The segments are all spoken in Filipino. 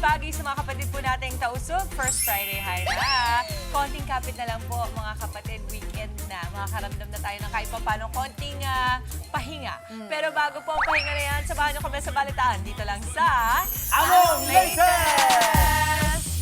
bagay sa mga kapatid po nating tausog. First Friday, hi na. Konting kapit na lang po mga kapatid, weekend na. Makakaramdam na tayo ng kahit pa paano konting pahinga. Pero bago po ang pahinga na yan, samahan nyo kami sa balitaan dito lang sa Anong Latest!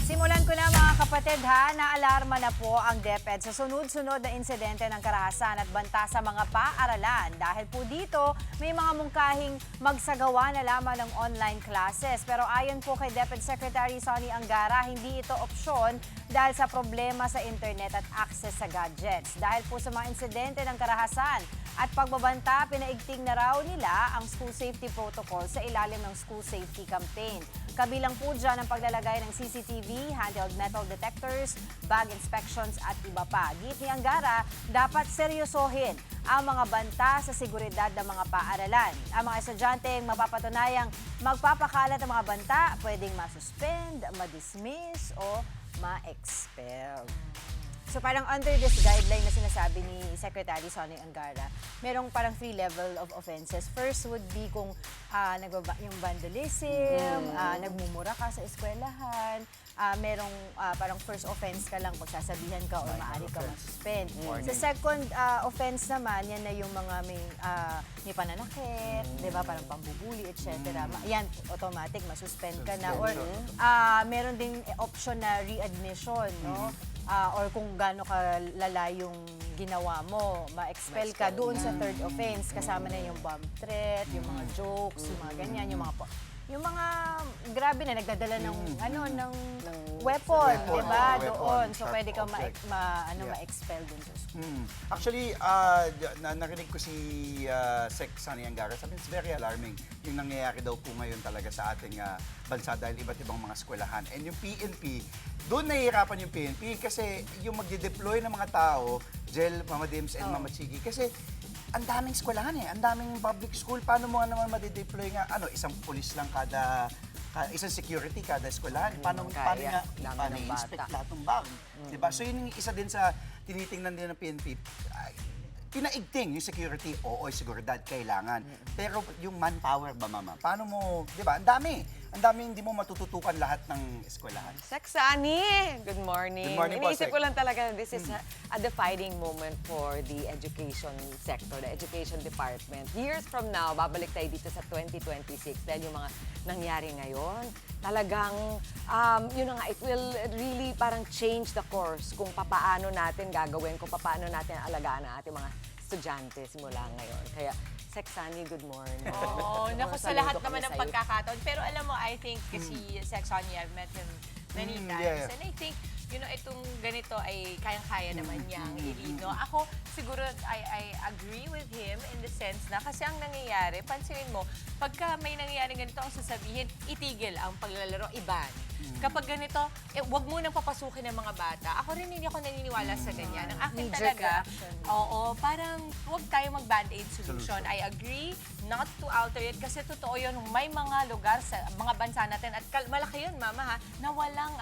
Simulan ko na mga kapatid ha, naalarma na po ang DepEd sa sunod-sunod na insidente ng karahasan at banta sa mga paaralan. Dahil po dito, may mga mungkahing magsagawa na lamang ng online classes. Pero ayon po kay DepEd Secretary Sonny Angara, hindi ito opsyon dahil sa problema sa internet at access sa gadgets. Dahil po sa mga insidente ng karahasan at pagbabanta, pinaigting na raw nila ang school safety protocol sa ilalim ng school safety campaign. Kabilang po dyan ang paglalagay ng CCTV, handheld metal detectors, bag inspections at iba pa. Git ni Angara, dapat seryosohin ang mga banta sa seguridad ng mga paaralan. Ang mga estudyanteng mapapatunayang magpapakalat ng mga banta, pwedeng masuspend, madismiss o ma-expel. So parang under this guideline na sinasabi ni Secretary Sonny Angara, merong parang 3 level of offenses. First would be kung yung vandalism, nagmumura ka sa eskwelahan, merong parang first offense ka lang, pagsasabihan ka o maaari ka masuspend. Sa second offense naman, yan na yung mga may pananakit, di ba, parang pambubuli, etc. Yan, automatic, masuspend ka na. Or meron ding option na readmission, no? Or kung gaano kalala yung ginawa mo, ma-expel ka doon sa third offense. Kasama na yung bomb threat, yung mga jokes, yung mga ganyan, yung mga grabe na nagdadala ng weapon, di ba? Doon. So pwede kang ma-expel doon sa school. Actually, narinig ko si Sec Sonny Angara, sabi it's very alarming yung nangyayari daw po ngayon talaga sa ating bansa dahil iba't ibang mga eskwelahan. And yung PNP, doon nahihirapan yung PNP kasi yung magde-deploy ng mga tao, Jel, Mama Dims, and Mama Chigi, kasi ang daming eskwelahan ang daming public school. Paano mo naman madedeploy nga, isang pulis lang isang security kada eskwelahan. Paano nga i-inspect lahat ng bag? Diba? So yun yung isa din sa tinitingnan din ng PNP. Pinaigting yung security, oo, seguridad, kailangan. Pero yung manpower ba, Mama? Paano mo, di ba? Ang dami hindi mo matututukan lahat ng eskwelahan. Sec Sunny, good morning. Good morning po, Iniisip Sec. ko lang talaga, this is a defining moment for the education sector, the education department. Years from now, babalik tayo dito sa 2026 dahil yung mga nangyari ngayon, talagang, yun na nga, it will really parang change the course kung papaano natin gagawin, kung papaano natin alagaan ang ating mga estudyante simula ngayon. Kaya, Sec Sunny, good morning. Oo, naku, sa lahat naman ng pagkakataon. Pero alam mo, I think si Sec Sonny, I've met him many times. And I think, itong ganito ay kayang-kaya naman niyang i-lead. No? Ako, siguro, I agree with him in the sense na kasi ang nangyayari, pansinin mo, pagka may nangyayari ganito, ang sasabihin, itigil ang paglalaro, iban. Kapag ganito, wag mo nang papasukin ng mga bata. Ako rin hindi ako naniniwala sa ganyan. Ang akin talaga, parang wag tayo mag-band-aid solution. I agree not to alter it kasi totoo yun, may mga lugar sa mga bansa natin at malaki yun, Mama, ha, na walang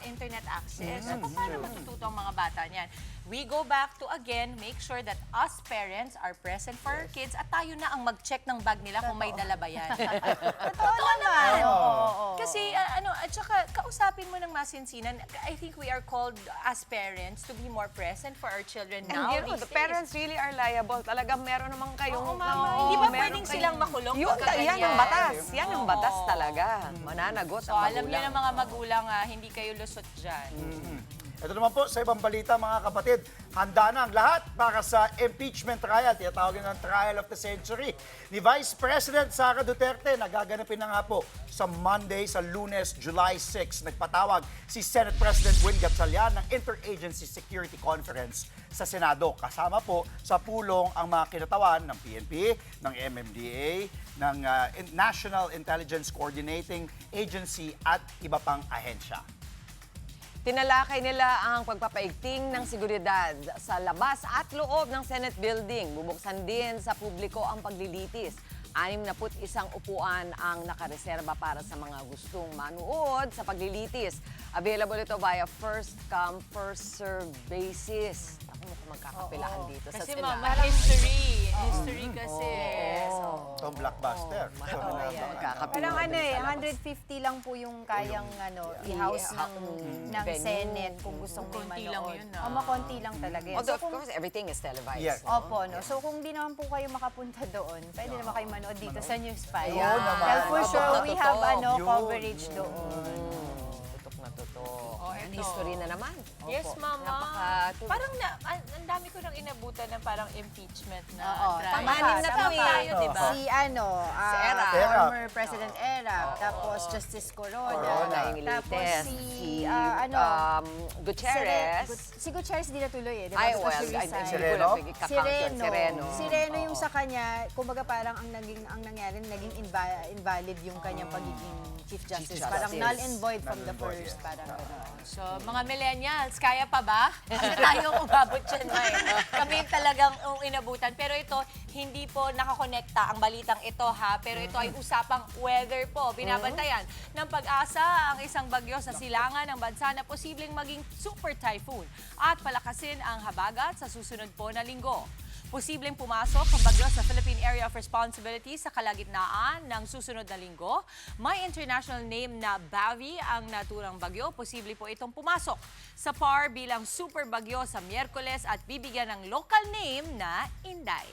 internet access. So, paano matututo ang mga bata niyan? We go back to, again, make sure that us parents are present for our kids at tayo na ang mag-check ng bag nila kung may dala ba yan. Totoo naman. Kasi, at saka, kausapin mo ng masinsinan. I think we are called as parents to be more present for our children now. And the parents really are liable. Talagang meron naman kayong... Hindi ba pwedeng silang makulong? Yan ang batas. Yan ang batas talaga. Mananagot So, ang magulang. alam niyo ng mga magulang, hindi kayo lusot dyan. Ito naman po sa ibang balita, mga kapatid, handa na ang lahat para sa impeachment trial. Tinatawag ng trial of the century ni Vice President Sara Duterte. Nagaganapin na nga po sa Monday, sa Lunes, July 6. Nagpatawag si Senate President Win Gatchalian ng Interagency Security Conference sa Senado. Kasama po sa pulong ang mga kinatawan ng PNP, ng MMDA, ng National Intelligence Coordinating Agency at iba pang ahensya. Tinalakay nila ang pagpapaigting ng seguridad sa labas at loob ng Senate Building. Bubuksan din sa publiko ang paglilitis. 61 upuan ang nakareserba para sa mga gustong manood sa paglilitis. Available ito via first come, first serve basis. Ako mo magkakapilaan dito sa Kasi Senado. Mama, history. history kasi. Itong blockbuster. Parang ano eh, 150 lang po yung kayang i-house ng venue. Senate kung gustong may Konti lang manood. yun, makonti lang talaga yun. Although, So, of course, everything is televised. Yes. Opo, no? So kung di naman po kayo makapunta doon, pwede naman kayo manood dito sa News 5. Oo naman. Well, for Tutok sure, na we tutok. have Yun. coverage doon. Tutok na tutok. Oh, Yan, ito. history na naman. Yes, Mama. Napaka- Parang ang dami ko nang inabutan ng parang impeachment na Oo, trial. tama ka, Anim na tama to ka. tayo, di ba? Si Erap. former President Erap, tapos Justice Corona. Corona, Yung tapos latest, si, Gutierrez. Si Gutierrez di natuloy eh. Di ba? Ay, Tapos well, si Rizal. Sireno? Si Reno yung sa kanya, kumbaga parang ang nangyari, naging invalid yung kanyang pagiging Chief Justice. Justice. Parang null and void from Null the and void, first. yes. Parang gano'n. So, mga millennials, kaya pa ba? Kasi tayo umabot dyan na eh. Kami yung talagang inabutan. Pero ito, hindi po nakakonekta ang balitang ito ha. Pero ito ay usapang weather po. Binabantayan ng pag-asa ang isang bagyo sa silangan ng bansa na posibleng maging super typhoon at palakasin ang habagat sa susunod po na linggo. Posibleng pumasok ang bagyo sa Philippine Area of Responsibility sa kalagitnaan ng susunod na linggo. May international name na Bavi ang naturang bagyo. Posible po itong pumasok sa PAR bilang super bagyo sa Miyerkules at bibigyan ng local name na Inday.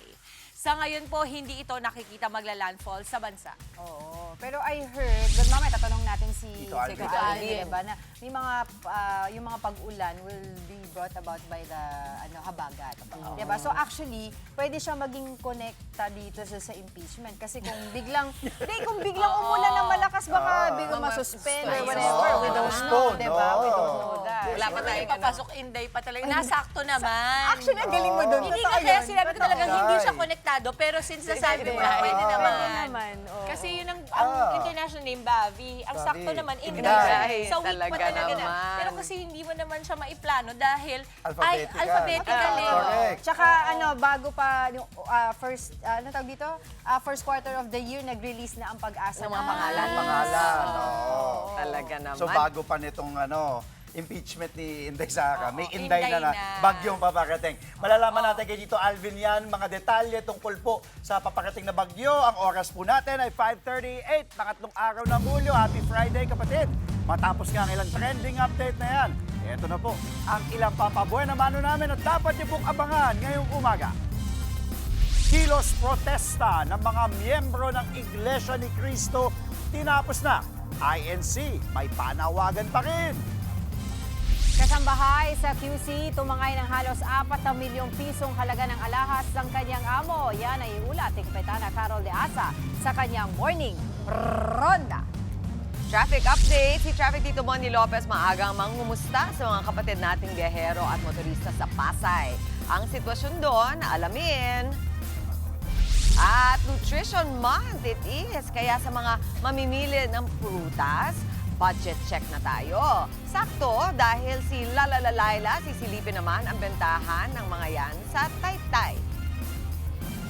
Sa ngayon po, hindi ito nakikita magla-landfall sa bansa. Oo. Pero I heard, mamaya tatanong natin si Tito Alvin. Tito Alvin, diba, na may mga, yung mga pag-ulan will be brought about by the habagat. Diba? So actually, pwede siya maging konekta dito sa impeachment. Kasi kung biglang, kung biglang umulan ng malakas, baka biglang masuspend or whatever. We don't know, Postpone, diba? We don't no. know that. Wala pa Wala tayong papasok Inday pa talaga. Nasakto naman. Actually, ang galing mo doon. Hindi Totoo ka kaya yun. sinabi ko Totoo. talagang hindi siya konektado, pero since nasabi mo, pwede naman. Pwede naman, oo. Kasi yun ang international name, Bavi. Ang Bavi. sakto naman, Inday. Inday. Sa week Talaga pa talaga na. naman. Pero kasi hindi mo naman siya maiplano dahil Alphabetical. alphabetical eh. Correct. Tsaka bago pa yung first, tawag dito? First quarter of the year, nag-release na ang pag-asa Ng mga pangalan. Pangalan. Oo. Talaga naman. So bago pa nitong impeachment ni Inday Sara, may Inday Inday na na. bagyong paparating. Malalaman natin kay Dito Alvin yan, mga detalye tungkol po sa paparating na bagyo. Ang oras po natin ay 5:38, pangatlong araw ng Hulyo. Happy Friday, kapatid! Matapos nga ang ilang trending update na yan, eto na po ang ilang papabuhay na mano namin at dapat niyo pong abangan ngayong umaga. Kilos protesta ng mga miyembro ng Iglesia ni Cristo tinapos na. INC, may panawagan pa rin. Kasambahay sa QC, tumangay ng halos 4 na milyong pisong halaga ng alahas ng kanyang amo. Yan ay ulat ni Kapitana Carol de Asa sa kanyang morning ronda. Traffic update. Si Traffic Tito Bonnie Lopez maagang mangumusta sa mga kapatid nating biyahero at motorista sa Pasay. Ang sitwasyon doon, alamin. At Nutrition Month it is. Kaya sa mga mamimili ng prutas, budget check na tayo. Sakto dahil si Laila sisilipin naman ang bentahan ng mga yan sa Taytay.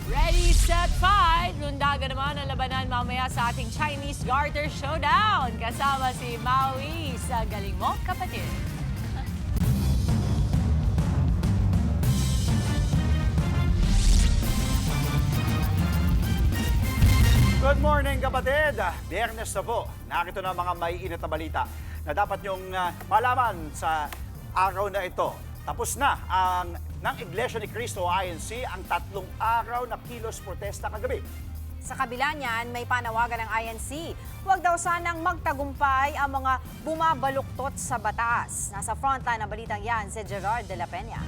Ready, set, fight! Lundaga naman ang labanan mamaya sa ating Chinese Garter Showdown. Kasama si Maui sa Galing Mo, Kapatid. Good morning, kapatid! Biyernes na po. Narito na mga maiinit na balita na dapat niyong malaman sa araw na ito. Tapos na ang ng Iglesia ni Cristo o INC ang 3 araw na kilos protesta kagabi. Sa kabila niyan, may panawagan ng INC. Huwag daw sanang magtagumpay ang mga bumabaluktot sa batas. Nasa frontline ng balitang yan si Gerard de la Peña.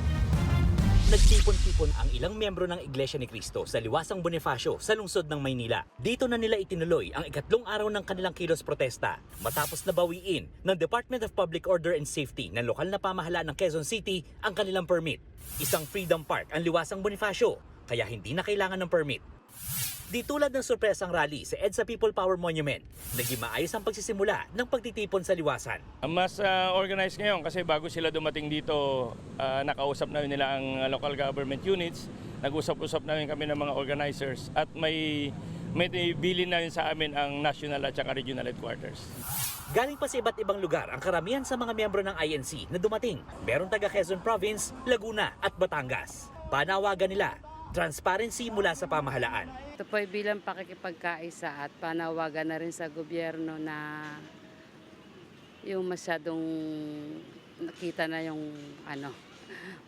Nagtipon-tipon ang ilang miyembro ng Iglesia ni Cristo sa Liwasang Bonifacio sa lungsod ng Maynila. Dito na nila itinuloy ang 3 araw ng kanilang kilos protesta matapos na bawiin ng Department of Public Order and Safety ng lokal na pamahalaan ng Quezon City ang kanilang permit. Isang Freedom Park ang Liwasang Bonifacio, kaya hindi na kailangan ng permit. Di tulad ng sorpresang rally sa EDSA People Power Monument, naging maayos ang pagsisimula ng pagtitipon sa liwasan. Mas organized ngayon kasi bago sila dumating dito, nakausap namin nila ang local government units, nag-usap-usap namin kami ng mga organizers at may bilin namin sa amin ang national at saka regional headquarters. Galing pa sa iba't ibang lugar ang karamihan sa mga miyembro ng INC na dumating. Meron taga Quezon Province, Laguna at Batangas. Panawagan nila, transparency mula sa pamahalaan. Ito po ay bilang pakikipagkaisa at panawagan na rin sa gobyerno na yung masyadong nakita na yung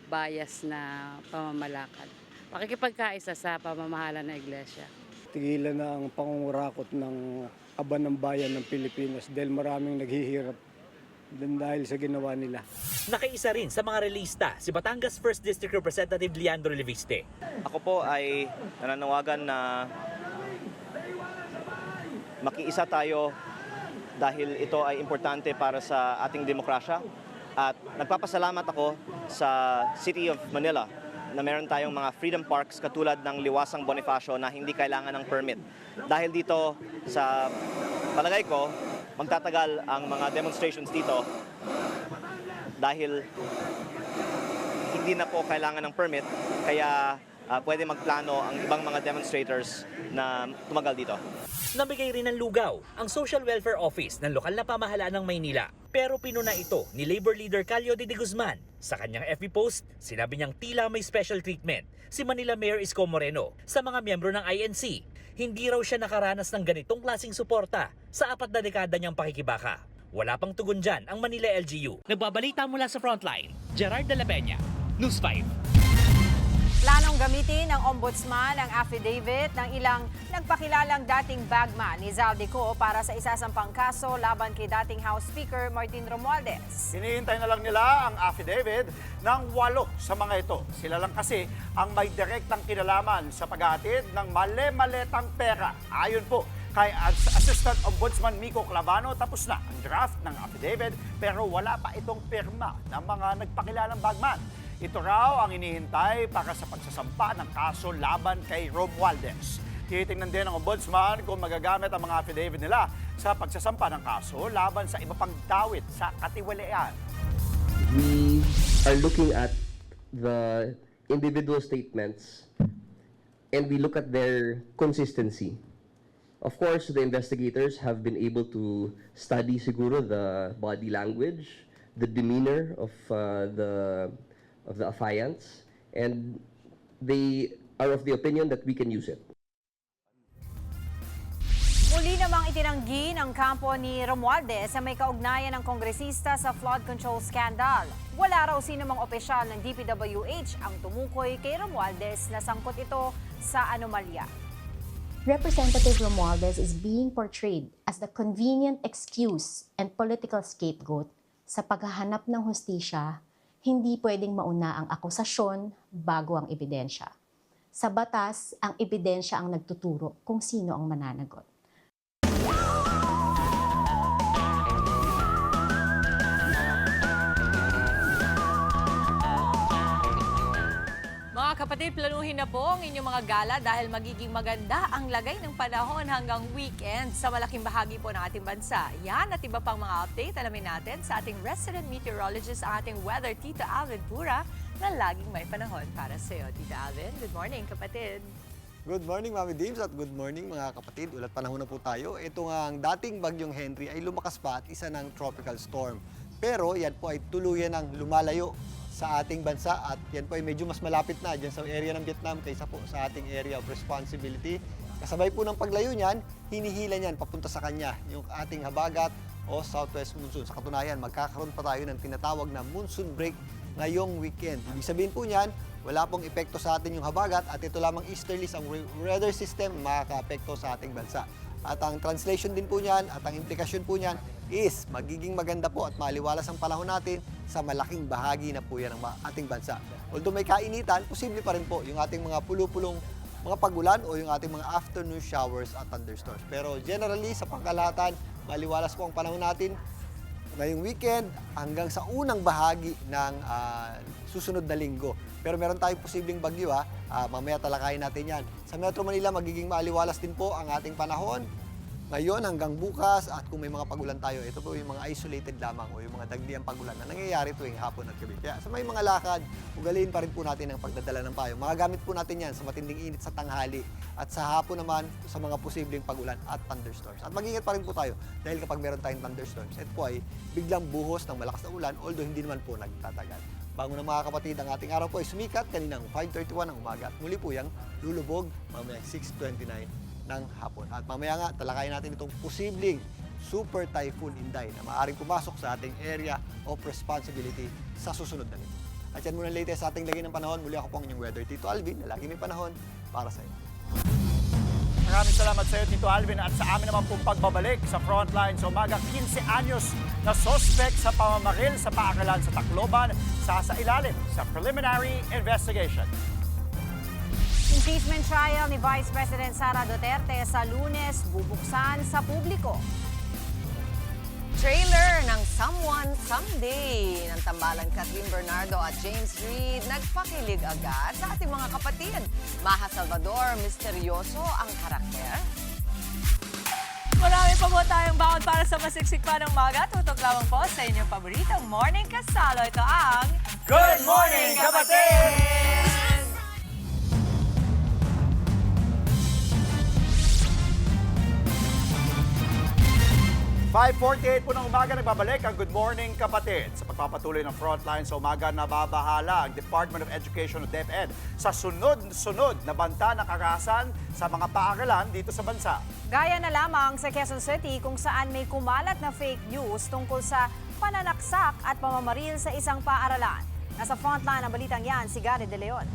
bias na pamamalakad. Pakikipagkaisa sa pamamahala ng iglesia. Tigilan na ang pangungurakot ng kaban ng bayan ng Pilipinas dahil maraming naghihirap dahil sa ginawa nila. Nakiisa rin sa mga relista si Batangas 1st District Representative Leandro Leviste. Ako po ay nananawagan na makiisa tayo dahil ito ay importante para sa ating demokrasya. At nagpapasalamat ako sa City of Manila na meron tayong mga freedom parks katulad ng Liwasang Bonifacio na hindi kailangan ng permit. Dahil dito sa palagay ko, magtatagal ang mga demonstrations dito dahil hindi na po kailangan ng permit, kaya pwede magplano ang ibang mga demonstrators na tumagal dito. Nabigay rin ng lugaw ang Social Welfare Office ng lokal na pamahalaan ng Maynila. Pero pinuna ito ni Labor Leader Calio de Guzman. Sa kanyang FB post, sinabi niyang tila may special treatment si Manila Mayor Isko Moreno sa mga miyembro ng INC. Hindi raw siya nakaranas ng ganitong klaseng suporta sa 4 na dekada niyang pakikibaka. Wala pang tugon dyan ang Manila LGU. Nagbabalita mula sa Frontline, Gerard de la Peña, News 5. Planong gamitin ng Ombudsman ang affidavit ng ilang nagpakilalang dating bagman ni Zaldico para sa isasampang kaso laban kay dating House Speaker Martin Romualdez. Hinihintay na lang nila ang affidavit ng 8 sa mga ito. Sila lang kasi ang may direktang kinalaman sa paghahatid ng male-maletang pera. Ayon po kay Assistant Ombudsman Miko Clavano, tapos na ang draft ng affidavit pero wala pa itong pirma ng mga nagpakilalang bagman. Ito raw ang inihintay para sa pagsasampa ng kaso laban kay Romualdez. Titingnan din ng Ombudsman kung magagamit ang mga affidavit nila sa pagsasampa ng kaso laban sa iba pang dawit sa katiwalian. We are looking at the individual statements and we look at their consistency. Of course, the investigators have been able to study siguro the body language, the demeanor of the affiants, and they are of the opinion that we can use it. Muli namang itinanggi ng kampo ni Romualdez sa may kaugnayan ng kongresista sa flood control scandal. Wala raw sino mang opisyal ng DPWH ang tumukoy kay Romualdez na sangkot ito sa anomalya. Representative Romualdez is being portrayed as the convenient excuse and political scapegoat sa paghahanap ng hustisya. Hindi pwedeng mauna ang akusasyon bago ang ebidensya. Sa batas, ang ebidensya ang nagtuturo kung sino ang mananagot. Mga kapatid, planuhin na po ang inyong mga gala dahil magiging maganda ang lagay ng panahon hanggang weekend sa malaking bahagi po ng ating bansa. Yan at iba pang mga update alamin natin sa ating resident meteorologist, ang ating weather, Tita Alvin Pura, na laging may panahon para sa iyo. Tita Alvin, good morning kapatid. Good morning, Mami Dims, at good morning mga kapatid. Ulat panahon na po tayo. Ito nga ang dating bagyong Henry ay lumakas pa at isa ng tropical storm. Pero yan po ay tuluyan ng lumalayo sa ating bansa at yan po ay medyo mas malapit na dyan sa area ng Vietnam kaysa po sa ating area of responsibility. Kasabay po ng paglayo niyan, hinihila niyan papunta sa kanya yung ating habagat o southwest monsoon. Sa katunayan, magkakaroon pa tayo ng tinatawag na monsoon break ngayong weekend. Ibig sabihin po niyan, wala pong epekto sa atin yung habagat at ito lamang easterlies ang weather system makaka-apekto sa ating bansa. At ang translation din po niyan at ang implikasyon po niyan is magiging maganda po at maliwalas ang panahon natin sa malaking bahagi na po yan ng ating bansa. Although may kainitan, posible pa rin po yung ating mga pulupulong mga pagulan o yung ating mga afternoon showers at thunderstorms. Pero generally, sa pangkalahatan, maliwalas po ang panahon natin ngayong weekend hanggang sa unang bahagi ng susunod na linggo. Pero meron tayong posibleng bagyo mamaya talakayin natin yan. Sa Metro Manila, magiging maaliwalas din po ang ating panahon ngayon hanggang bukas at kung may mga pagulan tayo, ito po yung mga isolated lamang o yung mga dagdiang pagulan na nangyayari tuwing hapon at gabi. Kaya sa may mga lakad, ugaliin pa rin po natin ang pagdadala ng payong. Magagamit po natin yan sa matinding init sa tanghali at sa hapon naman sa mga posibleng pagulan at thunderstorms. At mag-ingat pa rin po tayo dahil kapag meron tayong thunderstorms, ito po ay biglang buhos ng malakas na ulan although hindi naman po nagtatagal. Bago na mga kapatid, ang ating araw po ay sumikat kaninang 5:31 ng umaga at muli po yang lulubog mamaya 6:29 ng hapon. At mamaya nga, talakayin natin itong posibleng Super Typhoon Inday na maaaring pumasok sa ating area of responsibility sa susunod na linggo. At yan muna ang latest sa ating lagay ng panahon. Muli ako po ang inyong weather, Tito Alvin, na lagi may panahon para sa inyo. Maraming salamat sa iyo, Tito Alvin. At sa amin naman pong pagbabalik sa Frontline sa umaga, 15 anyos na suspect sa pamamaril sa paaralan sa Tacloban sasailalim sa preliminary investigation. Impeachment trial ni Vice President Sara Duterte sa Lunes bubuksan sa publiko. Trailer ng Someone Someday ng tambalang Catherine Bernardo at James Reid nagpakilig agad sa ating mga kapatid. Maha Salvador, misteryoso ang karakter. Marami pa po tayong baon para sa masiksik pa ng umaga. Tutok lamang po sa inyong paboritong morning kasalo. Ito ang Good Morning, Kapatid! 5:48 po ng umaga, nagbabalik ang Good Morning Kapatid. Sa pagpapatuloy ng Frontline sa umaga, nababahala ang Department of Education o DepEd sa sunod-sunod na banta na karahasan sa mga paaralan dito sa bansa. Gaya na lamang sa Quezon City kung saan may kumalat na fake news tungkol sa pananaksak at pamamaril sa isang paaralan. Nasa frontline ang balitang yan, si Gary De Leon.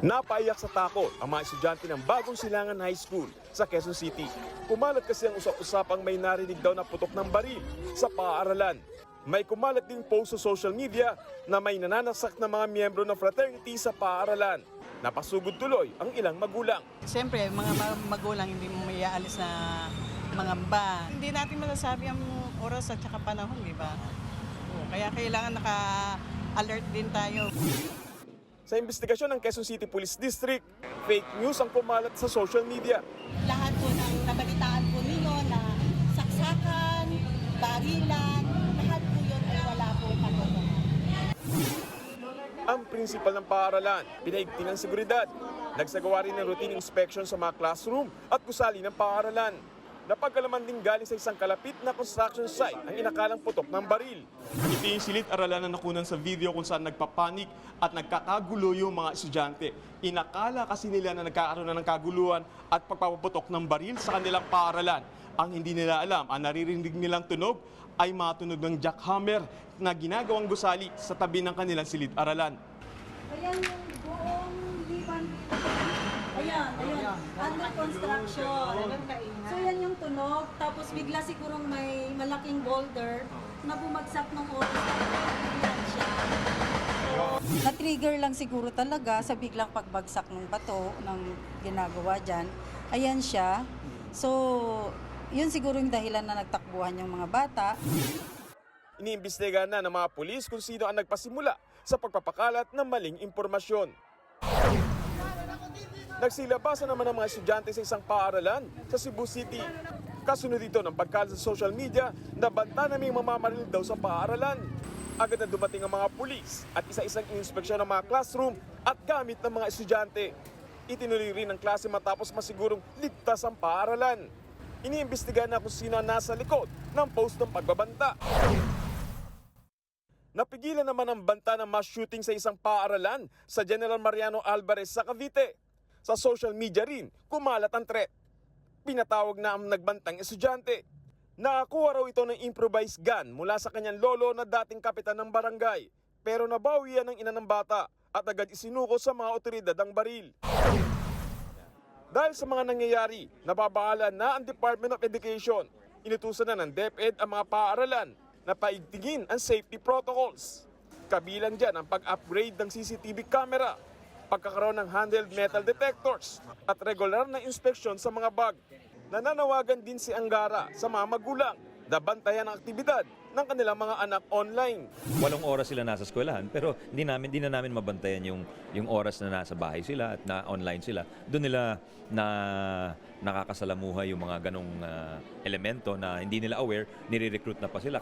Napaiyak sa takot ang mga estudyante ng Bagong Silangan High School sa Quezon City. Kumalat kasi ang usap-usapang may narinig daw na putok ng baril sa paaralan. May kumalat ding post sa social media na may nananaksak na mga miyembro ng fraternity sa paaralan. Napasugod tuloy ang ilang magulang. Siyempre, mga magulang hindi mo may aalis na mga ba. Hindi natin masasabi ang oras at saka panahon, di ba? Kaya kailangan naka-alert din tayo. Sa investigasyon ng Quezon City Police District, fake news ang kumalat sa social media. Lahat po ng nabalitaan po ninyo na saksakan, barilan, lahat po yun ay wala po katotohanan. Ang prinsipal ng paaralan, pinaigting ng seguridad. Nagsagawa rin ng routine inspection sa mga classroom at gusali ng paaralan. Napagkalaman din galing sa isang kalapit na construction site ang inakalang putok ng baril. Ito yung silid-aralan na nakunan sa video kung saan nagpapanik at nagkakagulo yung mga estudyante. Inakala kasi nila na nagkakaroon na ng kaguluhan at pagpapaputok ng baril sa kanilang paaralan. Ang hindi nila alam, ang naririnig nilang tunog ay mga tunog ng jackhammer na ginagawang gusali sa tabi ng kanilang silid-aralan. Ayan yung buong liban. Ayan. Under construction. So yan yung tunog. Tapos bigla sigurong may malaking boulder na bumagsak ng oras. Na-trigger lang siguro talaga sa biglang pagbagsak ng bato ng ginagawa dyan. Ayan siya. So, yun siguro yung dahilan na nagtakbuhan yung mga bata. Iniimbestigahan na ng mga pulis kung sino ang nagpasimula sa pagpapakalat ng maling impormasyon. Nagsilabasan naman ang mga estudyante sa isang paaralan sa Cebu City. Kasunod dito ng pagkalat sa social media na banta na may mamamaril daw sa paaralan. Agad na dumating ang mga pulis at isa-isang inspeksyon ng mga classroom at gamit ng mga estudyante. Itinuloy rin ang klase matapos masigurong ligtas ang paaralan. Iniimbestigahan na kung sino ang nasa likod ng post ng pagbabanta. Napigilan naman ang banta ng mass shooting sa isang paaralan sa General Mariano Alvarez sa Cavite. Sa social media rin, kumalat ang threat. Pinatawag na ang nagbantang estudyante. Nakakuha raw ito ng improvised gun mula sa kanyang lolo na dating kapitan ng barangay. Pero nabawi yan ng ina ng bata at agad isinuko sa mga otoridad ang baril. Dahil sa mga nangyayari, nababahala na ang Department of Education. Inutusan na ng DepEd ang mga paaralan na paigtingin ang safety protocols. Kabilang dyan ang pag-upgrade ng CCTV camera, pagkakaroon ng handheld metal detectors at regular na inspeksyon sa mga bag. Nananawagan din si Angara sa mga magulang na bantayan ang aktibidad ng kanilang mga anak online. 8 oras sila nasa eskwelahan pero hindi na namin mabantayan yung oras na nasa bahay sila at na online sila. Doon nila na nakakasalamuha yung mga ganong elemento na hindi nila aware, nire-recruit na pa sila.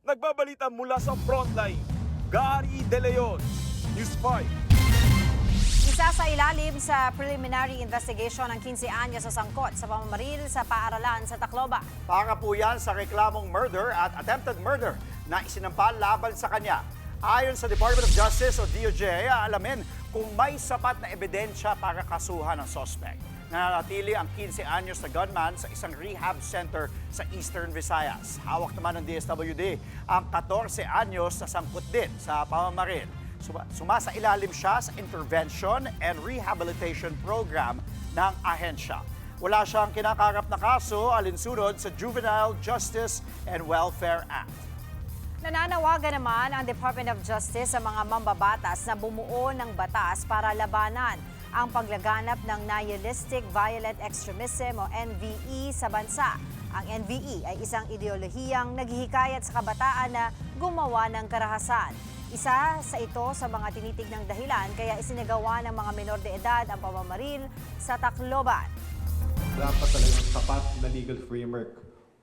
Nagbabalita mula sa Frontline, Gary De Leon, News 5. Isa sa ilalim sa preliminary investigation ng 15 anyos sa sangkot sa pamamaril sa paaralan sa Tacloban. Para po yan sa reklamong murder at attempted murder na isinampa laban sa kanya. Ayon sa Department of Justice o DOJ, alamin kung may sapat na ebidensya para kasuhan ng suspect. Nananatili ang 15 anyos na gunman sa isang rehab center sa Eastern Visayas. Hawak naman ng DSWD ang 14 anyos na sangkot din sa pamamaril. Sumasailalim siya sa Intervention and Rehabilitation Program ng ahensya. Wala siyang kinakarap na kaso alinsunod sa Juvenile Justice and Welfare Act. Nananawagan naman ang Department of Justice sa mga mambabatas na bumuo ng batas para labanan ang paglaganap ng nihilistic violent extremism o NVE sa bansa. Ang NVE ay isang ideolohiyang naghihikayat sa kabataan na gumawa ng karahasan. Isa sa ito sa mga tinitignang dahilan kaya isinagawa ng mga menor de edad ang pamamaril sa Tacloban. Dapat talagang tapat na legal framework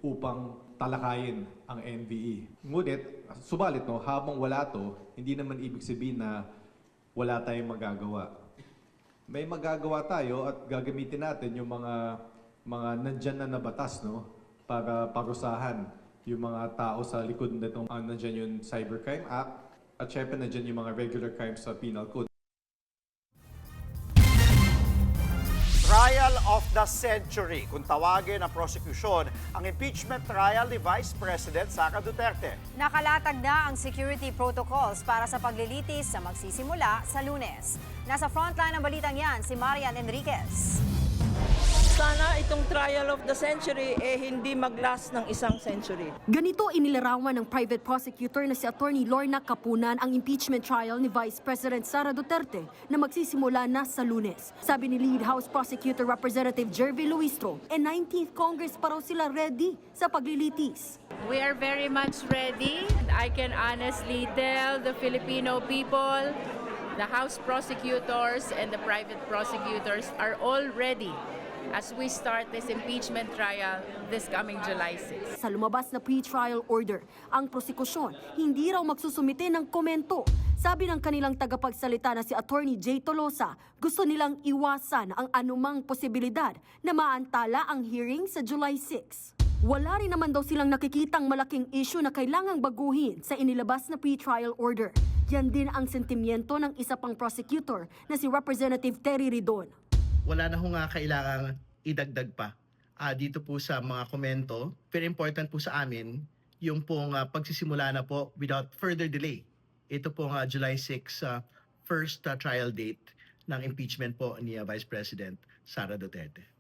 upang talakayin ang NVE. Ngunit, subalit habang wala to, hindi naman ibig sabihin na wala tayong magagawa. May magagawa tayo at gagamitin natin yung mga nandyan na batas para parusahan yung mga tao sa likod nitong nandyan yung Cybercrime Act at syempre nandyan yung mga regular crimes sa Penal Code. Trial of the century kung tawagin ng prosecution ang impeachment trial ni Vice President Sara Duterte. Nakalatag na ang security protocols para sa paglilitis na magsisimula sa Lunes. Nasa frontline ng balitang yan si Marian Enriquez. Sana itong trial of the century hindi mag-last ng isang century. Ganito inilarawan ng private prosecutor na si Attorney Lorna Capunan ang impeachment trial ni Vice President Sara Duterte na magsisimula na sa Lunes. Sabi ni Lead House Prosecutor Representative Jervy Luistro, 19th Congress pa raw sila ready sa paglilitis. We are very much ready. I can honestly tell the Filipino people, the House prosecutors and the private prosecutors are all ready as we start this impeachment trial this coming July 6. Sa lumabas na pre-trial order, ang prosekusyon hindi raw magsusumite ng komento. Sabi ng kanilang tagapagsalita na si Attorney Jay Tolosa, gusto nilang iwasan ang anumang posibilidad na maantala ang hearing sa July 6. Wala rin naman daw silang nakikitang malaking issue na kailangang baguhin sa inilabas na pre-trial order. Yan din ang sentimiento ng isa pang prosecutor na si Representative Terry Ridon. Wala na hong kailangan idagdag pa dito po sa mga komento. Very important po sa amin yung pong pagsisimula na po without further delay. Ito pong July 6 first trial date ng impeachment po ni Vice President Sara Duterte.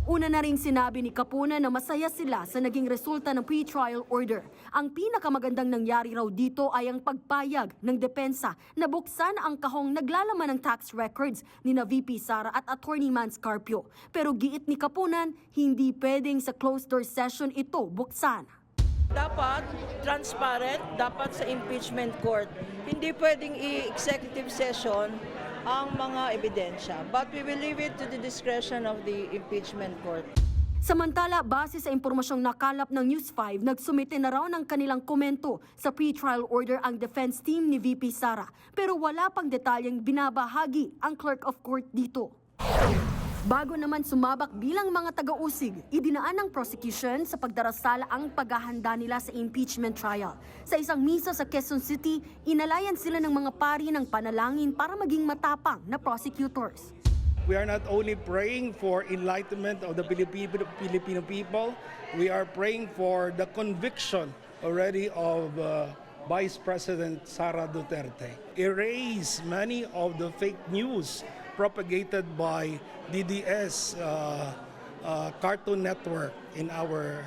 Una na rin sinabi ni Capuna na masaya sila sa naging resulta ng pre-trial order. Ang pinakamagandang nangyari raw dito ay ang pagpayag ng depensa na buksan ang kahong naglalaman ng tax records ni na VP Sara at Attorney Mans Carpio. Pero giit ni Capunan, hindi pwedeng sa closed-door session ito buksan. Dapat transparent, dapat sa impeachment court. Hindi pwedeng i-executive session ang mga ebidensya. But we will leave it to the discretion of the impeachment court. Samantala, base sa impormasyong nakalap ng News 5, nagsumite na raw ng kanilang komento sa pre-trial order ang defense team ni VP Sara. Pero wala pang detalyeng binabahagi ang clerk of court dito. Bago naman sumabak bilang mga taga-usig, idinaan ng prosecution sa pagdarasal ang paghahanda nila sa impeachment trial. Sa isang misa sa Quezon City, inalayan sila ng mga pari ng panalangin para maging matapang na prosecutors. We are not only praying for enlightenment of the Filipino people, we are praying for the conviction already of Vice President Sara Duterte. Erase many of the fake news propagated by DDS Cartoon Network in our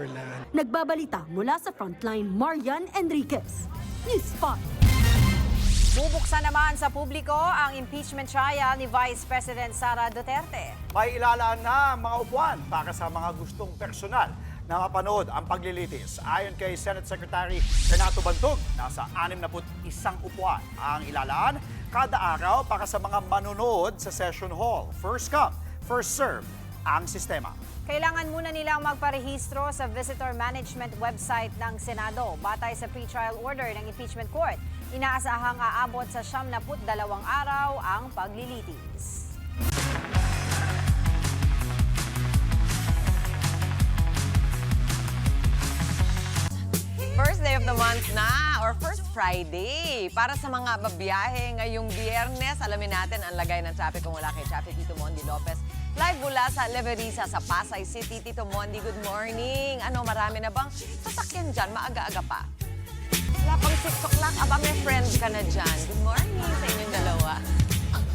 land. Nagbabalita mula sa frontline, Marian Enriquez, News 5. Bubuksan naman sa publiko ang impeachment trial ni Vice President Sara Duterte. May ilalaan na ang mga upuan para sa mga gustong personal na mapanood ang paglilitis. Ayon kay Senate Secretary Renato Bantog, nasa 61 upuan ang ilalaan kada araw para sa mga manonood sa session hall. First come, first serve ang sistema. Kailangan muna nilang magparehistro sa visitor management website ng Senado. Batay sa pre-trial order ng impeachment court, inaasahang aabot sa 72 araw ang paglilitis. First day of the month na or first Friday. Para sa mga babiyahe ngayong Biyernes, alamin natin ang lagay ng traffic kung wala kay Traffic Tito Mondi Lopez. Live mula sa Leverisa sa Pasay City. Tito Mondi, good morning. Ano, marami na bang sasakyan dyan? Maaga-aga pa. Wala pang 6 o'clock. Aba, may friend ka na dyan. Good morning sa inyong dalawa.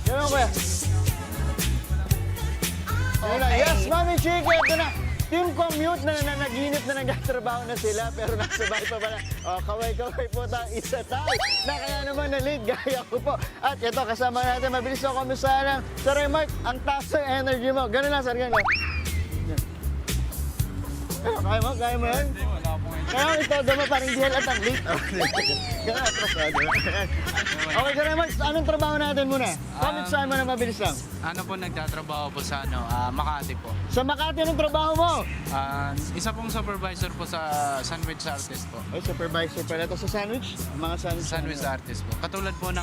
Ganun kuya. Yes, Mami Chiki, ito na. Team Commute na nanaginip na nagtatrabaho na sila pero nasa bahay pa pala. Kaway-kaway po tayong isa tayo na kaya naman na-late gaya ko po. At ito, kasama natin, mabilis ako kumusta lang. Sir Mark, ang taas ng energy mo. Ganun lang, sir, ganun. Kaya mo yan? Kaya ito, dama parang di halatang late. Ganun, atras ka. Okay, Sir Mark, anong trabaho natin muna? Comment saan mo na mabilis lang. Ano po nagtatrabaho po sa Makati po. Sa Makati, anong trabaho mo? Isa pong supervisor po sa sandwich artist po. Ay, supervisor pala ito sa sandwich? Mga sandwich artist po. Katulad po ng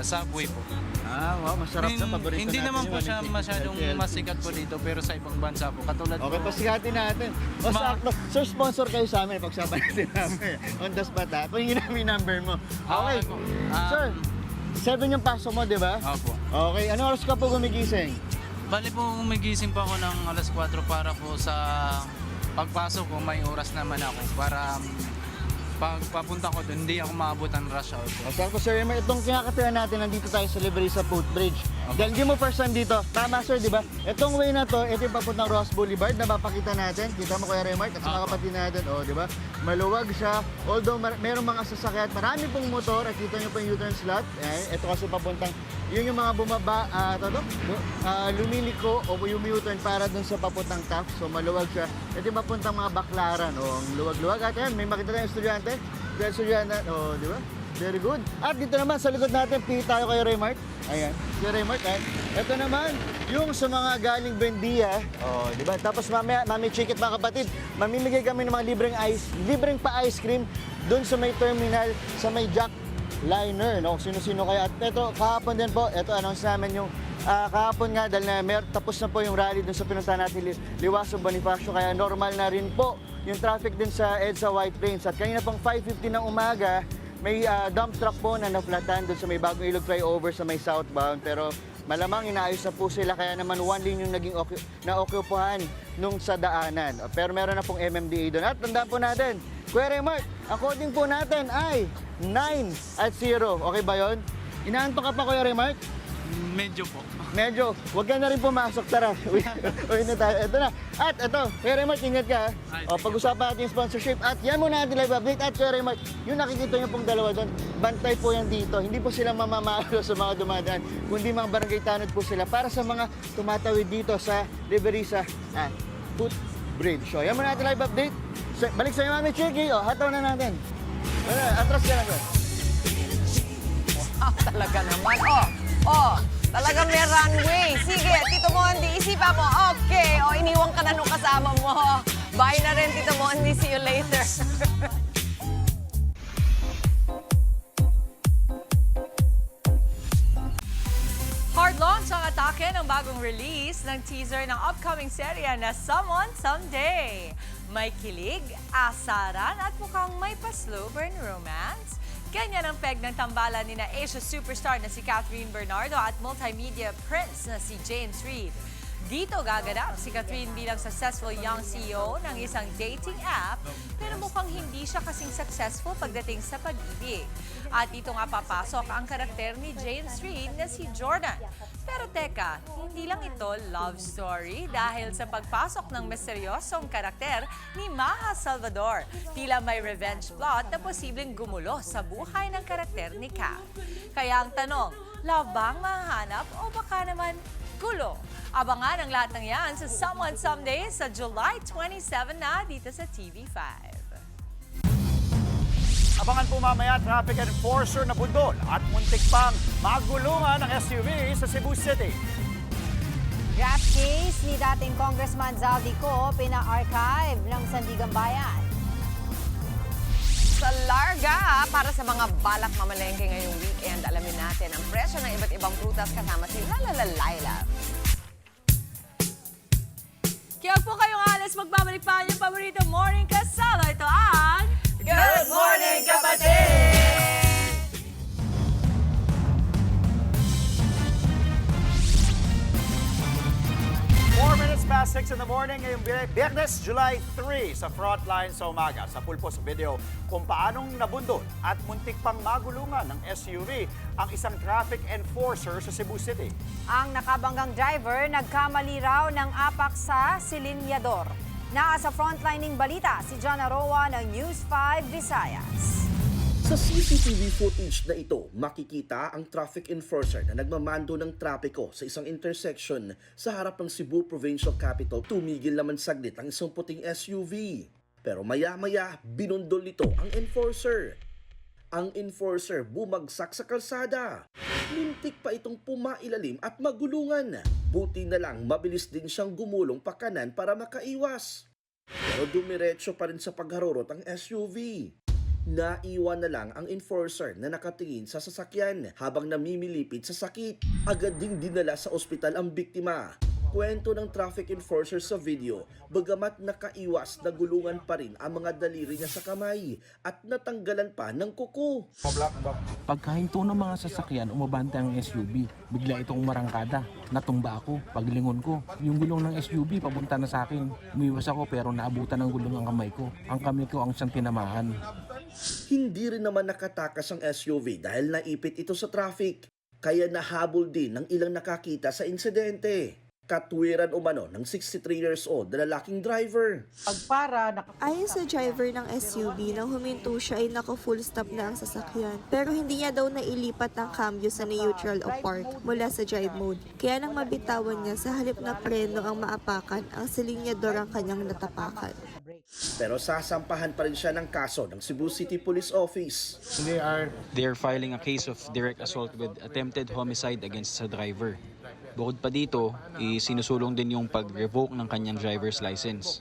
Subway po. Wow, masarap sa paborito Hindi natin. naman po siya masyadong masikat po dito pero sa ibang bansa po. Katulad Okay, po. pasikatin natin. O sakto, sir, sponsor kayo sa amin. Pagsaban natin namin. On the spot ha. Pahingin namin yung number mo. Okay. Sir, 7 yung pasok mo, di ba? Opo. Okay, ano oras ka po gumigising? Bali po gumigising pa ako ng alas 4 para po sa pagpasok ko may oras naman ako para pag papunta ko doon, hindi ako maabot ang rush hour po. Sakto, Sir Emer, itong kinakatayan natin, nandito tayo sa Leverisa Footbridge. Dahil hindi mo first time dito. Tama, sir, di ba? Itong way na to, ito yung papuntang Ross Boulevard na mapakita natin. Kita mo, Kuya Remark, at sa mga kapatid natin, di ba? Maluwag siya. Although merong mga sasakyan, marami pong motor, at kita nyo po yung U-turn slot. Ito kasi papuntang, yun yung mga bumaba, lumiliko o yung U-turn para dun sa papuntang Taft. So maluwag siya. Ito yung papuntang mga Baklaran. Ang luwag-luwag. At yan, may makita tayong estudyante. Dahil estudyante, di ba? Very good. At dito naman sa likod natin, pili tayo kay Remark. Ayan, kay Remark. Ito naman, yung sa mga galing Bendia. Di ba? Tapos mamaya, Mami Chikit, mga kapatid, mamimigay kami ng mga libreng pa-ice cream doon sa may terminal, sa may Jack Liner. No? Sino-sino kaya. At ito, kahapon din po, ito announce namin yung kahapon nga dahil na tapos na po yung rally doon sa pinuntahan natin Liwasong Bonifacio. Kaya normal na rin po yung traffic din sa EDSA White Plains. At kanina pong 5:50 ng umaga, may dump truck po na naflatan doon sa may Bagong Ilog flyover sa may southbound. Pero malamang inaayos na po sila, kaya naman one lane yung naging na-ocupuhan nung sa daanan. Pero meron na pong MMDA doon. At tandaan po natin, Kuya Remark, ang coding po natin ay 9-0. Okay ba yun? Inaantok ka pa, Kuya Remark? Medyo po. Medyo. Huwag ka na rin pumasok. Tara. Uwi na tayo. Ito na. At ito, Kuya Remark, ingat ka. Pag-usapan natin yung sponsorship. At yan muna natin live update. At Kuya Remark, yung nakikita nyo pong dalawa doon, bantay po yan dito. Hindi po sila mamamalo sa mga dumadaan, kundi mga barangay tanod po sila para sa mga tumatawid dito sa Leverisa Footbridge. So, yan muna natin live update. Balik sa'yo, Mami Chiki. Hataw na natin. Atras ka na, sir. Talaga naman. Talaga may runway. Sige, Tito Mondi, isipa mo. Okay. Iniwan ka na nung kasama mo. Bye na rin, Tito Mondi. See you later. Hard launch ang atake ng bagong release ng teaser ng upcoming serya na Someone Someday. May kilig, asaran at mukhang may pa-slow burn romance. Ganyan ang peg ng tambalan ni na Asia superstar na si Catherine Bernardo at multimedia prince na si James Reid. Dito gaganap si Catherine bilang successful young CEO ng isang dating app, pero mukhang hindi siya kasing successful pagdating sa pag-ibig. At dito nga papasok ang karakter ni James Reid na si Jordan. Pero teka, hindi lang ito love story dahil sa pagpasok ng misteryosong karakter ni Maha Salvador. Tila may revenge plot na posibleng gumulo sa buhay ng karakter ni Kat. Kaya ang tanong, love bang mahanap o baka naman gulo? Abangan ang lahat ng yan sa Someone Someday sa July 27 na dito sa TV5. Abangan po mamaya traffic enforcer na bundol at muntik pang magulungan ng SUV sa Cebu City. Draft case ni dating Congressman Zaldico pina-archive ng Sandigan Bayan. Sa larga, para sa mga balak mamalengke ngayong weekend, alamin natin ang presyo ng iba't ibang prutas kasama si Laila. Kaya po kayong alas, magbabalik pa ang inyong paborito morning kasama. Ito 6 in the morning ngayong Biyernes, July 3 sa Frontline sa umaga. Sa pulpos video kung paanong nabundol at muntik pang magulungan ng SUV ang isang traffic enforcer sa Cebu City. Ang nakabanggang driver nagkamali raw ng apak sa silinyador. Nasa frontlining balita si John Aroa ng News 5 Visayas. Sa CCTV footage na ito, makikita ang traffic enforcer na nagmamando ng trapiko sa isang intersection sa harap ng Cebu Provincial Capital. Tumigil naman saglit ang isang puting SUV. Pero maya-maya, binundol nito ang enforcer. Ang enforcer bumagsak sa kalsada. Muntik pa itong pumailalim at magulungan. Buti na lang mabilis din siyang gumulong pakanan para makaiwas. Pero dumiretso pa rin sa pagharurot ang SUV. Naiwan na lang ang enforcer na nakatingin sa sasakyan habang namimilipit sa sakit. Agad ding dinala sa ospital ang biktima. Kwento ng traffic enforcer sa video, bagamat nakaiwas, nagulungan pa rin ang mga daliri niya sa kamay at natanggalan pa ng kuko. Pagkahinto ng mga sasakyan, umabante ang SUV. Bigla itong umarangkada. Natumba ako. Paglingon ko, yung gulong ng SUV papunta na sa akin. Umiwas ako pero naabutan ng gulong ang kamay ko. Ang kamay ko ang siyang tinamaan. Hindi rin naman nakatakas ang SUV dahil naipit ito sa traffic. Kaya nahabol din ng ilang nakakita sa insidente. Katwiran umano ng 63 years old na lalaking driver. Ayon sa driver ng SUV, nang huminto siya ay naka-full stop na ang sasakyan. Pero hindi niya daw nailipat ang cambio sa neutral o park mula sa drive mode. Kaya nang mabitawan niya, sa halip na preno ang maapakan, ang silinyador ang kanyang natapakan. Pero sasampahan pa rin siya ng kaso ng Cebu City Police Office. They are filing a case of direct assault with attempted homicide against sa driver. Bukod pa dito, sinusulong din yung pag-revoke ng kanyang driver's license.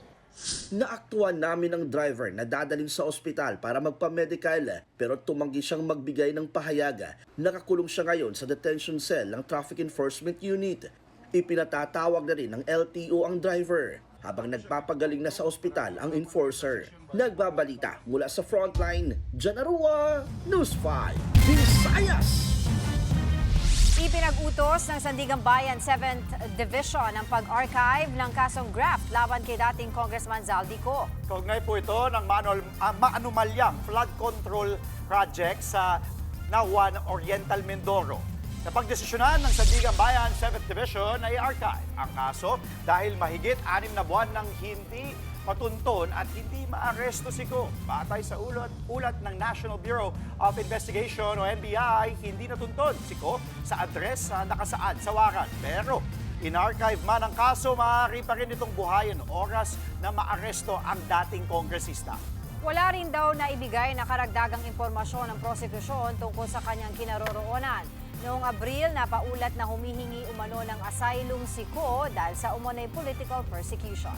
Naaktuhan namin ng driver na dadaling sa ospital para magpa-medical pero tumanggi siyang magbigay ng pahayag. Nakakulong siya ngayon sa detention cell ng Traffic Enforcement Unit. Ipinatatawag na rin ng LTO ang driver habang nagpapagaling na sa ospital ang enforcer. Nagbabalita mula sa Frontline, John Aroa, News 5, Visayas! Ipinag-utos ng Sandigang Bayan 7th Division ang pag-archive ng kasong graft laban kay dating Congressman Zaldico. Kaugnay po ito ng maanumalyang flood control project sa Nawan Oriental Mindoro. Napagdesisyonan ng Sandigang Bayan 7th Division na i-archive ang kaso dahil mahigit 6 na buwan nang hindi matunton at hindi maaresto si Ko. Batay sa ulat ng National Bureau of Investigation o NBI, hindi natunton si Ko sa address na nakasaad sa waran. Pero in-archive man ang kaso, maaari pa rin itong buhayin oras na maaresto ang dating kongresista. Wala rin daw na ibigay na karagdagang impormasyon ng prosekusyon tungkol sa kanyang kinaroroonan. Noong Abril, napaulat na humihingi umano ng asylum si Ko dahil sa umunay political persecution.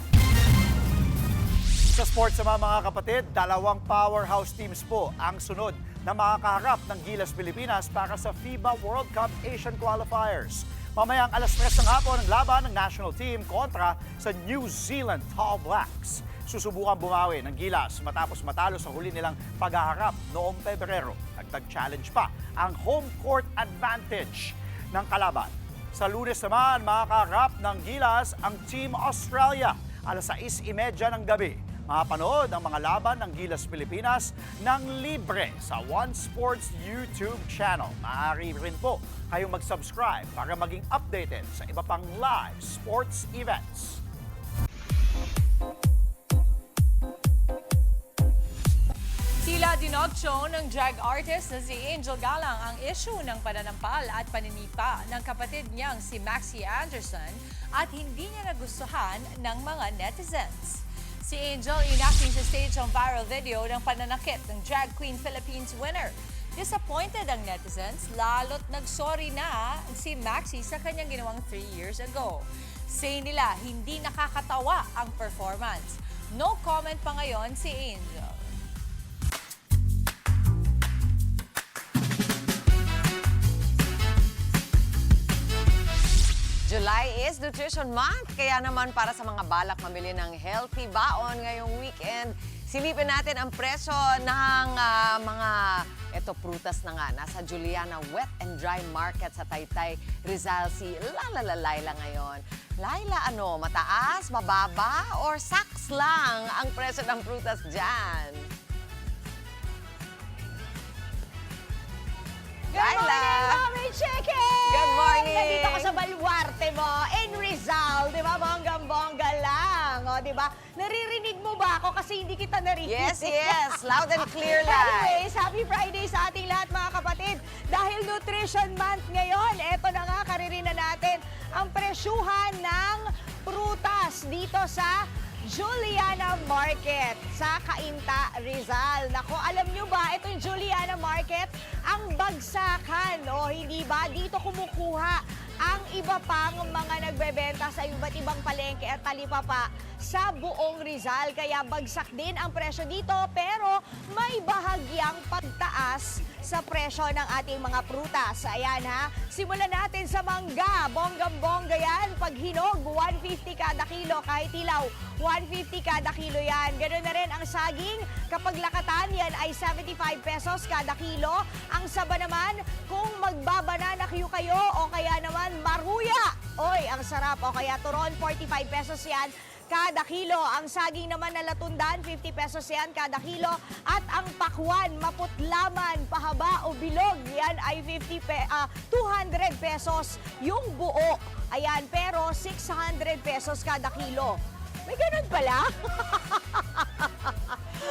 Sa sports naman mga kapatid, 2 powerhouse teams po ang sunod na makakaharap ng Gilas Pilipinas para sa FIBA World Cup Asian Qualifiers. Mamayang 3:00 ng hapon ang laban ng national team kontra sa New Zealand Tall Blacks. Susubukan bumawi ng Gilas matapos matalo sa huli nilang paghaharap noong Pebrero. Nagtag-challenge pa ang home court advantage ng kalaban. Sa Lunes naman, makakaharap ng Gilas ang Team Australia 6:30 ng gabi. Mapanood ang mga laban ng Gilas Pilipinas ng libre sa One Sports YouTube channel. Maaari rin po kayong mag-subscribe para maging updated sa iba pang live sports events. Tila dinogcho ng drag artist na si Angel Galang ang issue ng pananampal at paninipa ng kapatid niyang si Maxie Anderson at hindi niya nagustuhan ng mga netizens. Si Angel inacting sa stage ang viral video ng pananakit ng Drag Queen Philippines winner. Disappointed ang netizens, lalo't nagsorry na si Maxie sa kanyang ginawang 3 years ago. Say nila, hindi nakakatawa ang performance. No comment pa ngayon si Angel. July is Nutrition Month, kaya naman para sa mga balak mamili ng healthy baon ngayong weekend, Silipin natin ang presyo ng mga prutas na nga. Nasa Juliana Wet and Dry Market sa Taytay, Rizal. Si Laila ngayon. Laila, mataas, mababa, or saks lang ang presyo ng prutas dyan? Good morning, Mommy Chicken! Good morning! Nandito ako sa baluarte mo in Rizal. Di ba? Bonggang-bongga lang. O, di ba? Naririnig mo ba ako kasi hindi kita narinig? Yes. Loud and clear lang. Anyways, happy Friday sa ating lahat mga kapatid. Dahil Nutrition Month ngayon, eto na nga, karirinan natin ang presyuhan ng prutas dito sa Juliana Market sa Cainta, Rizal. Nako, alam nyo ba, itong Juliana Market, ang bagsakan, hindi ba? Dito kumukuha ang iba pang mga nagbebenta sa iba't ibang palengke at talipapa sa buong Rizal. Kaya bagsak din ang presyo dito, pero may bahagyang pagtaas sa presyo ng ating mga prutas. Ayan ha, simulan natin sa mangga. Bonggang-bongga yan. Pag hinog, 150 kada kilo. Kahit ilaw, 150 kada kilo yan. Ganun na rin ang saging. Kapag lakatan, yan ay 75 pesos kada kilo. Ang saba naman, kung magbabanana kayo o kaya naman maruya. Oy, ang sarap. O kaya turon, 45 pesos yan kada kilo. Ang saging naman na latundan, 50 pesos yan kada kilo. At ang pakwan, maputlaman, pahaba o bilog, yan ay 200 pesos yung buo. Ayan, pero 600 pesos kada kilo. May ganun pala?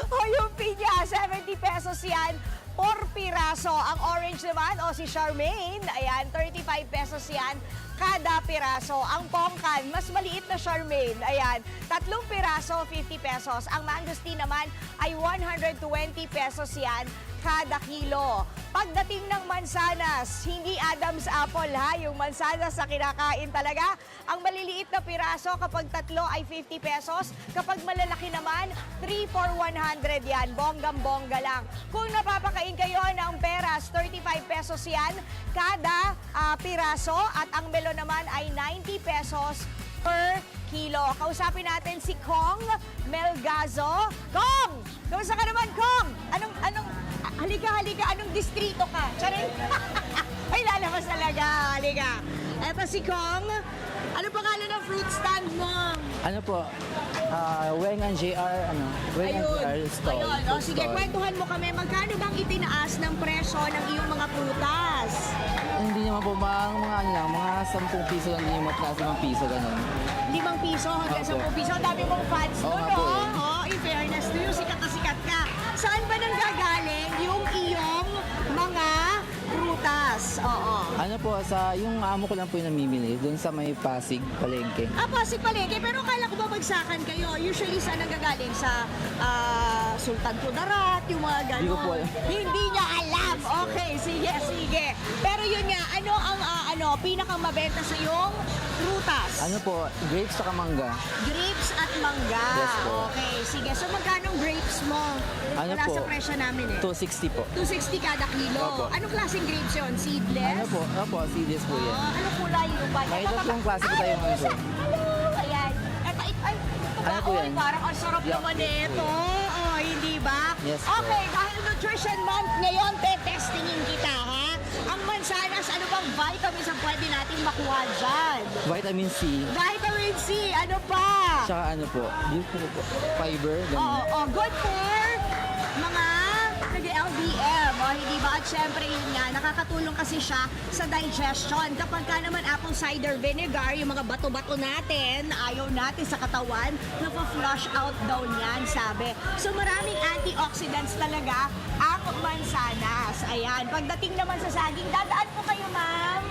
O yung pinya, 70 pesos yan por piraso. Ang orange naman, o si Charmaine, ayan, 35 pesos yan kada piraso. Ang pongkan, mas maliit na Charmaine, ayan, 3 piraso, 50 pesos. Ang mangosteen naman ay 120 pesos yan kada kilo. Pagdating ng mansanas, hindi Adam's apple ha, yung mansanas sa kinakain talaga. Ang maliliit na piraso kapag 3 ay 50 pesos. Kapag malalaki naman, 3 for 100 yan. Bonggang-bongga lang. Kung napapakain kayo ng peras, 35 pesos yan kada piraso. At ang melon naman ay 90 pesos per kilo. Kausapin natin si Kong Melgazo. Kong! Kamusta ka naman, Kong? Halika, anong distrito ka? Charing? Ay, lalabas talaga. Halika. Eto si Kong. Ano pangalan ng fruit stand mo? Ano po? Wengan JR, Wengan JR stall. Ayun. O, sige, kwentuhan mo kami. Magkano bang itinaas ng presyo ng iyong mga prutas? Hindi naman po, mga 10 piso lang, hindi naman plus 5 piso, ganun. 5 piso hanggang 10 piso. Dami mong fans doon, nga po no? eh. Oh, in fairness to you, sikat na sikat ka. Saan ba nanggagaling yung iyong mga prutas? Oo. Ano po, yung amo ko lang po yung namimili, doon sa may Pasig, Palengke. Pasig Palengke, pero akala ko ba bagsakan kayo? Usually saan nanggagaling? Sa Sultan Kudarat, yung mga gano'n? Hindi ko po alam. Hindi niya alam. Okay, sige. Pero yun nga, ano ang pinakang mabenta sa iyong prutas? Ano po, grapes sa mangga. Grapes at mangga. Yes po. Okay, sige. So magkano grapes mo? Ano Wala po? sa presyo namin eh. 260 po. 260 kada kilo. Opo. Anong klaseng grapes yun? Seedless? Opo, seedless po yan. Anong kulay? May tatlong klase po tayo ngayon, sir. Hello! Ayan. Ano po yan? Parang ang sarap naman nito. Oh, hindi ba? Yes po. Okay, dahil Nutrition Month ngayon, testingin kita, ha? Ang mansanas, ano bang vitamins ang pwede natin makuha dyan? Vitamin C. Vitamin C, ano pa? Tsaka fiber, ganun. Good for mga nag-LDM, hindi ba? At syempre yun nga, nakakatulong kasi siya sa digestion. Kapag ka naman apple cider vinegar, yung mga bato-bato natin, ayaw natin sa katawan, napa-flush out daw niyan, sabi. So maraming antioxidants talaga ang mansanas. Ayan, pagdating naman sa saging, dadaan po kayo, ma'am.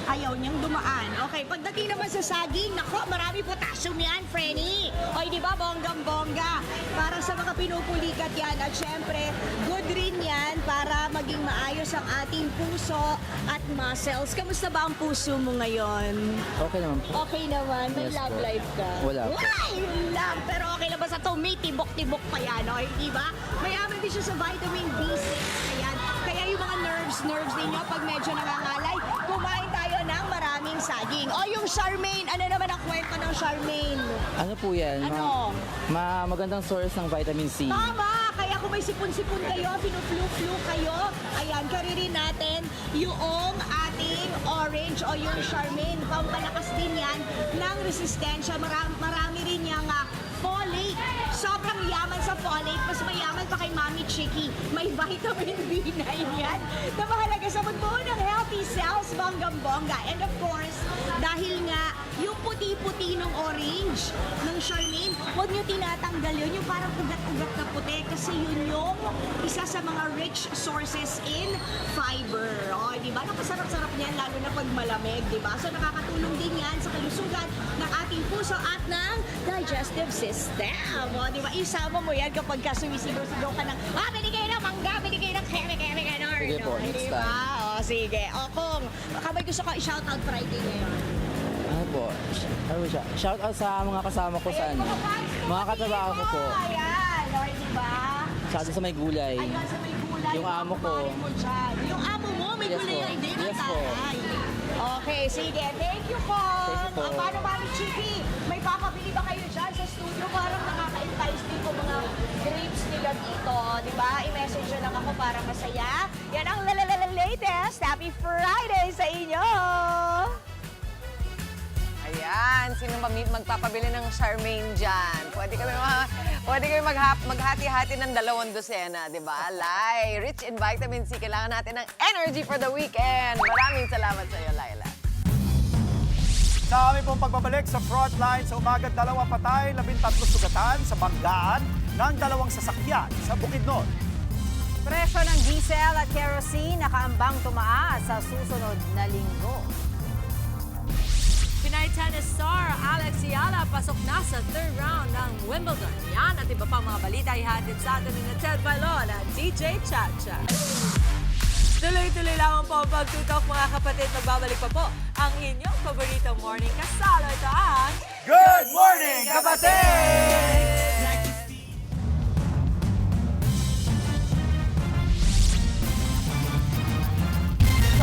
Ayaw niyang dumaan. Okay, pagdating naman sa saging, nako, marami potassium yan, Frenny. O, di ba, bonggang-bongga. Para sa mga pinupulikat yan. At syempre, good rin yan para maging maayos ang ating puso at muscles. Kamusta ba ang puso mo ngayon? Okay naman po. Okay naman. May Yes love po. life ka. Wala po. Why? Yun lang. Pero okay lang ba sa tumitibok-tibok pa yan, o? Di ba? Mayaman din siya sa vitamin B6. Ayan. Kaya yung mga nerves ninyo, pag medyo nangangalay, kumain tayo ng marami maraming saging. O yung Charmaine, ano naman ang kwento ng Charmaine? Ano po yan? Ano? Magandang source ng vitamin C. Tama! Kaya kung may sipon-sipon kayo, finu-flu-flu kayo, ayan, karirin natin yung ating orange o yung Charmaine. Pampalakas din yan ng resistensya. Marami rin yung folate. Sobrang yaman sa folate. Mas mayaman pa kay Mami Chicky. May vitamin B9 yan na mahalaga sa pagbuo ng healthy cells, bonggang-bongga. And of course, dahil nga yung puti-puti ng orange ng Charmaine, huwag nyo tinatanggal yun. Yung parang ugat-ugat na puti kasi yun yung isa sa mga rich sources in fiber. O, di ba? Napasarap-sarap niyan lalo na pag malamig, di ba? So, nakakatulong din yan sa kalusugan ng ating puso at ng digestive system. O, di ba? Isama mo yan kapag ka sumisigaw-sigaw ka ng, bili kayo ng mangga, bili kayo ng kere-kere, gano'n. Sige po, next Di ba? time. O, sige. O, kung kamay gusto ko i-shoutout Friday ngayon. Ano po? Ano siya? Shout out sa mga kasama ko sa ano. Mga katrabaho ko po. Ayan, o, di ba? Sa may gulay. Ayan, sa may gulay. Yung amo ko. Yung amo mo, may Yes gulay po. din. Yes po. Okay, sige. Thank you po. Thank you po. Paano, Mami Chicky? May papabili ba kayo dyan sa studio? Parang nakaka-entice din po mga grapes nila dito. Di ba? I-message nyo lang ako para masaya. Yan ang latest. Happy Friday sa inyo! Ayan, sino magpapabili ng Charmaine dyan? Pwede kami maghati-hati ng 2 dosena, di ba? Lai, rich in vitamin C. Kailangan natin ng energy for the weekend. Maraming salamat sa iyo, Laila. Sa aming pong pagbabalik sa Frontline sa umaga, 2 patay, 13 sugatan sa banggaan ng 2 sasakyan sa Bukidnon. Presyo ng diesel at kerosene nakaambang tumaas sa susunod na linggo. Pinay tennis star Alex Ayala pasok na sa 3rd round ng Wimbledon. Yan at iba pang mga balita ihatid sa atin ni Ted Bailon at DJ Chacha. Tuloy-tuloy lang po ang pagtutok mga kapatid. Magbabalik pa po ang inyong paboritong morning kasalo. Ito ang Good Morning, Kapatid!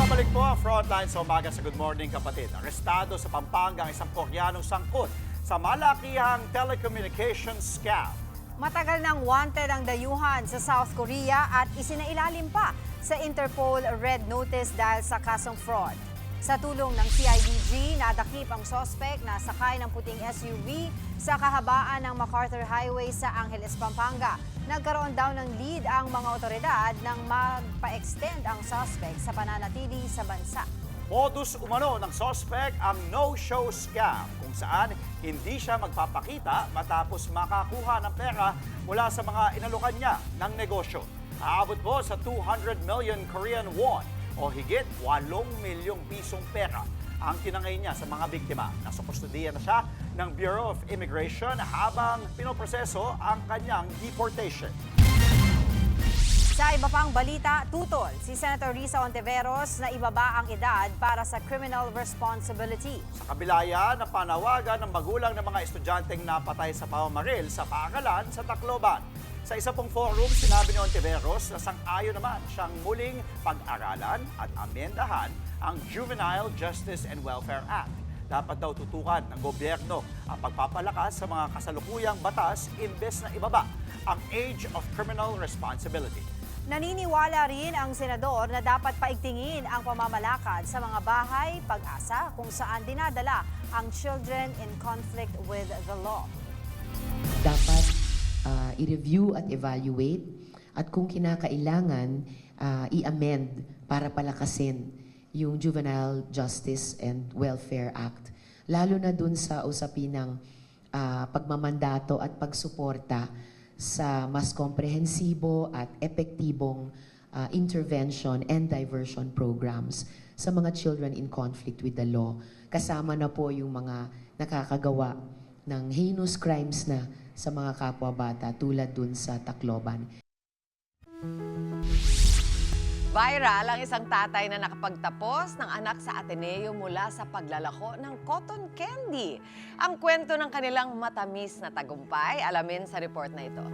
Balik po ang Frontline sa umaga sa Good Morning, Kapatid. Arestado sa Pampanga ang isang Koreanong sangkot sa malakihang telecommunications scam. Matagal nang wanted ang dayuhan sa South Korea at isinailalim pa sa Interpol Red Notice dahil sa kasong fraud. Sa tulong ng CIDG, nadakip ang suspect na sakay ng puting SUV sa kahabaan ng MacArthur Highway sa Angeles, Pampanga. Nagkaroon daw ng lead ang mga otoridad nang magpa-extend ang suspect sa pananatili sa bansa. Modus umano ng suspect ang no-show scam kung saan hindi siya magpapakita matapos makakuha ng pera mula sa mga inalukan niya ng negosyo. Aabot po sa 200 million Korean won o higit 8 milyong pisong pera ang tinangay niya sa mga biktima. Nasa kustudiya na siya ng Bureau of Immigration habang pinoproseso ang kanyang deportation. Sa iba pang balita, tutol si Senator Risa Hontiveros na ibaba ang edad para sa criminal responsibility. Sa kabila yan, napanawagan ng magulang ng mga estudyanteng napatay sa pamamaril sa paaralan sa Tacloban. Sa isa pong forum, sinabi ni Hontiveros na sang-ayon naman siyang muling pag-aralan at amendahan ang Juvenile Justice and Welfare Act. Dapat daw tutukan ng gobyerno ang pagpapalakas sa mga kasalukuyang batas imbes na ibaba ang age of criminal responsibility. Naniniwala rin ang senador na dapat paigtingin ang pamamalakad sa mga bahay pag-asa kung saan dinadala ang children in conflict with the law. Dapat i-review at evaluate at kung kinakailangan i-amend para palakasin yung Juvenile Justice and Welfare Act. Lalo na dun sa usapin ng pagmamandato at pagsuporta sa mas komprehensibo at epektibong intervention and diversion programs sa mga children in conflict with the law. Kasama na po yung mga nakakagawa ng heinous crimes na sa mga kapwa-bata tulad dun sa Tacloban. Viral ang isang tatay na nakapagtapos ng anak sa Ateneo mula sa paglalako ng cotton candy. Ang kwento ng kanilang matamis na tagumpay, alamin sa report na ito.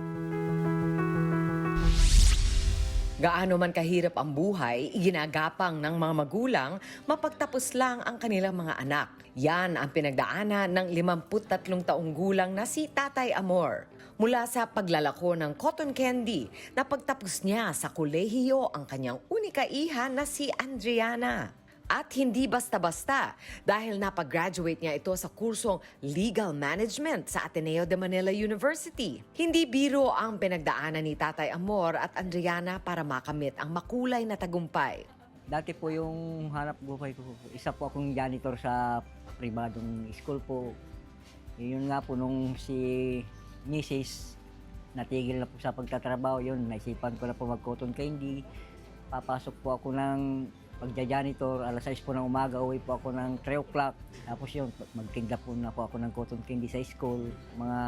Gaano man kahirap ang buhay, iginagapang ng mga magulang mapagtapos lang ang kanilang mga anak. Yan ang pinagdaanan ng 53 taong gulang na si Tatay Amor. Mula sa paglalako ng cotton candy, napagtapos niya sa kolehiyo ang kanyang unika iha na si Andriana. At hindi basta-basta dahil napag-graduate niya ito sa kursong Legal Management sa Ateneo de Manila University. Hindi biro ang pinagdaanan ni Tatay Amor at Andriana para makamit ang makulay na tagumpay. Dati po yung hanap buhay ko, isa po akong janitor sa pribadong school po. Yun nga po nung si Mrs. natigil na po sa pagtatrabaho, yun, naisipan ko na po mag-cotton candy. Papasok po ako ng pagja-janitor, alas 6 po ng umaga, uwi po ako ng 3 o'clock. Tapos yun, magtinda po na po ako ng cotton candy sa school, mga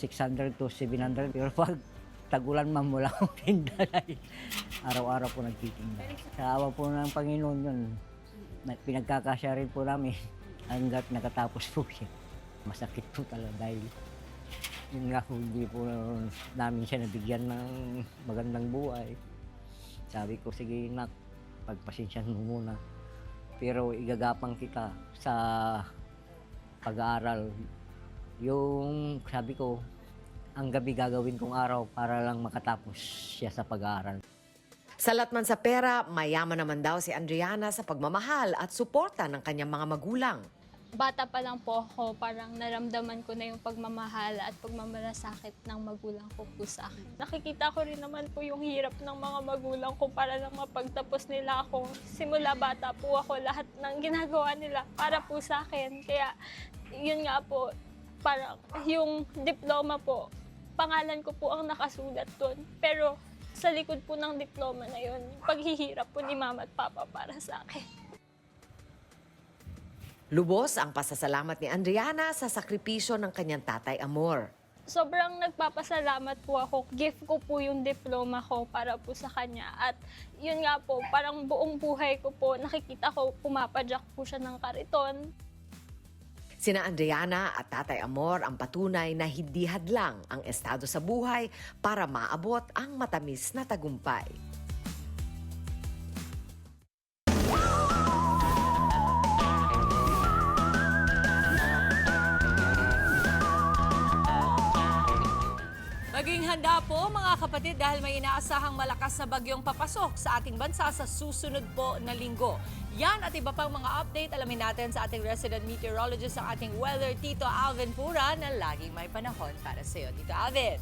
600 to 700. Pero pag tagulan man wala akong tinda dahil araw-araw po nagtitinda. Sa awa po ng Panginoon yun, pinagkakasya rin po namin hanggat nakatapos po siya. Masakit po talaga dahil yun nga po, hindi po namin siya nabigyan ng magandang buhay. Sabi ko, sige nak, pagpasensyahan mo muna. Pero igagapang kita sa pag-aaral. Yung sabi ko, ang gabi gagawin kong araw para lang makatapos siya sa pag-aaral. Salat man sa pera, mayaman naman daw si Andriana sa pagmamahal at suporta ng kanyang mga magulang. Bata pa lang po ako, parang naramdaman ko na yung pagmamahal at pagmamalasakit ng magulang ko po sa akin. Nakikita ko rin naman po yung hirap ng mga magulang ko para lang mapagtapos nila ako. Simula bata po ako, lahat ng ginagawa nila para po sa akin. Kaya yun nga po, parang yung diploma po, pangalan ko po ang nakasulat doon. Pero sa likod po ng diploma na yun, paghihirap po ni mama at papa para sa akin. Lubos ang pasasalamat ni Andriana sa sakripisyo ng kanyang Tatay Amor. Sobrang nagpapasalamat po ako. Gift ko po yung diploma ko para po sa kanya. At yun nga po, parang buong buhay ko po, nakikita ko pumapadyak po siya ng kariton. Sina Andriana at Tatay Amor ang patunay na hindi hadlang ang estado sa buhay para maabot ang matamis na tagumpay. Maging handa po mga kapatid dahil may inaasahang malakas na bagyong papasok sa ating bansa sa susunod po na linggo. Yan at iba pang mga update alamin natin sa ating resident meteorologist, ang ating weather, Tito Alvin Pura, na laging may panahon para sa iyo. Tito Alvin.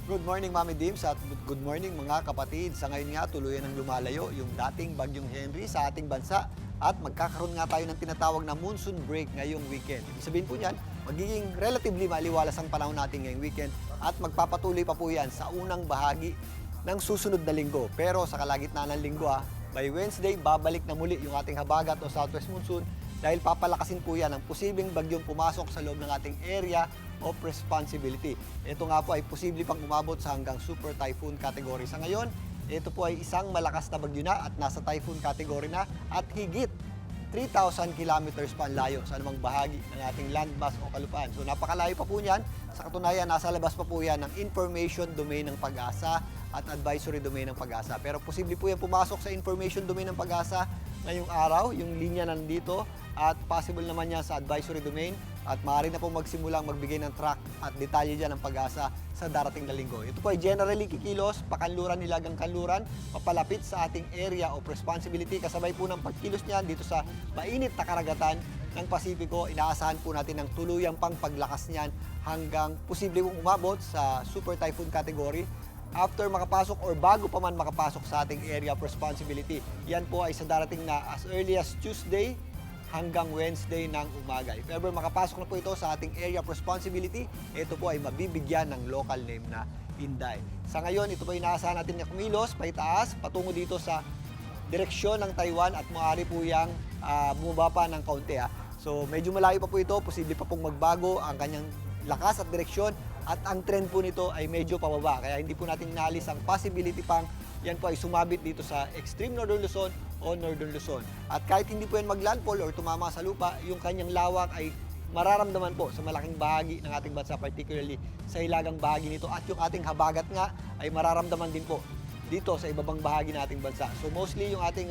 Good morning, Mami Dims, at good morning mga kapatid. Sa ngayon nga, tuluyan ng lumalayo yung dating Bagyong Henry sa ating bansa at magkakaroon nga tayo ng tinatawag na monsoon break ngayong weekend. Ibig sabihin po niyan, magiging relatively maliwalas ang panahon natin ngayong weekend at magpapatuloy pa po yan sa unang bahagi ng susunod na linggo. Pero sa kalagitnaan ng linggo, by Wednesday, babalik na muli yung ating habagat o southwest monsoon dahil papalakasin po yan ang posibleng bagyong pumasok sa loob ng ating area of responsibility. Ito nga po ay posible pang umabot sa hanggang super typhoon category. Sa ngayon, ito po ay isang malakas na bagyo na at nasa typhoon category na at higit 3,000 kilometers pa ang layo sa anumang bahagi ng ating landmass o kalupaan. So napakalayo pa po niyan. Sa katunayan, nasa labas pa po yan ng information domain ng Pag-asa at advisory domain ng Pag-asa. Pero posible po yan pumasok sa information domain ng Pag-asa ngayong araw, yung linya nandito, at possible naman yan sa advisory domain at maaari na po magsimulang magbigay ng track at detalye dyan ng Pag-asa sa darating na linggo. Ito po ay generally kikilos, pakanluran, nilagang kanluran, papalapit sa ating area of responsibility. Kasabay po ng pagkilos niyan dito sa mainit na karagatan ng Pasipiko, inaasahan po natin ng tuluyang pang paglakas niyan hanggang posible pong umabot sa super typhoon category after makapasok or bago pa man makapasok sa ating area of responsibility. Yan po ay sa darating na as early as Tuesday hanggang Wednesday ng umaga. If ever makapasok na po ito sa ating area of responsibility, ito po ay mabibigyan ng local name na Inday. Sa ngayon, ito po ay inaasahan natin na kumilos, paitaas, patungo dito sa direksyon ng Taiwan at maaari po yang bumaba pa ng kaunti. So medyo malayo pa po ito, posible pa pong magbago ang kanyang lakas at direksyon at ang trend po nito ay medyo pababa. Kaya hindi po natin inaalis ang possibility pang yan po ay sumabit dito sa extreme northern Luzon o northern Luzon. At kahit hindi po yan maglandfall or tumama sa lupa, yung kanyang lawak ay mararamdaman po sa malaking bahagi ng ating bansa, particularly sa hilagang bahagi nito. At yung ating habagat nga ay mararamdaman din po dito sa ibabang bahagi nating bansa. So mostly yung ating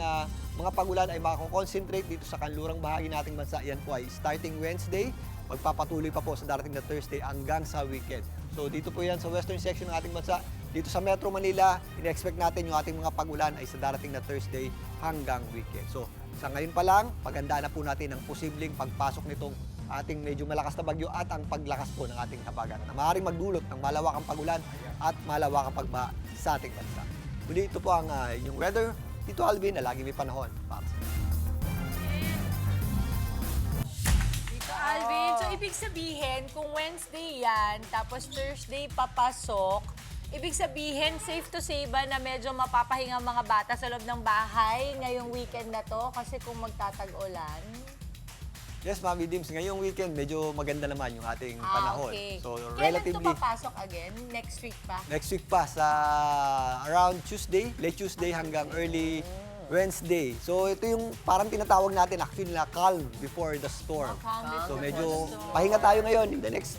mga pagulan ay mako-concentrate dito sa kanlurang bahagi nating bansa. Yan po ay starting Wednesday, magpapatuloy pa po sa darating na Thursday hanggang sa weekend. So dito po yan sa western section ng ating bansa. Dito sa Metro Manila, in-expect natin yung ating mga pagulan ay sa darating na Thursday hanggang weekend. So sa ngayon pa lang, paghandaan na po natin ang posibleng pagpasok nitong ating medyo malakas na bagyo at ang paglakas po ng ating habagat na maaaring magdulot ng malawakang pagulan at malawakang pagbaha sa ating bansa. Muli ito po ang inyong weather. Tito Alvin na lagi may panahon. Tito Alvin, so ibig sabihin, kung Wednesday yan, tapos Thursday papasok, ibig sabihin, safe to say ba na medyo mapapahinga ang mga bata sa loob ng bahay ngayong weekend na to? Kasi kung magtatag-ulan. Yes, Mami Dims. Ngayong weekend, medyo maganda naman yung ating panahon. Okay. So, Kailan relatively... ito papasok again? Next week pa? Next week pa, sa around Tuesday, late Tuesday hanggang early Wednesday. So, ito yung parang tinatawag natin actually na calm before the storm. So, medyo pahinga tayo ngayon in the next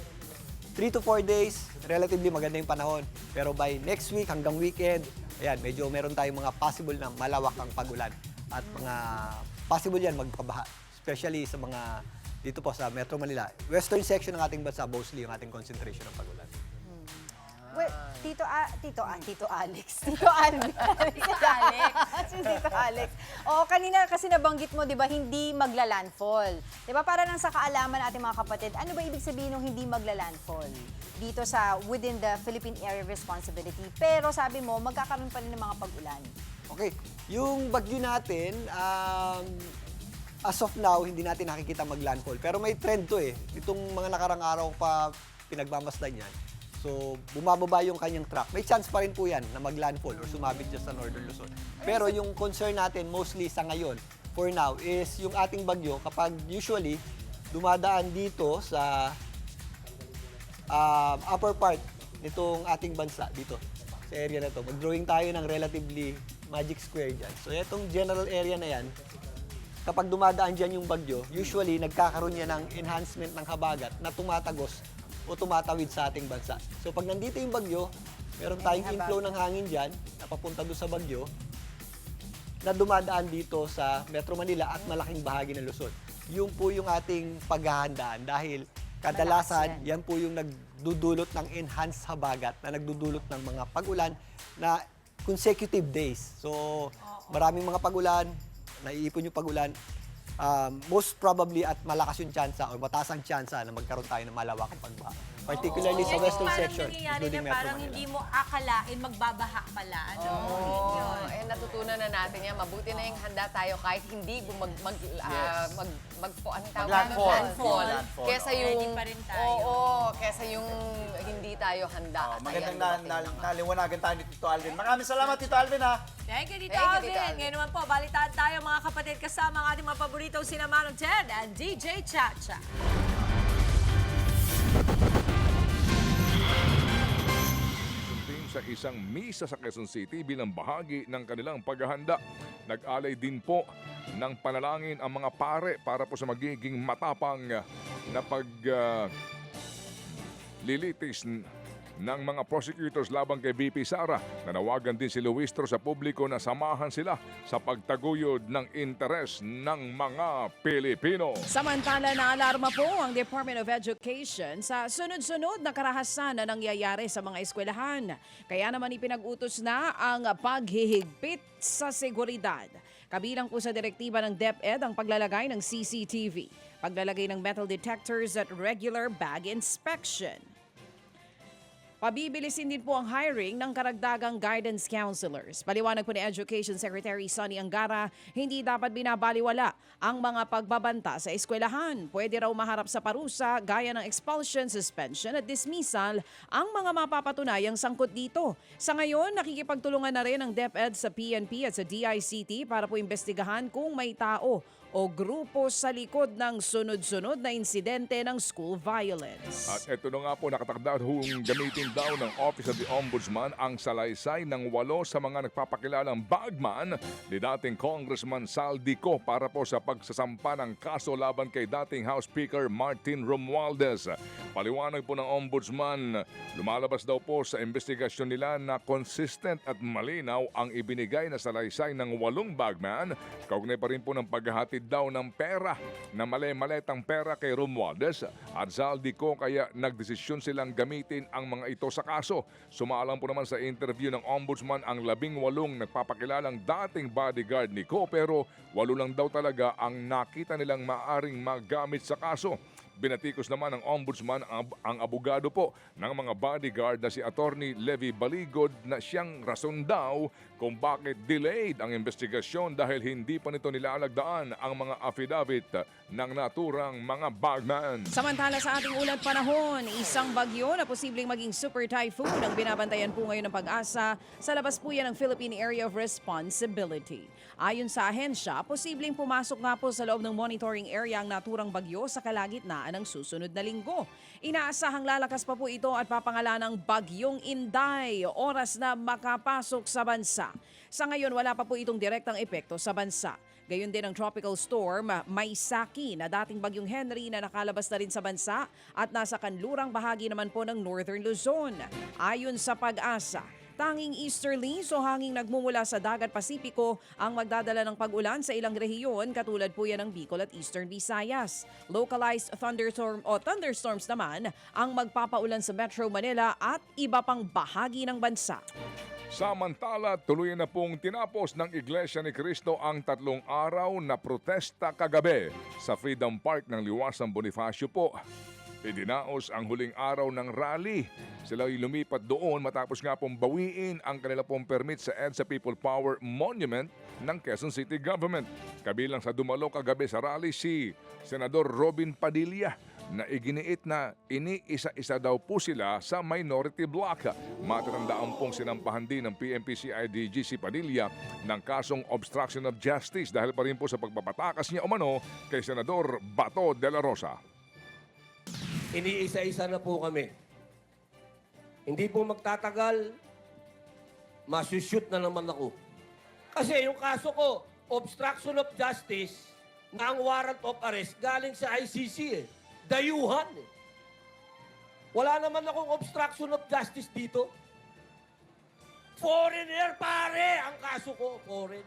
3 to 4 days. Relatively maganda yung panahon. Pero by next week hanggang weekend, ayan, medyo meron tayong mga possible na malawakang pagulan. At mga possible yan magpabaha. Especially sa mga dito po sa Metro Manila. Western section ng ating bansa, mostly yung ating concentration ng pagulan. Well, Tito Alex. Tito Alvin. Si Tito Alex. O, kanina kasi nabanggit mo, di ba, hindi magla-landfall. Di ba, para nang sa kaalaman ng ating mga kapatid, ano ba ibig sabihin ng hindi magla-landfall? Dito sa within the Philippine Area of Responsibility. Pero sabi mo, magkakaroon pa rin ng mga pag-ulan. Okay. Yung bagyo natin, as of now, hindi natin nakikita mag-landfall. Pero may trend to eh. Itong mga nakarang araw pa pinagmamasdan yan. So, bumababa yung kanyang track. May chance pa rin po yan na mag-landfall or sumabit dyan sa Northern Luzon. Pero yung concern natin mostly sa ngayon, for now, is yung ating bagyo kapag usually dumadaan dito sa upper part nitong ating bansa, dito sa area na to. Mag-drawing tayo ng relatively magic square dyan. So, itong general area na yan, kapag dumadaan dyan yung bagyo, usually nagkakaroon yan ng enhancement ng habagat na tumatagos o tumatawid sa ating bansa. So pag nandito yung bagyo, meron tayong inflow ng hangin dyan na papunta doon sa bagyo na dumadaan dito sa Metro Manila at malaking bahagi ng Luzon. Yun po yung ating paghahandaan dahil kadalasan yan po yung nagdudulot ng enhanced habagat na nagdudulot ng mga pag-ulan na consecutive days. So maraming mga pag-ulan, naiipon yung pag-ulan, most probably at malakas yung tsansa o mataas ang tsansa na magkaroon tayo ng malawakang pagbaha. Particularly sa western section, including Metro parang Manila. hindi mo akalain magbabaha pala. Ano? Natutunan na natin yan. Mabuti na yung handa tayo kahit hindi Mag-landfall. Kesa yung, Ready pa rin tayo. kesa yung hindi tayo handa. Magandang naliwanagan tayo ni Tito Alvin. Maraming salamat, Tito Alvin, ha? Thank you, Tito Thank you, Alvin. Tito Alvin. Ngayon naman po, balitaan tayo mga kapatid kasama ang ating mga paboritong sina Manong Ted and DJ Chacha. Sa isang misa sa Quezon City bilang bahagi ng kanilang paghahanda. Nag-alay din po ng panalangin ang mga pare para po sa magiging matapang na paglilitis ng mga prosecutors labang kay VP Sara. Nanawagan din si Luistro sa publiko na samahan sila sa pagtaguyod ng interes ng mga Pilipino. Samantala, naalarma po ang Department of Education sa sunod-sunod na karahasan na nangyayari sa mga eskwelahan. Kaya naman ipinag-utos na ang paghihigpit sa seguridad. Kabilang po sa direktiba ng DepEd ang paglalagay ng CCTV, paglalagay ng metal detectors at regular bag inspection. Pabibilisin din po ang hiring ng karagdagang guidance counselors. Paliwanag po ni Education Secretary Sonny Angara, hindi dapat binabaliwala ang mga pagbabanta sa eskwelahan. Pwede raw maharap sa parusa gaya ng expulsion, suspension at dismissal ang mga mapapatunayang sangkot dito. Sa ngayon, nakikipagtulungan na rin ang DepEd sa PNP at sa DICT para po imbestigahan kung may tao o o grupo sa likod ng sunod-sunod na insidente ng school violence. At ito na nga po, nakatakda hong gamitin daw ng Office of the Ombudsman ang salaysay ng 8 sa mga nagpapakilalang bagman ni dating Congressman Saldico para po sa pagsasampa ng kaso laban kay dating House Speaker Martin Romualdez. Paliwanag po ng Ombudsman, lumalabas daw po sa investigasyon nila na consistent at malinaw ang ibinigay na salaysay ng 8 bagman. Kaugnay pa rin po ng paghahatid daw ng pera na mali-maletang pera kay Romualdez at Saldico, kaya nagdesisyon silang gamitin ang mga ito sa kaso. Sumaalang po naman sa interview ng Ombudsman ang 18 nagpapakilalang dating bodyguard ni Ko, pero 8 lang daw talaga ang nakita nilang maaring magamit sa kaso. Binatikos naman ng Ombudsman ang abogado po ng mga bodyguard na si Attorney Levi Baligod na siyang rason daw kung bakit delayed ang investigasyon dahil hindi pa nito nilalagdaan ang mga affidavit ng naturang mga bagman. Samantala sa ating ulat panahon, isang bagyo na posibleng maging super typhoon ang binabantayan po ngayon ng Pag-asa sa labas po yan ng Philippine Area of Responsibility. Ayon sa ahensya, posibleng pumasok nga po sa loob ng monitoring area ang naturang bagyo sa kalagitnaan ng susunod na linggo. Inaasahang lalakas pa po ito at papangalanang Bagyong Inday, oras na makapasok sa bansa. Sa ngayon, wala pa po itong direktang epekto sa bansa. Gayon din ang tropical storm Maisaki na dating Bagyong Henry na nakalabas na rin sa bansa at nasa kanlurang bahagi naman po ng Northern Luzon. Ayon sa Pag-asa, tanging easterly so hanging nagmumula sa dagat Pasipiko ang magdadala ng pag-ulan sa ilang rehiyon katulad po yan ng Bicol at Eastern Visayas. Localized thunderstorms naman ang magpapaulan sa Metro Manila at iba pang bahagi ng bansa. Samantala, tuloy na pong tinapos ng Iglesia ni Cristo ang 3 araw na protesta kagabi sa Freedom Park ng Liwasang Bonifacio po. Idinaos ang huling araw ng rally. Sila ay lumipat doon matapos nga pong bawiin ang kanila pong permit sa EDSA People Power Monument ng Quezon City Government. Kabilang sa dumalo kagabi sa rally si Senador Robin Padilla na iginiit na iniisa-isa daw po sila sa minority block. Matatandaan pong sinampahan din ng PMP-CIDG si Padilla ng kasong obstruction of justice dahil pa rin po sa pagpapatakas niya umano kay Senador Bato de la Rosa. Iniisa-isa na po kami. Hindi po magtatagal, masushoot na naman ako. Kasi yung kaso ko, obstruction of justice, na ang warrant of arrest galing sa ICC eh. Dayuhan eh. Wala naman akong obstruction of justice dito. Foreigner pare ang kaso ko, foreign.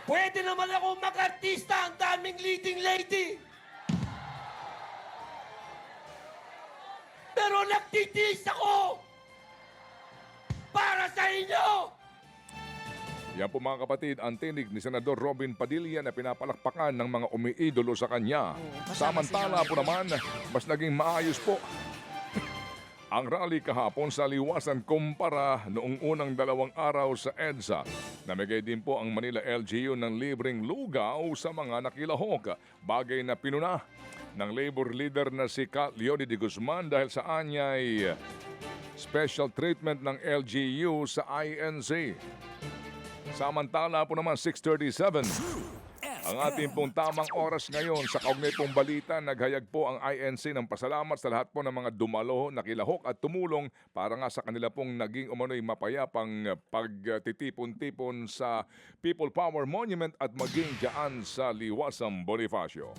Pwede naman akong mag-artista, ang daming leading lady. Pero nagtitiis ako para sa inyo! Yan po mga kapatid, ang tinig ni Senador Robin Padilla na pinapalakpakan ng mga umiidolo sa kanya. Samantala po naman, mas naging maayos po ang rally kahapon sa Liwasan kumpara noong unang 2 araw sa EDSA. Namigay din po ang Manila LGU ng libreng lugaw sa mga nakilahok. Bagay na pinuna ng labor leader na si Leody de Guzman dahil sa anyay special treatment ng LGU sa INC. Samantala po naman 6:37. Ang ating pong tamang oras ngayon sa kaugnay pong balita, naghayag po ang INC ng pasalamat sa lahat po ng mga dumalo, nakilahok at tumulong para nga sa kanila pong naging umano'y mapayapang pagtitipon-tipon sa People Power Monument at maging dyan sa Liwasang Bonifacio.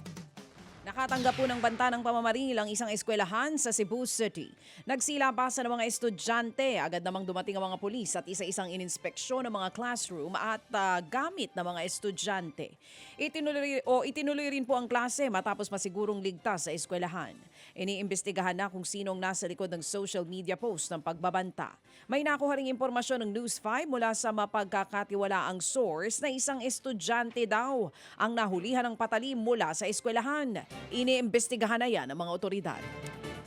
Nakatanggap po ng banta ng pamamaril ang isang eskwelahan sa Cebu City. Nagsilabasan ng mga estudyante, agad namang dumating ang mga pulis at isa-isang ininspeksyon ng mga classroom at gamit ng mga estudyante. Itinuloy rin po ang klase matapos masigurong ligtas sa eskwelahan. Iniimbestigahan na kung sinong nasa likod ng social media post ng pagbabanta. May nakuha ring impormasyon ng News 5 mula sa mapagkakatiwalaang source na isang estudyante daw ang nahulihan ng patalim mula sa eskwelahan. Iniimbestigahan na yan ng mga otoridad.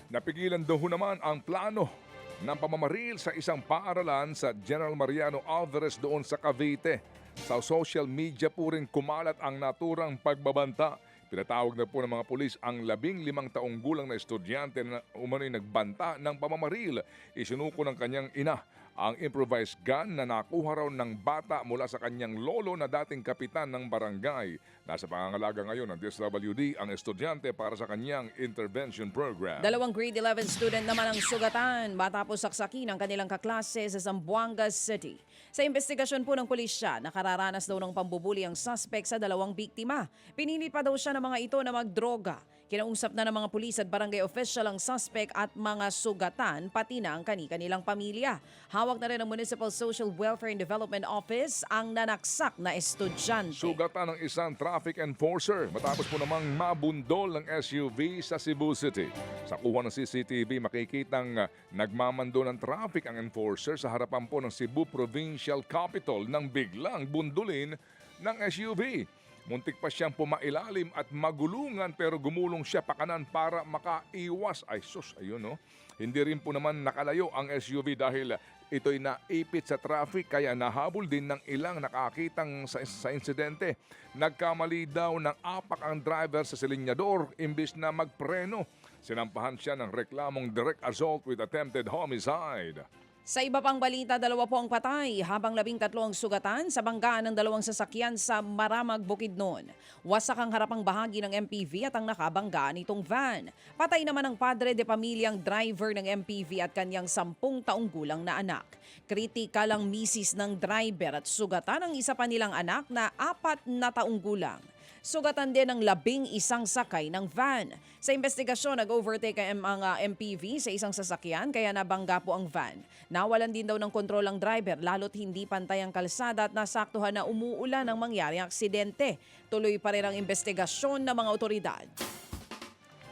Napigilan daw naman ang plano ng pamamaril sa isang paaralan sa General Mariano Alvarez doon sa Cavite. Sa social media po rin kumalat ang naturang pagbabanta. Pinatawag na po ng mga pulis ang 15 taong gulang na estudyante na umano'y nagbanta ng pamamaril. Isinuko ng kanyang ina ang improvised gun na nakuha raw ng bata mula sa kanyang lolo na dating kapitan ng barangay. Nasa pangangalaga ngayon ng DSWD ang estudyante para sa kanyang intervention program. Dalawang grade 11 student naman ang sugatan matapos saksakin ang kanilang kaklase sa Zamboanga City. Sa investigasyon po ng pulisya, nakararanas daw ng pambubuli ang suspect sa dalawang biktima. Pinilit pa daw siya ng mga ito na magdroga. Kinausap na ng mga pulis at barangay official ang suspect at mga sugatan, pati na ang kanilang pamilya. Hawak na rin ng Municipal Social Welfare and Development Office ang nanaksak na estudyante. Sugatan ng isang traffic enforcer matapos po namang mabundol ng SUV sa Cebu City. Sa kuha ng CCTV, makikitang nagmamando ng traffic ang enforcer sa harapan po ng Cebu Provincial Capital nang biglang bundulin ng SUV. Muntik pa siyang pumailalim at magulungan pero gumulong siya pakanan para makaiwas. Ay sus, ayun no. Hindi rin po naman nakalayo ang SUV dahil ito'y naipit sa traffic kaya nahabol din ng ilang nakakitang sa insidente. Nagkamali daw ng apak ang driver sa silinyador imbis na magpreno. Sinampahan siya ng reklamong direct assault with attempted homicide. Sa iba pang balita, 2 po ang patay habang 13 ang sugatan sa banggaan ng 2 sasakyan sa Maramag, Bukidnon. Wasak ang harapang bahagi ng MPV at ang nakabangga nitong van. Patay naman ang padre de pamilyang driver ng MPV at kanyang 10 taong gulang na anak. Kritikal ang misis ng driver at sugatan ang isa pa nilang anak na 4 na taong gulang. Sugatan din ang 11 sakay ng van. Sa investigasyon, nag-overtake ang MPV sa isang sasakyan kaya nabangga po ang van. Nawalan din daw ng kontrol ang driver lalo't hindi pantay ang kalsada at nasaktuhan na umuulan ng mangyaring aksidente. Tuloy pa rin ang investigasyon ng mga otoridad.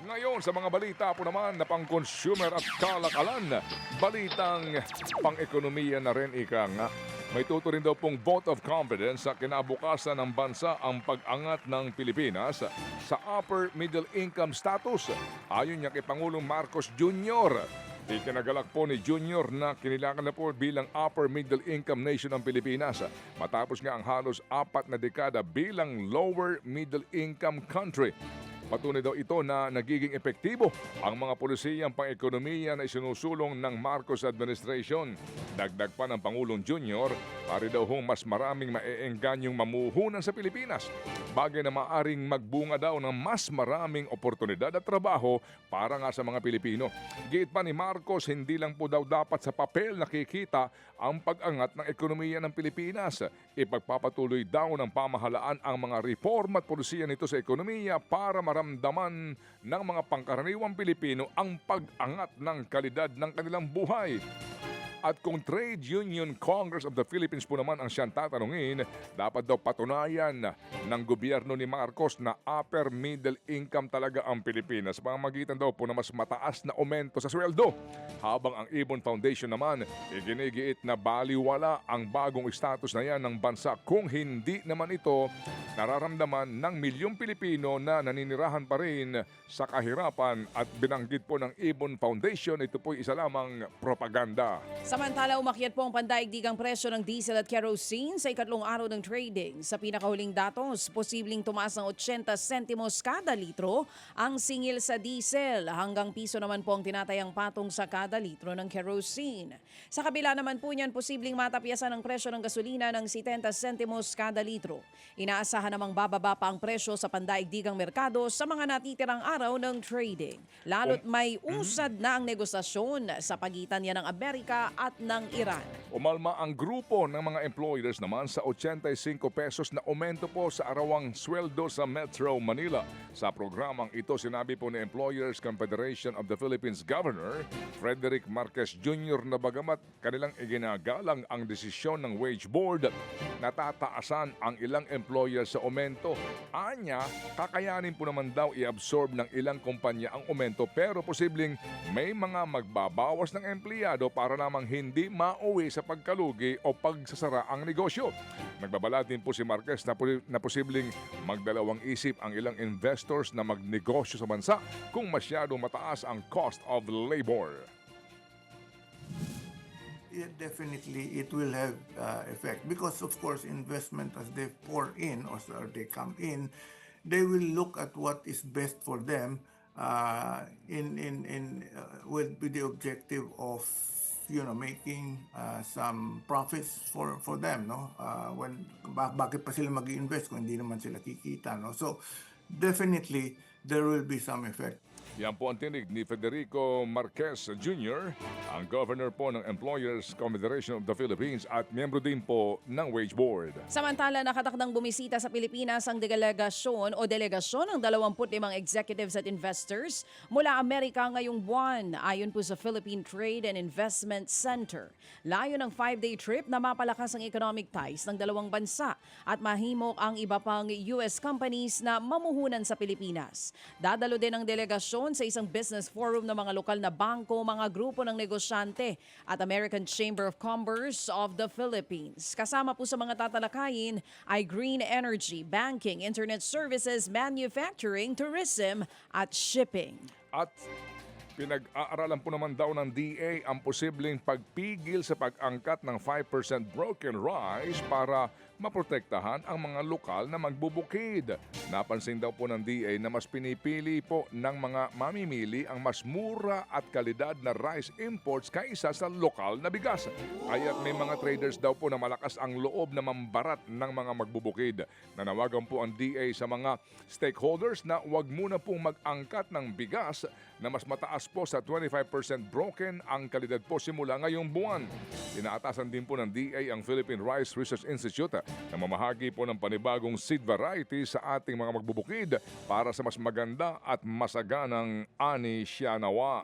Ngayon sa mga balita po naman na pang-consumer at kalakalan, balitang pang-ekonomiya na rin ika nga. May tuturin daw pong vote of confidence sa kinabukasan ng bansa ang pag-angat ng Pilipinas sa upper middle income status. Ayon niya kay Pangulong Marcos Jr. Ikinagalak po ni Jr. na kinilangan na po bilang upper middle income nation ng Pilipinas matapos nga ang halos 4 na dekada bilang lower middle income country. Patunay daw ito na nagiging epektibo ang mga polisiyang pang-ekonomiya na isinusulong ng Marcos administration. Dagdag pa ng Pangulong Jr., pari daw hong mas maraming maeenganyong mamuhunan sa Pilipinas. Bagay na maaring magbunga daw ng mas maraming oportunidad at trabaho para nga sa mga Pilipino. Giit pa ni Marcos, hindi lang po daw dapat sa papel nakikita ang pag-angat ng ekonomiya ng Pilipinas. Ipagpapatuloy daw ng pamahalaan ang mga reforma at polisiya nito sa ekonomiya para maramdaman ng mga pangkaraniwang Pilipino ang pag-angat ng kalidad ng kanilang buhay. At kung Trade Union Congress of the Philippines po naman ang siyang tatanungin, dapat daw patunayan ng gobyerno ni Marcos na upper middle income talaga ang Pilipinas. Pamamagitan daw po na mas mataas na aumento sa sweldo. Habang ang Ibon Foundation naman, iginigiit na baliwala ang bagong status na yan ng bansa kung hindi naman ito nararamdaman ng milyong Pilipino na naninirahan pa rin sa kahirapan. At binanggit po ng Ibon Foundation, ito po isa lamang propaganda. Samantala, umakyat po ang pandaigdigang presyo ng diesel at kerosene sa ikatlong araw ng trading. Sa pinakahuling datos, posibleng tumaas ng 80 sentimos kada litro ang singil sa diesel. Hanggang piso naman po ang tinatayang patong sa kada litro ng kerosene. Sa kabila naman po niyan, posibleng matapyasan ang presyo ng gasolina ng 70 sentimos kada litro. Inaasahan namang bababa pa ang presyo sa pandaigdigang merkado sa mga natitirang araw ng trading. Lalo't may usad na ang negosasyon sa pagitan niya ng Amerika at ng Iran. Umalma ang grupo ng mga employers naman sa 85 pesos na aumento po sa arawang sweldo sa Metro Manila. Sa programang ito, sinabi po ni Employers Confederation of the Philippines Governor Frederick Marquez Jr. na bagamat kanilang iginagalang ang desisyon ng wage board, natataasan ang ilang employers sa aumento. Anya, kakayanin po naman daw i-absorb ng ilang kumpanya ang aumento pero posibleng may mga magbabawas ng empleyado para namang hindi mauwi sa pagkalugi o pagsasara ang negosyo. Nagbabala din po si Marquez na posibleng magdalawang isip ang ilang investors na magnegosyo sa bansa kung masyadong mataas ang cost of labor. Yeah, definitely it will have effect because of course investment as they pour in or they come in, they will look at what is best for them with the objective of making some profits for them, no? Bakit pa sila mag-invest kung hindi naman sila kikita, no? So definitely there will be some effect. Yan po ang tinig ni Federico Marquez Jr., ang governor po ng Employers Confederation of the Philippines at miyembro din po ng Wage Board. Samantala, nakatakdang bumisita sa Pilipinas ang delegasyon ng 25 executives at investors mula Amerika ngayong buwan, ayon po sa Philippine Trade and Investment Center. Layo ng 5-day trip na mapalakas ang economic ties ng dalawang bansa at mahimok ang iba pang US companies na mamuhunan sa Pilipinas. Dadalo din ang delegasyon sa isang business forum ng mga lokal na bangko, mga grupo ng negosyante at American Chamber of Commerce of the Philippines. Kasama po sa mga tatalakayin ay green energy, banking, internet services, manufacturing, tourism at shipping. At pinag-aaralan po naman daw ng DA ang posibleng pagpigil sa pag-angkat ng 5% broken rice para maprotektahan ang mga lokal na magbubukid. Napansin daw po ng DA na mas pinipili po ng mga mamimili ang mas mura at kalidad na rice imports kaysa sa lokal na bigas. Kaya't may mga traders daw po na malakas ang loob na mambarat ng mga magbubukid. Nanawagan po ang DA sa mga stakeholders na huwag muna pong mag-angkat ng bigas na mas mataas po sa 25% broken ang kalidad po simula ngayong buwan. Inaatasan din po ng DA ang Philippine Rice Research Institute na mamahagi po ng panibagong seed variety sa ating mga magbubukid para sa mas maganda at masaganang ani siya nawa.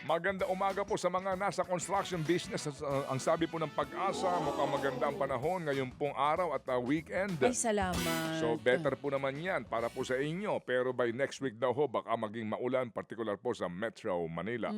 Maganda umaga po sa mga nasa construction business. Ang sabi po ng Pag-asa, mukhang maganda ang panahon ngayon pong araw at weekend. Ay, salamat. So better po naman yan para po sa inyo. Pero by next week daw ho, baka maging maulan, particular po sa Metro Manila.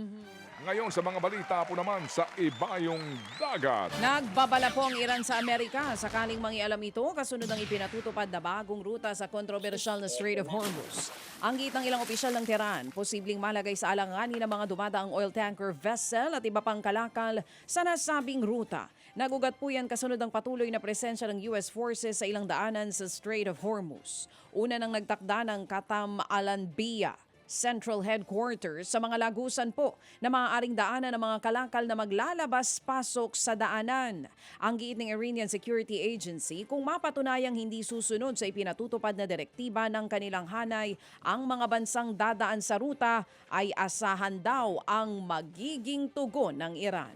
Ngayon sa mga balita po naman sa Ibayong Dagat. Nagbabala po ang Iran sa Amerika. Sakaling mangialam ito, kasunod ang ipinatutupad na bagong ruta sa kontrobersyal na Strait of Hormuz. Ang gitang ilang opisyal ng Tehran, posibleng malagay sa alanganin ng mga dumadaang oil tanker vessel at iba pang kalakal sa nasabing ruta. Nagugat po yan kasunod ang patuloy na presensya ng US forces sa ilang daanan sa Strait of Hormuz. Una nang nagtakda ng Qatam Al-Anbiya Central Headquarters sa mga lagusan po na maaaring daanan ng mga kalakal na maglalabas-pasok sa daanan. Ang giit ng Iranian Security Agency, kung mapatunayang hindi susunod sa ipinatutupad na direktiba ng kanilang hanay, ang mga bansang dadaan sa ruta ay asahan daw ang magiging tugon ng Iran.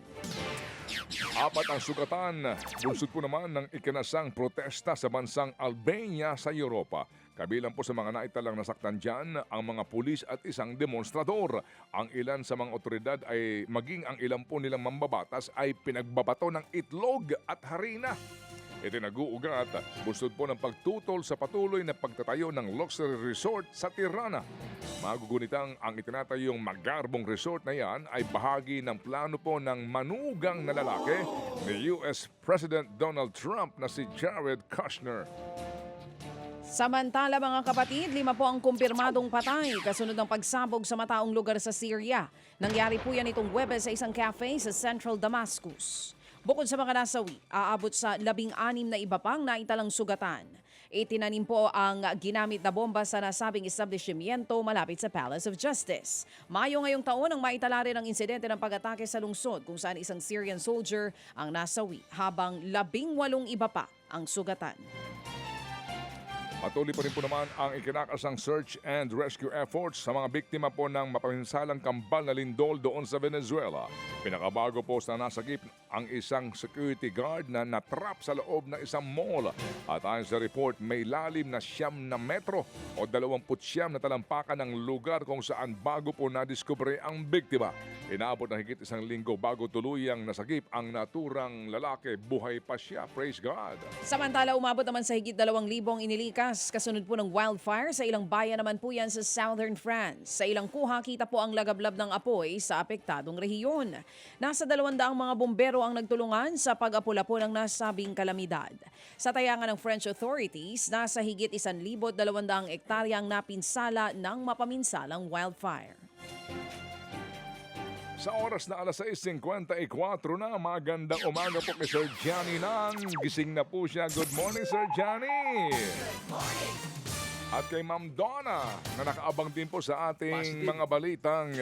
4 ang sugatan. Bunsod po naman ng ikinasang protesta sa bansang Albania sa Europa. Kabilang po sa mga naitalang nasaktan dyan ang mga pulis at isang demonstrador. Ang ilan sa mga otoridad ay maging ang ilan po nilang mambabatas ay pinagbabato ng itlog at harina. Itinaguugat, bunsod po ng pagtutol sa patuloy na pagtatayo ng luxury resort sa Tirana. Magugunitang ang itinatayong magarbong resort na yan ay bahagi ng plano po ng manugang na lalaki ni US President Donald Trump na si Jared Kushner. Samantala mga kapatid, 5 po ang kumpirmadong patay kasunod ng pagsabog sa mataong lugar sa Syria. Nangyari po yan itong Huwebes sa isang cafe sa Central Damascus. Bukod sa mga nasawi, aabot sa 16 na iba pang naitalang sugatan. Itinanim po ang ginamit na bomba sa nasabing establishmento malapit sa Palace of Justice. Mayo ngayong taon ang maitala rin ang insidente ng pag-atake sa lungsod kung saan isang Syrian soldier ang nasawi habang 18 iba pa ang sugatan. Patuloy pa rin po naman ang ikinakasang search and rescue efforts sa mga biktima po ng mapaminsalang kambal na lindol doon sa Venezuela. Pinakabago po sa nasagip ang isang security guard na natrap sa loob ng isang mall. At ayon sa report, may lalim na 9 na metro o 29 na talampakan ng lugar kung saan bago po nadiskubre ang biktima. Inaabot na higit 1 linggo bago tuluyang nasagip ang naturang lalaki. Buhay pa siya. Praise God. Samantala, umabot naman sa higit 2,000 inilikas kasunod po ng wildfire sa ilang bayan naman po yan sa southern France. Sa ilang kuha, kita po ang lagablab ng apoy sa apektadong rehiyon. Nasa 200 mga bombero ang nagtulungan sa pag-apula po ng nasabing kalamidad. Sa tayangan ng French authorities, nasa higit 1,200 hektarya ang napinsala ng mapaminsalang wildfire. Sa oras na alas 6:54 na, magandang umaga po kay Sir Johnny Nang. Gising na po siya. Good morning, Sir Johnny! Good morning! At kay Ma'am Donna, na nakaabang din po sa ating mga balitang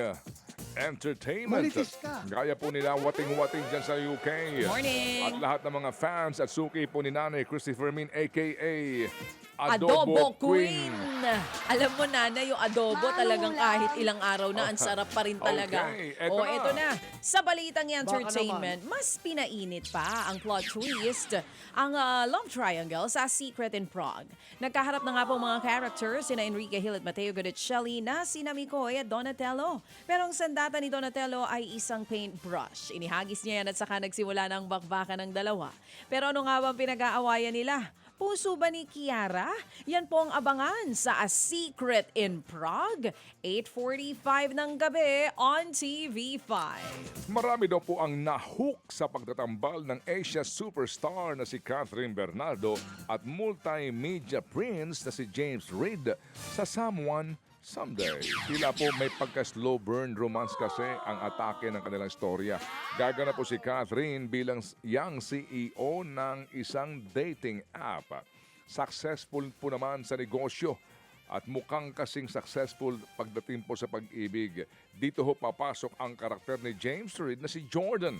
Entertainment. Marites ka. Gaya po nila wating-wating dyan sa UK. Morning. At lahat ng mga fans at suki po ni Nanay Christopher Min aka Adobo Queen. Alam mo, Nana, yung adobo talagang kahit ilang araw na, ang sarap pa rin talaga. Okay, eto na. Eto na. Sa balitang entertainment, mas pinainit pa ang plot twist, ang love triangle sa Secret in Prague. Nagkaharap na nga po mga characters, sina Enrique Hill at Mateo Guidicelli na sina Mikoy at Donatello. Pero ang sandata ni Donatello ay isang paintbrush. Inihagis niya yan at saka nagsimula ng bakbakan ng dalawa. Pero ano nga bang pinag-aawayan nila? Puso ba ni Kiara? Yan po ang abangan sa A Secret in Prague, 8:45 ng gabi on TV5. Marami daw po ang nahook sa pagtatambal ng Asia superstar na si Catherine Bernardo at multimedia prince na si James Reid sa Someone Someday. Tila po may pagka-slow burn romance kasi ang atake ng kanilang storya. Gaganap po si Catherine bilang young CEO ng isang dating app. Successful po naman sa negosyo at mukhang kasing successful pagdating po sa pag-ibig. Dito ho papasok ang karakter ni James Reid na si Jordan.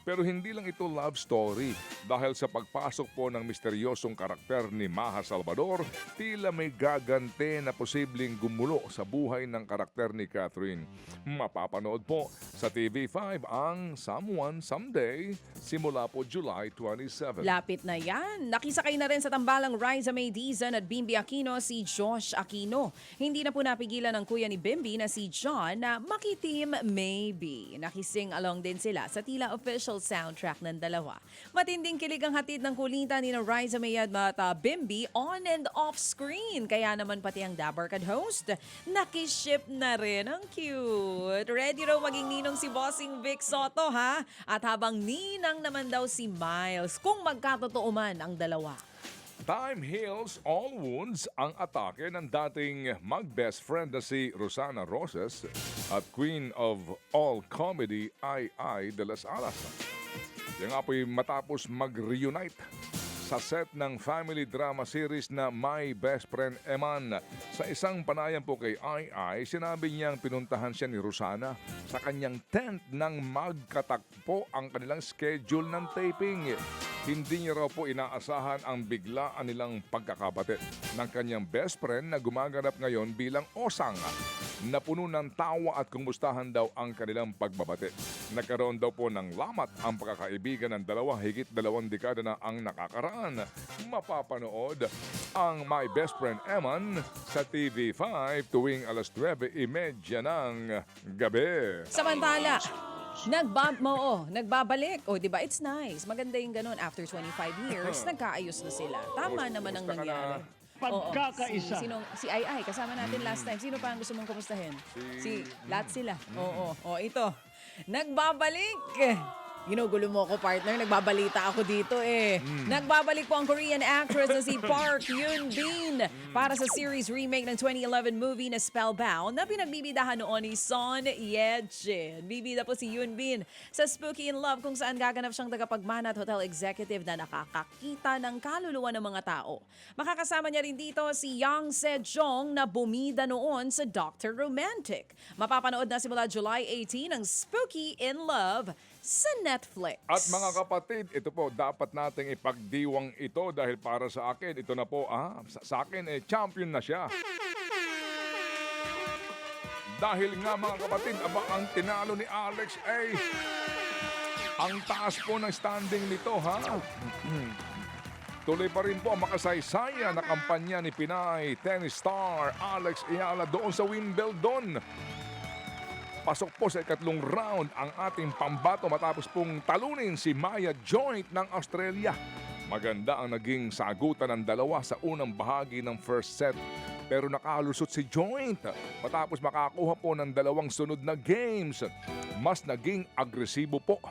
Pero hindi lang ito love story dahil sa pagpasok po ng misteryosong karakter ni Maha Salvador, tila may gagante na posibleng gumulo sa buhay ng karakter ni Catherine. Mapapanood po sa TV5 ang Someone Someday simula po July 27. Lapit na yan. Nakisakay na rin sa tambalang Riza May Dizon at Bimbi Aquino si Josh Aquino. Hindi na po napigilan ng kuya ni Bimbi na si John na makitim maybe. Nakising along din sila sa tila official soundtrack ng dalawa. Matinding kilig ang hatid ng kulitan ni Riza May at Bimbi on and off screen. Kaya naman pati ang Dabarkad host, nakiship na rin. Ang cute. Ready raw maging ninong si Bossing Vic Soto, ha? At habang ninang naman daw si Miles, kung magkatotoo man ang dalawa. Time heals all wounds ang atake ng dating mag-best friend na si Rosana Roses at Queen of All Comedy Ai de las Alas. Yan nga po'y matapos mag-reunite sa set ng family drama series na My Best Friend Eman. Sa isang panayam po kay Ai, sinabi niyang pinuntahan siya ni Rosana sa kanyang tent nang magkatakpo ang kanilang schedule ng taping. Hindi niya raw po inaasahan ang biglaan nilang pagkakabatid ng kanyang best friend na gumaganap ngayon bilang osang. Napuno ng tawa at kumustahan daw ang kanilang pagbabatid. Nagkaroon daw po ng lamat ang pagkakaibigan ng dalawa, higit 2 dekada na ang nakakaraan. Mapapanood ang My Best Friend Eman sa TV5 tuwing alas 9:30 ng gabi. Samantala, nagbabalik. O, di ba? It's nice. Maganda yung ganun. After 25 years, nagkaayos na sila. Tama naman ang nangyari. Pagkakaisa. Si Ai, kasama natin last time. Sino pa ang gusto mong kumustahin? Lahat sila. Oo. O, ito. Nagbabalik. Ginugulo mo ako, partner. Nagbabalita ako dito eh. Nagbabalik po ang Korean actress na si Park Yoon-bin para sa series remake ng 2011 movie na Spellbound na pinagbibidahan noon ni Son Ye-jin. Bibida po si Yoon-bin sa Spooky in Love kung saan gaganap siyang tagapagmana at hotel executive na nakakakita ng kaluluwa ng mga tao. Makakasama niya rin dito si Yang Se-jong na bumida noon sa Dr. Romantic. Mapapanood na simula July 18 ang Spooky in Love sa Netflix. At mga kapatid, ito po, dapat nating ipagdiwang ito dahil para sa akin, ito na po, sa akin, champion na siya. Dahil nga mga kapatid, ang tinalo ni Alex, ang taas po ng standing nito, ha? Tuloy pa rin po ang makasaysaya na kampanya ni Pinay tennis star Alex Ayala doon sa Wimbledon. Pasok po sa ikatlong round ang ating pambato matapos pong talunin si Maya Joint ng Australia. Maganda ang naging sagutan ng dalawa sa unang bahagi ng first set. Pero nakalusot si Joint matapos makakuha po ng 2 sunod na games. Mas naging agresibo po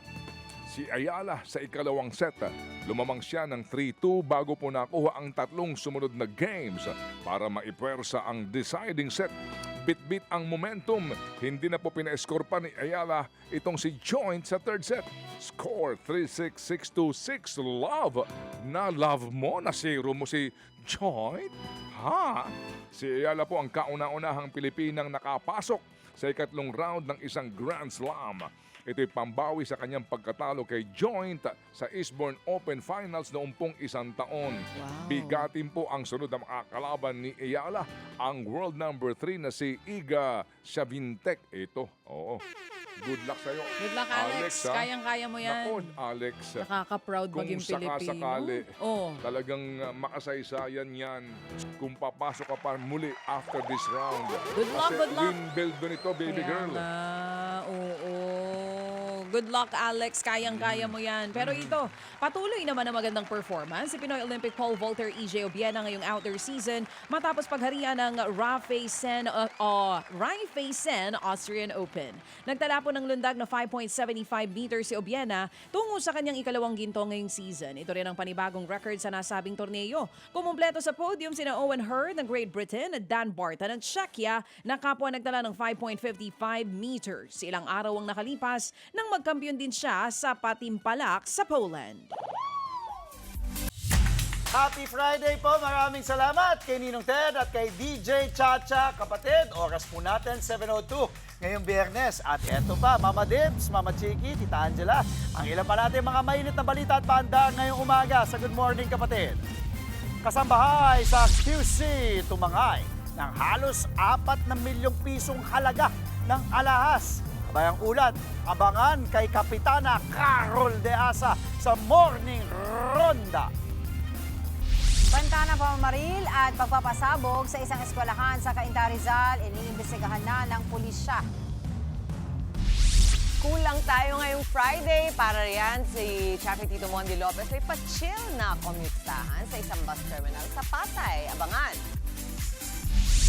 si Ayala sa ikalawang set. Lumamang siya ng 3-2 bago po nakuha ang 3 sumunod na games para maipwersa ang deciding set. Bit-bit ang momentum. Hindi na po pina-score pa ni Ayala itong si Joint sa third set. Score 3-6, 6-2, 6 love. Na love mo, nasiro mo si Joint? Ha? Si Ayala po ang kauna-unahang Pilipinang nakapasok sa ikatlong round ng isang Grand Slam. Ito'y pambawi sa kanyang pagkatalo kay Joint sa Eastbourne Open Finals noong pong 1 taon. Bigatin po ang sunod na makakalaban ni Ayala, ang world number 3 na si Iga Swiatek. Ito, oo. Good luck sa'yo. Good luck, Alex. ha? Kayang-kaya mo yan. Nako, Alex. Nakaka-proud maging Pilipino. Kung sakasakali, Oh. talagang makasaysayan yan kung papasok ka pa muli after this round. Good luck, Kasi good luck. Wimbledon ito, baby Kaya girl. nga, oo. Good luck, Alex. Kayang-kaya mo yan. Pero ito, patuloy naman ang magandang performance si Pinoy Olympic pole vaulter EJ Obiena ngayong outdoor season matapos pagharian ng Raiffeisen Austrian Open. Nagtala po ng lundag na 5.75 meters si Obiena tungo sa kanyang ikalawang ginto ngayong season. Ito rin ang panibagong record sa nasabing torneo. Kumumpleto sa podium sina Owen Hurd ng Great Britain at Dan Barta ng Czechia na kapwa nagtala ng 5.55 meters. Ilang araw ang nakalipas nang magkampiyon din siya sa patimpalak sa Poland. Happy Friday po! Maraming salamat kay Ninong Ted at kay DJ Chacha. Kapatid, oras po natin, 7:02 ngayong Biyernes. At eto pa, Mama Dibs, Mama Chiki, Tita Angela, ang ilan pa natin mga mainit na balita at paandar ngayong umaga sa Good Morning Kapatid. Kasambahay sa QC, tumangay ng halos 4 na milyong pisong halaga ng alahas. Bayang ulat, abangan kay Kapitana Carol De Asa sa Morning Ronda. Banta ng pamamaril at pagpapasabog sa isang eskwelahan sa Cainta Rizal, iniimbestigahan na ng pulisya. Kulang tayo ngayong Friday. Para yan, si Traffic Tito Mondi Lopez ay pa-chill na komutahan sa isang bus terminal sa Pasay. Abangan!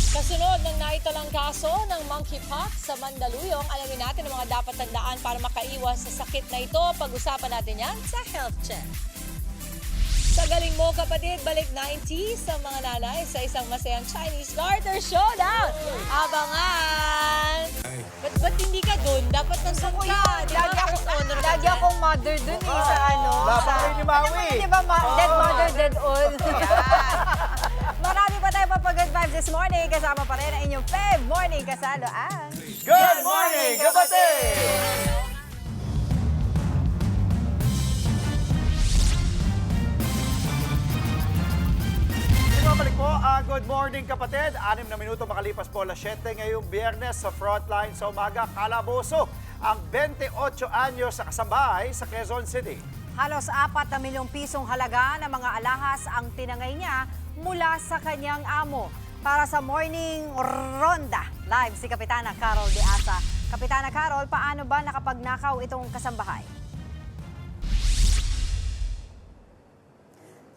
Kasunod ng naitalang kaso ng monkeypox sa Mandaluyong, alamin natin ang mga dapat tandaan para makaiwas sa sakit na ito. Pag-usapan natin yan sa Health Check. Sa galing mo kapatid, balik 90 sa mga nanay sa isang masayang Chinese Garter Showdown. Abangan! Ba't hindi ka dun? Dapat nandun ka. Lagi akong mother dun sa ano. Laban kayo ni Maui. Di ba, dead mother, dead all. Marami pa tayo papag-good vibes this morning. Kasama pa rin ang inyong Feb Morning Kasalo ang Good Morning Kapatid! Balik po, Good Morning Kapatid. 6 na minuto makalipas po alas 7 ngayong Biyernes sa Frontline sa umaga. Kalaboso ang 28 anyos sa kasambahay sa Quezon City. halos 4 na milyong pisong halaga ng mga alahas ang tinangay niya mula sa kanyang amo. Para sa Morning Ronda, live si Kapitana Carol De Asa. Kapitana Carol, paano ba nakapagnakaw itong kasambahay?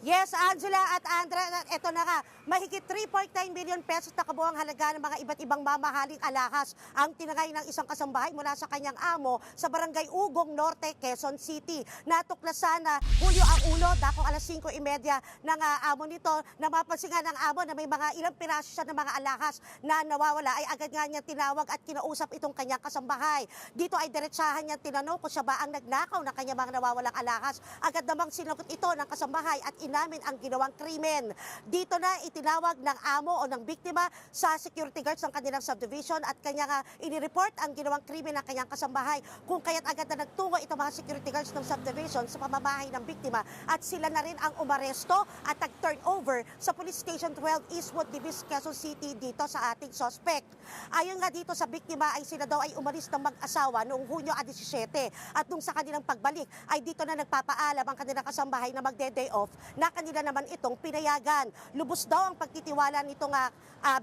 Yes, Angela at Andrea, ito na nga, mahigit 3.9 billion pesos na kabuang halaga ng mga iba't ibang mamahaling alahas ang tinangay ng isang kasambahay mula sa kanyang amo sa Barangay Ugong Norte, Quezon City. Natuklasan na Hulyo ang ulo, dakong alas 5:30 ng amo nito, na mapansin nga ng amo na may mga ilang piraso siya ng mga alahas na nawawala, ay agad nga niya tinawag at kinausap itong kanyang kasambahay. Dito ay diretsahan niya tinanong kung siya ba ang nagnakaw ng kanyang mga nawawalang alahas. Agad namang sinagot ito ng kasambahay at inamin ang ginawang krimen. Dito na itinawag ng amo o ng biktima sa security guards ng kanilang subdivision at kanya nga inireport ang ginawang krimen ng kanyang kasambahay, kung kaya't agad na nagtungo itong mga security guards ng subdivision sa pamamahay ng biktima at sila na rin ang umaresto at nag-turn over sa Police Station 12 Eastwood, Divis, Quezon City dito sa ating suspect. Ayon nga dito sa biktima ay sila daw ay umalis ng mag-asawa noong Hunyo 17 at nung sa kanilang pagbalik ay dito na nagpapaalam ang kanilang kasambahay na magde-day off na kanila naman itong pinayagan. Lubos daw ang pagtitiwala nitong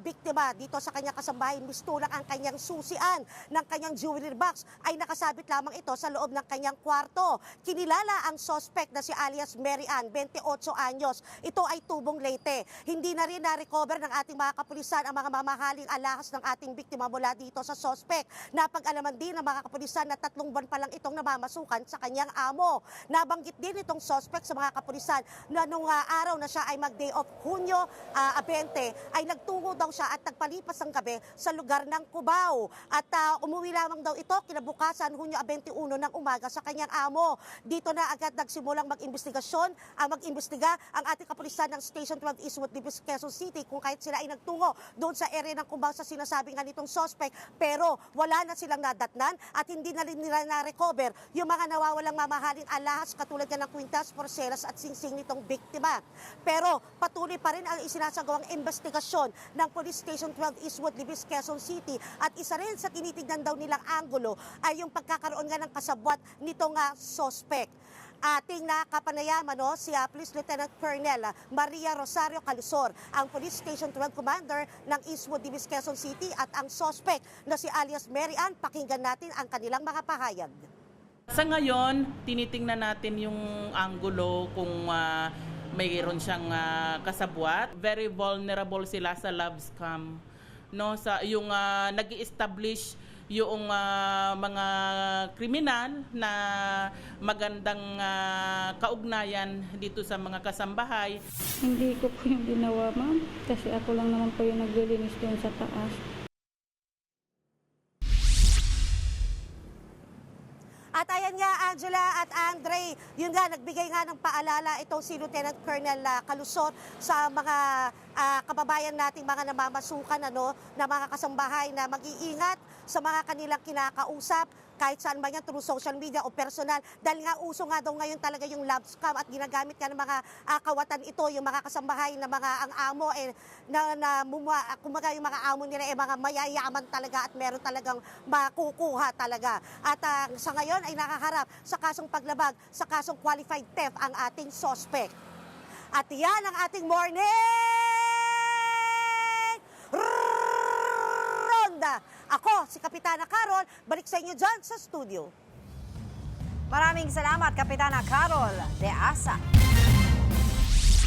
biktima dito sa kanyang kasambahay. Mistulang ang kanyang susian ng kanyang jewelry box ay nakasabit lamang ito sa loob ng kanyang kwarto. Kinilala ang suspect na si alias Mary Ann, 28 anyos. Ito ay tubong Leyte. Hindi na rin na-recover ng ating mga kapulisan ang mga mamahaling alahas ng ating biktima mula dito sa suspect. Napag-alaman din ng mga kapulisan na 3 buwan pa lang itong namamasukan sa kanyang amo. Nabanggit din itong suspect sa mga kapulisan na nung araw na siya ay mag-day off, Hunyo 20, ay nagtungo daw siya at nagpalipas ang gabi sa lugar ng Cubao. At umuwi lamang daw ito kinabukasan, Hunyo 21 ng umaga sa kanyang amo. Dito na agad nagsimulang mag-imbestiga ang ating kapulisan ng Station 12 Eastwood, Quezon City, kung kahit sila ay nagtungo doon sa area ng Cubao sa sinasabi nga nitong suspect, pero wala na silang nadatnan at hindi na rin nila na-recover yung mga nawawalang mamahaling alahas katulad ng kwintas, porcelas at singsing nitong biktima. Pero patuloy pa rin ang isinasagawang investigasyon ng Police Station 12 Eastwood, Quezon City, at isa rin sa tinitignan daw nilang anggulo ay yung pagkakaroon nga ng kasabwat nitong suspect. Ating nakapanayaman si Police Lieutenant Colonel Maria Rosario Calisor, ang Police Station 12 Commander ng Eastwood, Quezon City, at ang suspect na si alias Mary Ann. Pakinggan natin ang kanilang mga pahayag. Sa ngayon, tinitingnan natin yung anggulo kung mayroon siyang kasabwat. Very vulnerable sila sa love scam. No, sa yung nag-i-establish yung mga kriminal na magandang kaugnayan dito sa mga kasambahay. Hindi ko po yung ginawa, ma'am, kasi ako lang naman po yung naglilinis doon sa taas. At ayan nga, Angela at Andre, yun nga, nagbigay nga ng paalala itong si Lieutenant Colonel Calisor sa mga kababayan nating mga namamasukan, na mga kasambahay na mag-iingat sa mga kanilang kinakausap, kahit saan man yan, through social media o personal. Dahil nga uso nga daw ngayon talaga yung love scam at ginagamit nga ng mga kawatan ito, yung mga kasambahay na mga ang amo, kumaga yung mga amo nila mga mayayaman talaga at meron talagang makukuha talaga. At sa ngayon ay nakaharap sa kasong paglabag, sa kasong qualified theft ang ating suspect. At yan ang ating morning ronda. Ako, si Kapitana Carol, balik sa inyo dyan sa studio. Maraming salamat, Kapitana Carol de Asa.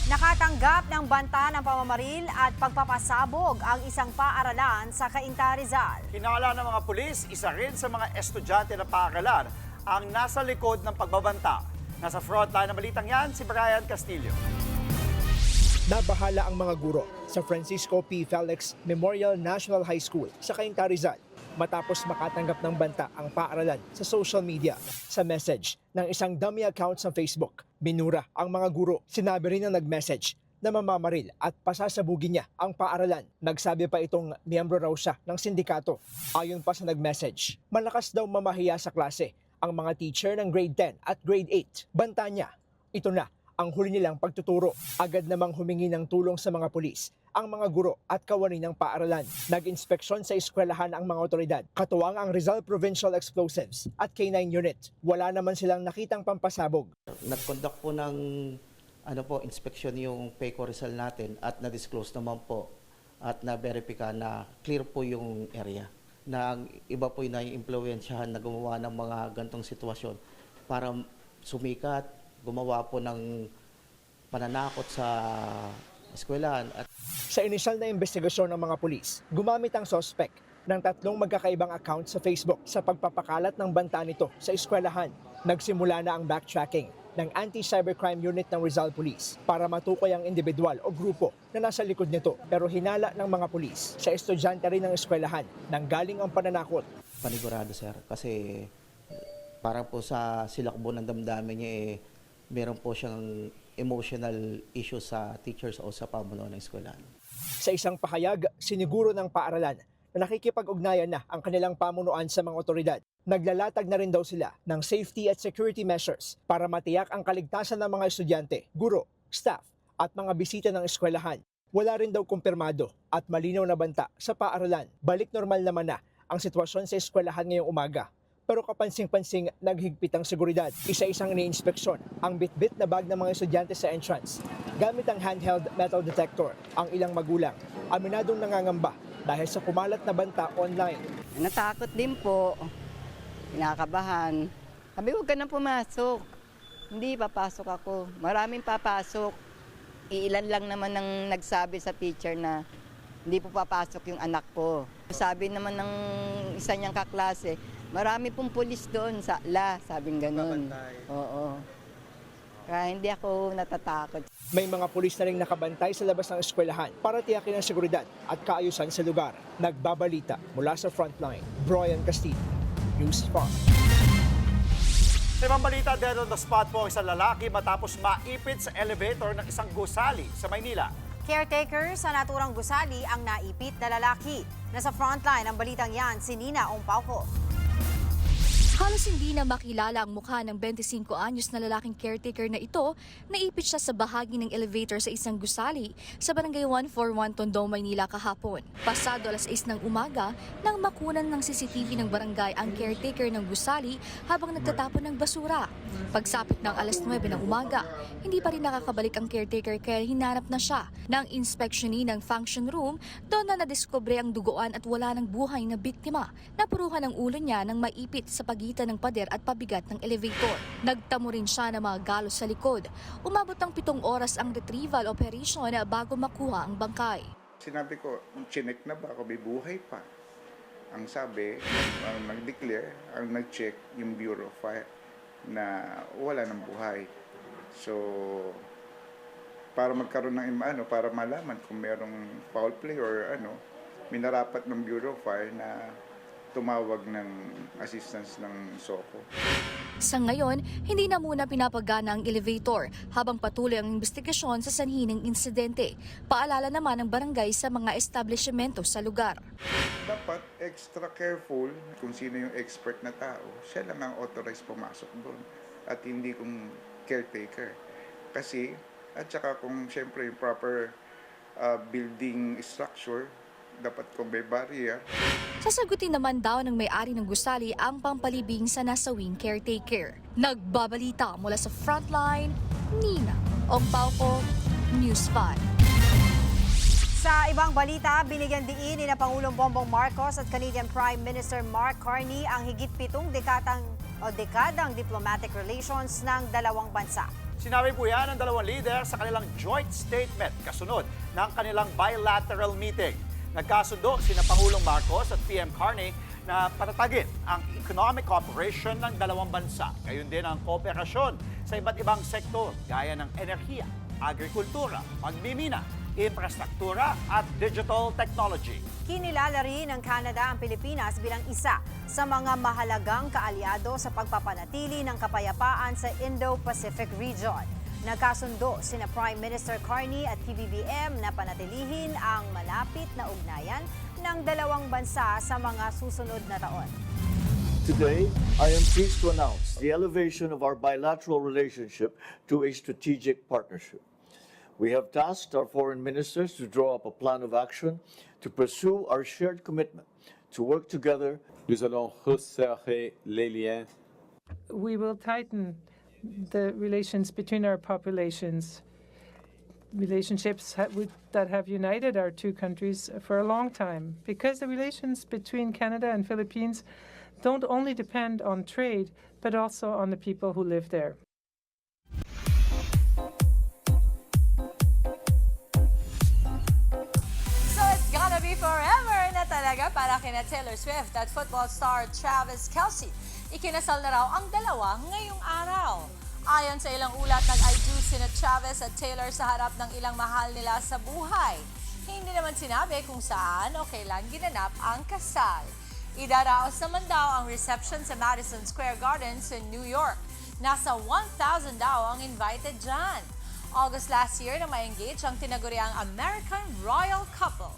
Nakatanggap ng banta ng pamamaril at pagpapasabog ang isang paaralan sa Cainta, Rizal. Hinala ng mga pulis, isa rin sa mga estudyante na paaralan ang nasa likod ng pagbabanta. Nasa frontline ng balitang yan, si Brian Castillo. Nabahala ang mga guro sa Francisco P. Felix Memorial National High School sa Cainta, Rizal matapos makatanggap ng banta ang paaralan sa social media. Sa message ng isang dummy account sa Facebook, minura ang mga guro. Sinabi rin na nag-message na mamamaril at pasasabugin niya ang paaralan. Nagsabi pa itong miyembro raw siya ng sindikato. Ayon pa sa nag-message, malakas daw mamahiya sa klase ang mga teacher ng grade 10 at grade 8. Banta niya, ito na ang huli nilang pagtuturo. Agad namang humingi ng tulong sa mga pulis, ang mga guro at kawani ng paaralan. Nag-inspeksyon sa eskwelahan ang mga otoridad. Katuwang ang Rizal Provincial Explosives at K9 Unit. Wala naman silang nakitang pampasabog. Nag-conduct po ng inspection yung PECO Rizal natin at na-disclose naman po at na-verify na clear po yung area. Na iba po yung nai-impluwensyahan na gumawa ng mga gantong sitwasyon para sumikat, gumawa po ng pananakot sa eskwelahan. Sa inisyal na investigasyon ng mga pulis, gumamit ang suspect ng 3 magkakaibang account sa Facebook sa pagpapakalat ng banta nito sa eskwelahan. Nagsimula na ang backtracking ng Anti-Cybercrime Unit ng Rizal Police para matukoy ang individual o grupo na nasa likod nito. Pero hinala ng mga pulis sa estudyante rin ng eskwelahan nang galing ang pananakot. Panigurado, sir, kasi parang po sa silakbo ng damdamin niya meron po siyang emotional issue sa teachers o sa pamunuan ng eskwelahan. Sa isang pahayag, siniguro ng paaralan na nakikipag-ugnayan na ang kanilang pamunuan sa mga otoridad. Naglalatag na rin daw sila ng safety at security measures para matiyak ang kaligtasan ng mga estudyante, guro, staff at mga bisita ng eskwelahan. Wala rin daw kumpirmado at malinaw na banta sa paaralan. Balik normal naman na ang sitwasyon sa eskwelahan ngayong umaga. Pero kapansing-pansing naghigpit ang seguridad. Isa-isang iniinspeksyon ang bit-bit na bag ng mga estudyante sa entrance. Gamit ang handheld metal detector, ang ilang magulang, aminadong nangangamba dahil sa kumalat na banta online. Natakot din po, kinakabahan. Sabi, huwag ka na pumasok. Hindi, papasok ako. Maraming papasok. Iilan lang naman ang nagsabi sa teacher na hindi po papasok yung anak ko. Sabi naman ng isa niyang kaklase, marami pong pulis doon sa sabing ganun. Oo. Kaya hindi ako natatakot. May mga pulis na rin nakabantay sa labas ng eskwelahan para tiyakin ang seguridad at kaayusan sa lugar. Nagbabalita mula sa frontline, Brian Castillo, News 5. Sa ibang balita, dead on the spot po ang isang lalaki matapos maipit sa elevator ng isang gusali sa Maynila. Caretaker sa naturang gusali ang naipit na lalaki. Nasa frontline ang balitang yan, si Nina Ongpauco. Halos hindi na makilala ang mukha ng 25 anyos na lalaking caretaker na ito. Naipit siya sa bahagi ng elevator sa isang gusali sa Barangay 141 Tondo, Maynila kahapon. Pasado alas 6 ng umaga nang makunan ng CCTV ng barangay ang caretaker ng gusali habang nagtatapon ng basura. Pagsapit ng alas 9 ng umaga, hindi pa rin nakakabalik ang caretaker kaya hinanap na siya ng inspeksyonin ng function room. Doon na nadiskubre ang duguan at wala ng buhay na biktima. Napuruhan ang ulo niya ng maipit sa pagitan ng pader at pabigat ng elevator. Nagtamo rin siya ng mga galos sa likod. Umabot ng 7 oras ang retrieval operation bago makuha ang bangkay. Sinabi ko, chinek na ba ako, may buhay pa? Ang sabi, ang nag-declare, ang nag-check yung Bureau of Fire na wala ng buhay. So, para magkaroon ng para malaman kung merong foul play or minarapat ng Bureau of Fire na tumawag ng assistance ng SOCO. Sa ngayon, hindi na muna pinapagana ang elevator habang patuloy ang investigasyon sa sanhi ng insidente. Paalala naman ng barangay sa mga establishmento sa lugar. Dapat extra careful kung sino yung expert na tao. Siya lang ang authorized pumasok doon at hindi kung caretaker. Kasi, at saka kung siyempre yung proper building structure, dapat kung may barrier. Sasagutin naman daw ng may-ari ng gusali ang pampalibing sa nasawing caretaker. Nagbabalita mula sa frontline, Nina Ongpauco, News 5. Sa ibang balita, binigyan diin ni na Pangulong Bongbong Marcos at Canadian Prime Minister Mark Carney ang higit 7 dekadang diplomatic relations ng dalawang bansa. Sinabi po yan ng dalawang leader sa kanilang joint statement kasunod ng kanilang bilateral meeting. Nagkasundo sina Pangulong Marcos at PM Carney na patatagin ang economic cooperation ng dalawang bansa. Gayon din ang kooperasyon sa iba't ibang sektor gaya ng enerhiya, agrikultura, pagmimina, infrastruktura at digital technology. Kinilala rin ng Canada ang Pilipinas bilang isa sa mga mahalagang kaalyado sa pagpapanatili ng kapayapaan sa Indo-Pacific region. Nagkasundo sina Prime Minister Carney at PBBM na panatilihin ang malapit na ugnayan ng dalawang bansa sa mga susunod na taon. Today, I am pleased to announce the elevation of our bilateral relationship to a strategic partnership. We have tasked our foreign ministers to draw up a plan of action to pursue our shared commitment to work together. Nous allons resserrer les liens. We will tighten the relations between our populations, relationships that have united our two countries for a long time, because the relations between Canada and Philippines don't only depend on trade, but also on the people who live there. So it's gonna be forever na talaga para kina Taylor Swift at football star Travis Kelce. Ikinasal na raw ang dalawa ngayong araw. Ayon sa ilang ulat, nag-I do sina Travis at Taylor sa harap ng ilang mahal nila sa buhay. Hindi naman sinabi kung saan o kailan ginanap ang kasal. Idaraos naman daw ang reception sa Madison Square Garden sa New York. Nasa 1,000 daw ang invited dyan. August last year na ma-engage ang tinaguriang American Royal Couple.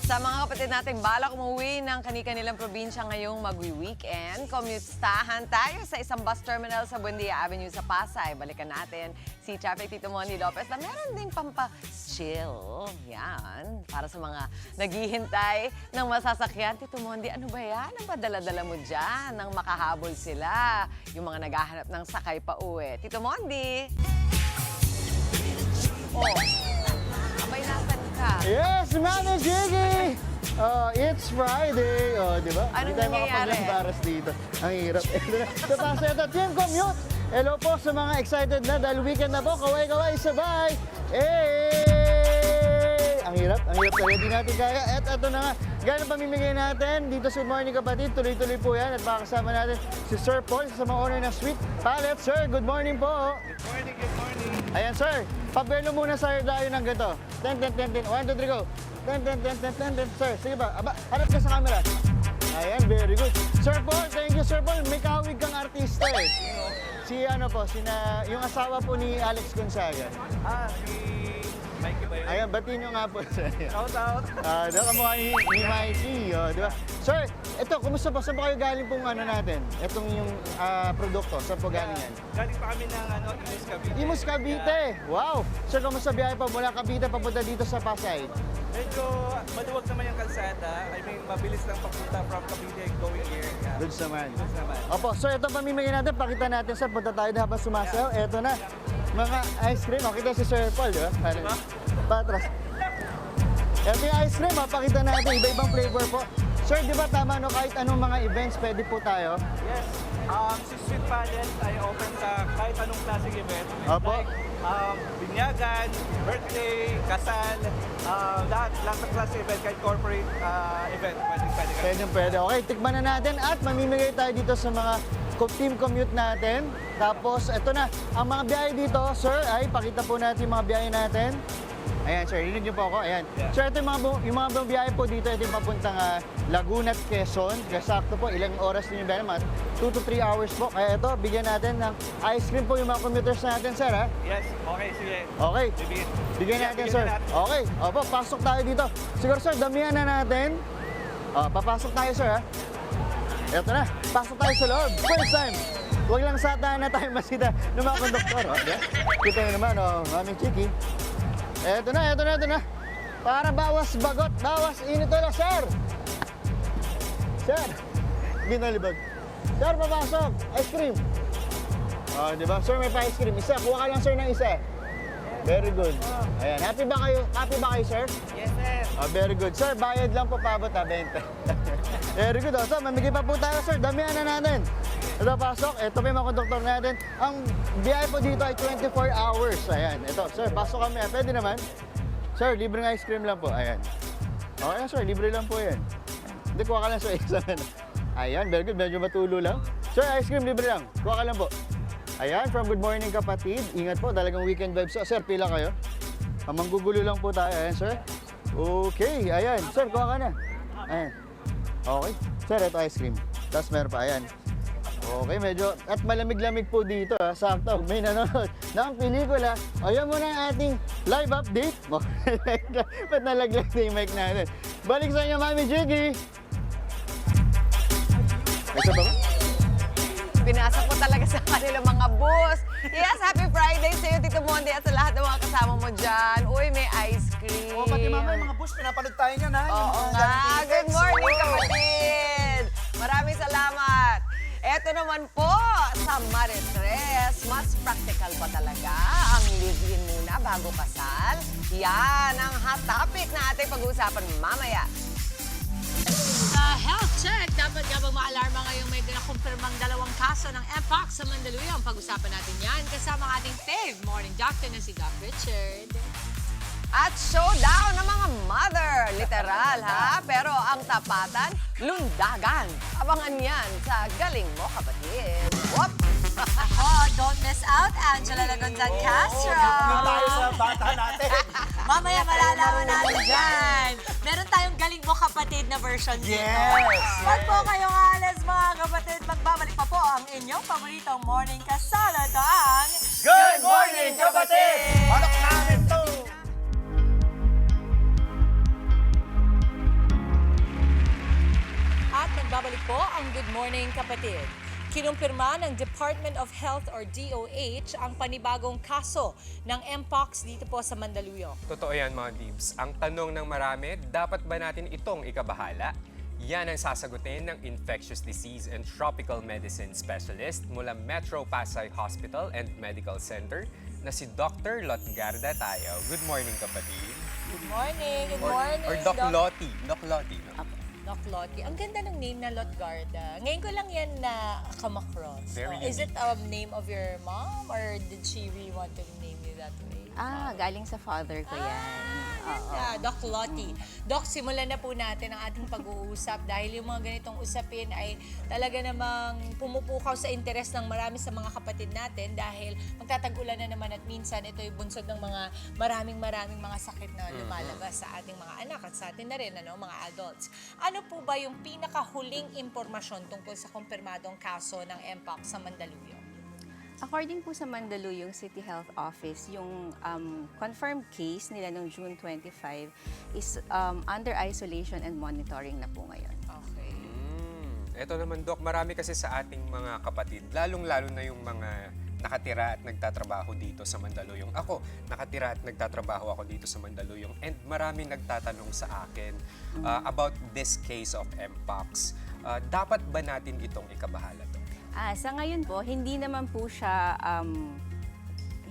Sa mga kapatid nating balak umuwi ng kani-kanilang probinsya ngayong magwi-weekend, kumustahan tayo sa isang bus terminal sa Buendia Avenue sa Pasay. Balikan natin si Traffic Tito Mondy Lopez na meron ding pampa-chill. Yan. Para sa mga naghihintay ng masasakyan. Tito Mondy, ano ba yan? Ang padala-dala mo dyan nang makahabol sila? Yung mga naghahanap ng sakay pa uwi. Tito Mondy! Oh, abay nasan ka? Yes, Mami Jiggy! It's Friday. Di ba? Anong Hindi tayo nangyayari? makapag-embarrass dito. Ang hirap. Sa Pasay at Team Commute. Hello po sa mga excited na dahil weekend na po. Kaway-kaway, sabay! Hey! Ang hirap. hirap talaga, di natin kaya. At ito na nga, gano'n pamimigay natin dito sa Good Morning Kapatid. Tuloy-tuloy po yan at makakasama natin si Sir Paul sa mga owner ng Sweet Palette. Sir, good morning po. Good morning. Ayan, sir. Pabelo muna sa dayo ng ganito. 10, 1, 2, 3, go. 10. Sir, sige ba? Aba, harap ka sa camera. Ayan, very good. Sir Paul, thank you, Sir Paul. May kahawig kang artista eh. Si ano po, yung asawa po ni Alex Gonzaga. Si Mikey ba yun? Ayan, batiin nyo nga po, sir. Shout out. Diba kamukha ni Mikey, di ba? Sir, ito, kumusta po? Saan po kayo galing pong ano natin? Itong yung produkto, saan po galing yan? Galing pa kami ng Imus Cavite. Imus Cavite! Wow! Sir, kumusta biyahe pa mula Cavite papunta dito sa Pasay? Medyo maluwag naman yung kalsada. I mean, mabilis lang papunta from Cavite going here. Yeah. Goods naman. Goods naman. Opo, sir, ito pamimigay natin. Pakita natin, sir. Punta tayo na habang sumasayaw. Ito na. Mga ice cream. O, kita si Sir Paul, di ba? Patras. Ito yung ice cream, pakita natin. Iba-ibang flavor po. Sir, di ba tama, no? Kahit anong mga events, pwede po tayo? Yes. Si Sweet Palette ay open sa kahit anong klaseng event. Opo. Like, binyagan, birthday, kasal, lahat ng klase event, kahit corporate event, pwede. Pwede. Okay, tikman na natin at mamimigay tayo dito sa mga team commute natin. Tapos, ito na. Ang mga biyahe dito, sir, ay pakita po natin yung mga biyahe natin. Ayan, sir, rinig niyo po ako. Ayan. Yeah. Sir, ito yung mga biyahe po dito, ito yung papuntang Laguna at Quezon. Kaya sakto po, ilang oras din yung biyahe naman. 2 to 3 hours po. Kaya ito, bigyan natin ng ice cream po yung mga commuters natin, sir, ha? Yes, okay, sige. Okay. Bigyan natin, sir. Okay. Opo, pasok tayo dito. Siguro, sir, damihan na natin. Papasok tayo, sir, ha? Ito na. Pasok tayo sa loob. First time. Huwag lang satahan na tayo masita ng mga konduktor. Kita nyo naman, Mami Chiki. Ito na. Para bawas bagot, bawas init ulo, sir. Sir, hindi nalibag. Sir, papasok. Ice cream. Di ba? Sir, may pa-ice cream. Isa. Kuha ka lang, sir, ng isa. Very good. Ayan. Happy ba kayo, sir? Yes, sir. Very good. Sir, bayad lang po paabot, 20. Very good. So, mamigay pa po tayo, sir. Damihan na natin. Ito, pasok. Ito pa yung mga konduktor natin. Ang biyahe po dito ay 24 hours. Ayan. Ito, sir, pasok kami. Pwede naman. Sir, libreng ice cream lang po. Ayan. Okay na, sir. Libre lang po yan. Hindi, kuha ka lang, sir. Ayan, very good. Medyo matulo lang. Sir, ice cream libre lang. Kuha ka lang po. Ayan, from Good Morning Kapatid. Ingat po, talagang weekend vibes. So, sir, pila kayo? Manggugulo lang po tayo. Ayan, sir. Okay, ayan. Sir, kuha ka na. Ayan. Okay. Sir, ito ice cream. Tapos meron pa, ayan. Okay, medyo, at malamig-lamig po dito, ha. Sakto, may nanonood ng pelikula. Ayan muna ang ating live update. Ba't nalaglag na yung mic natin? Balik sa inyo, Mami Jiggy. Isa ba ba? Pinasa ko talaga sa kanila mga boss. Yes, happy Friday sa iyo, Tito Monde, at sa lahat ng mga kasama mo dyan. Uy, may ice cream. Pati mama, yung mga boss, pinapanood tayo niyan, ha? Oo nga. Good morning, kapatid. Maraming salamat. Eto naman po, sa Maritres, mas practical pa talaga ang live-in muna bago kasal. Yan ang hot topic na ating pag-uusapan mamaya. Health check. Dapat nga bang maalarma ngayong may nakumpirmang 2 kaso ng Mpox sa Mandaluyong? Pag-usapan natin yan kasama ang ating fave morning doctor na si Doc Richard. At showdown ng mga mother. Literal, ha? Pero ang tapatan, lundagan. Abangan yan sa Galing Mo, Kapatid. Whoop! Don't miss out, Angela Lagonzan Castro. Tayo sa bata natin. Mamaya malalaman natin dyan. Meron tayong Galing Mo Kapatid na version dito. Yes! Wag po kayong alas, mga kapatid. Magbabalik pa po ang inyong paboritong morning kasala. Ito ang Good Morning Kapatid! Palok namin to! At nagbabalik po ang Good Morning Kapatid. Kinumpirma ng Department of Health or DOH ang panibagong kaso ng Mpox dito po sa Mandaluyong. Totoo yan, mga Dibs. Ang tanong ng marami, dapat ba natin itong ikabahala? Yan ang sasagutin ng Infectious Disease and Tropical Medicine Specialist mula Metro Pasay Hospital and Medical Center na si Dr. Lotgarda tayo. Good morning, kapatid. Good morning. Good morning. Or Doc Lottie. Doc Lottie, no? Doc Lottie. Ang ganda ng name na Lotgarda. Ngayon ko lang yan na come across. Very Is it a name of your mom or did she really want to name you that way? Galing sa father ko yan. Doc Lottie. Doc, simulan na po natin ang ating pag-uusap dahil yung mga ganitong usapin ay talaga namang pumupukaw sa interes ng marami sa mga kapatid natin dahil magtatag-ulan na naman at minsan ito ay bunsod ng mga maraming mga sakit na lumalabas sa ating mga anak at sa atin na rin, mga adults. Ano po ba yung pinakahuling impormasyon tungkol sa kumpirmadong kaso ng Mpox sa Mandaluyong? According po sa Mandaluyong City Health Office, yung confirmed case nila noong June 25 is under isolation and monitoring na po ngayon. Okay. Ito naman, Doc, marami kasi sa ating mga kapatid, lalong-lalo na yung mga nakatira at nagtatrabaho dito sa Mandaluyong. Ako, nakatira at nagtatrabaho ako dito sa Mandaluyong and maraming nagtatanong sa akin about this case of Mpox. Dapat ba natin itong ikabahala, Doc? Sa ngayon po, hindi naman po siya,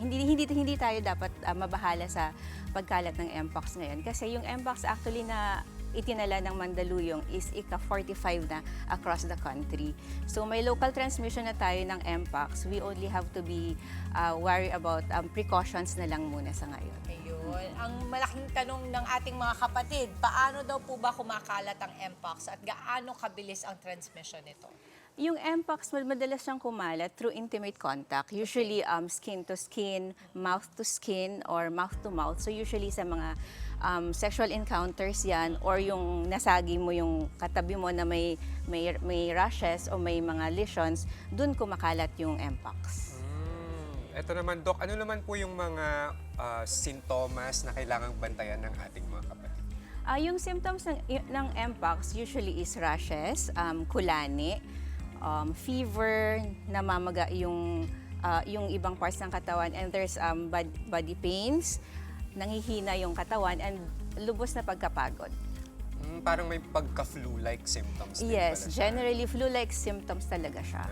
hindi tayo dapat mabahala sa pagkalat ng Mpox ngayon. Kasi yung Mpox actually na itinala ng Mandaluyong is ika-45 na across the country. So may local transmission na tayo ng Mpox. We only have to be worried about precautions na lang muna sa ngayon. Ayun. Ang malaking tanong ng ating mga kapatid, paano daw po ba kumakalat ang Mpox at gaano kabilis ang transmission nito? Yung Mpox, madalas siyang kumalat through intimate contact. Usually skin to skin, mouth to skin, or mouth to mouth. So usually sa mga sexual encounters yan, or yung nasagi mo yung katabi mo na may rashes o may mga lesions, dun kumakalat yung Mpox. Ito naman, Doc, ano naman po yung mga sintomas na kailangang bantayan ng ating mga kapatid? Yung symptoms ng Mpox usually is rashes, kulani, fever, namamaga yung ibang parts ng katawan, and there's body pains, nanghihina yung katawan, and lubos na pagkapagod. Parang may pagka-flu-like symptoms din Yes, pala siya. generally flu-like symptoms talaga siya.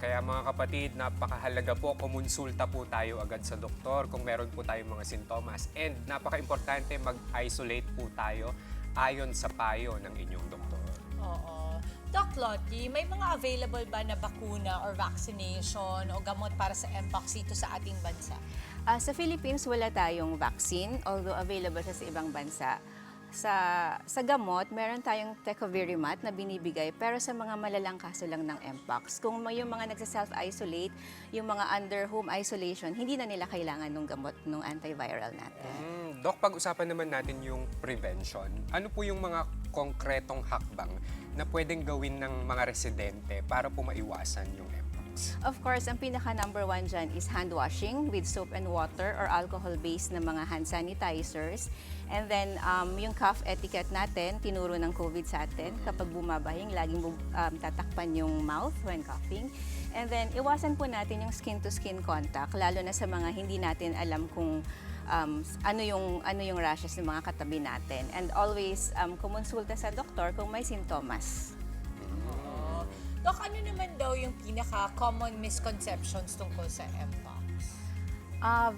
Kaya mga kapatid, napakahalaga po, kumonsulta po tayo agad sa doktor kung meron po tayong mga sintomas. And napaka-importante, mag-isolate po tayo ayon sa payo ng inyong doktor. Oo. Doc Lottie, may mga available ba na bakuna or vaccination o gamot para sa Mpox dito sa ating bansa? Sa Philippines, wala tayong vaccine, although available siya sa ibang bansa. Sa gamot, meron tayong tecovirimat na binibigay, pero sa mga malalang kaso lang ng Mpox. Kung yung mga nagsa-self-isolate, yung mga under home isolation, hindi na nila kailangan ng gamot ng antiviral natin. Doc, pag-usapan naman natin yung prevention. Ano po yung mga konkretong hakbang na pwedeng gawin ng mga residente para po maiwasan yung Mpox? Of course, ang pinaka-number one dyan is hand washing with soap and water or alcohol-based na mga hand sanitizers. And then, yung cough etiquette natin, tinuro ng COVID sa atin. Kapag bumabahing, laging tatakpan yung mouth when coughing. And then, iwasan po natin yung skin-to-skin contact, lalo na sa mga hindi natin alam kung ano yung rashes ng mga katabi natin. And always, kumonsulta sa doktor kung may sintomas. Doc, ano naman daw yung pinaka-common misconceptions tungkol sa Mpox?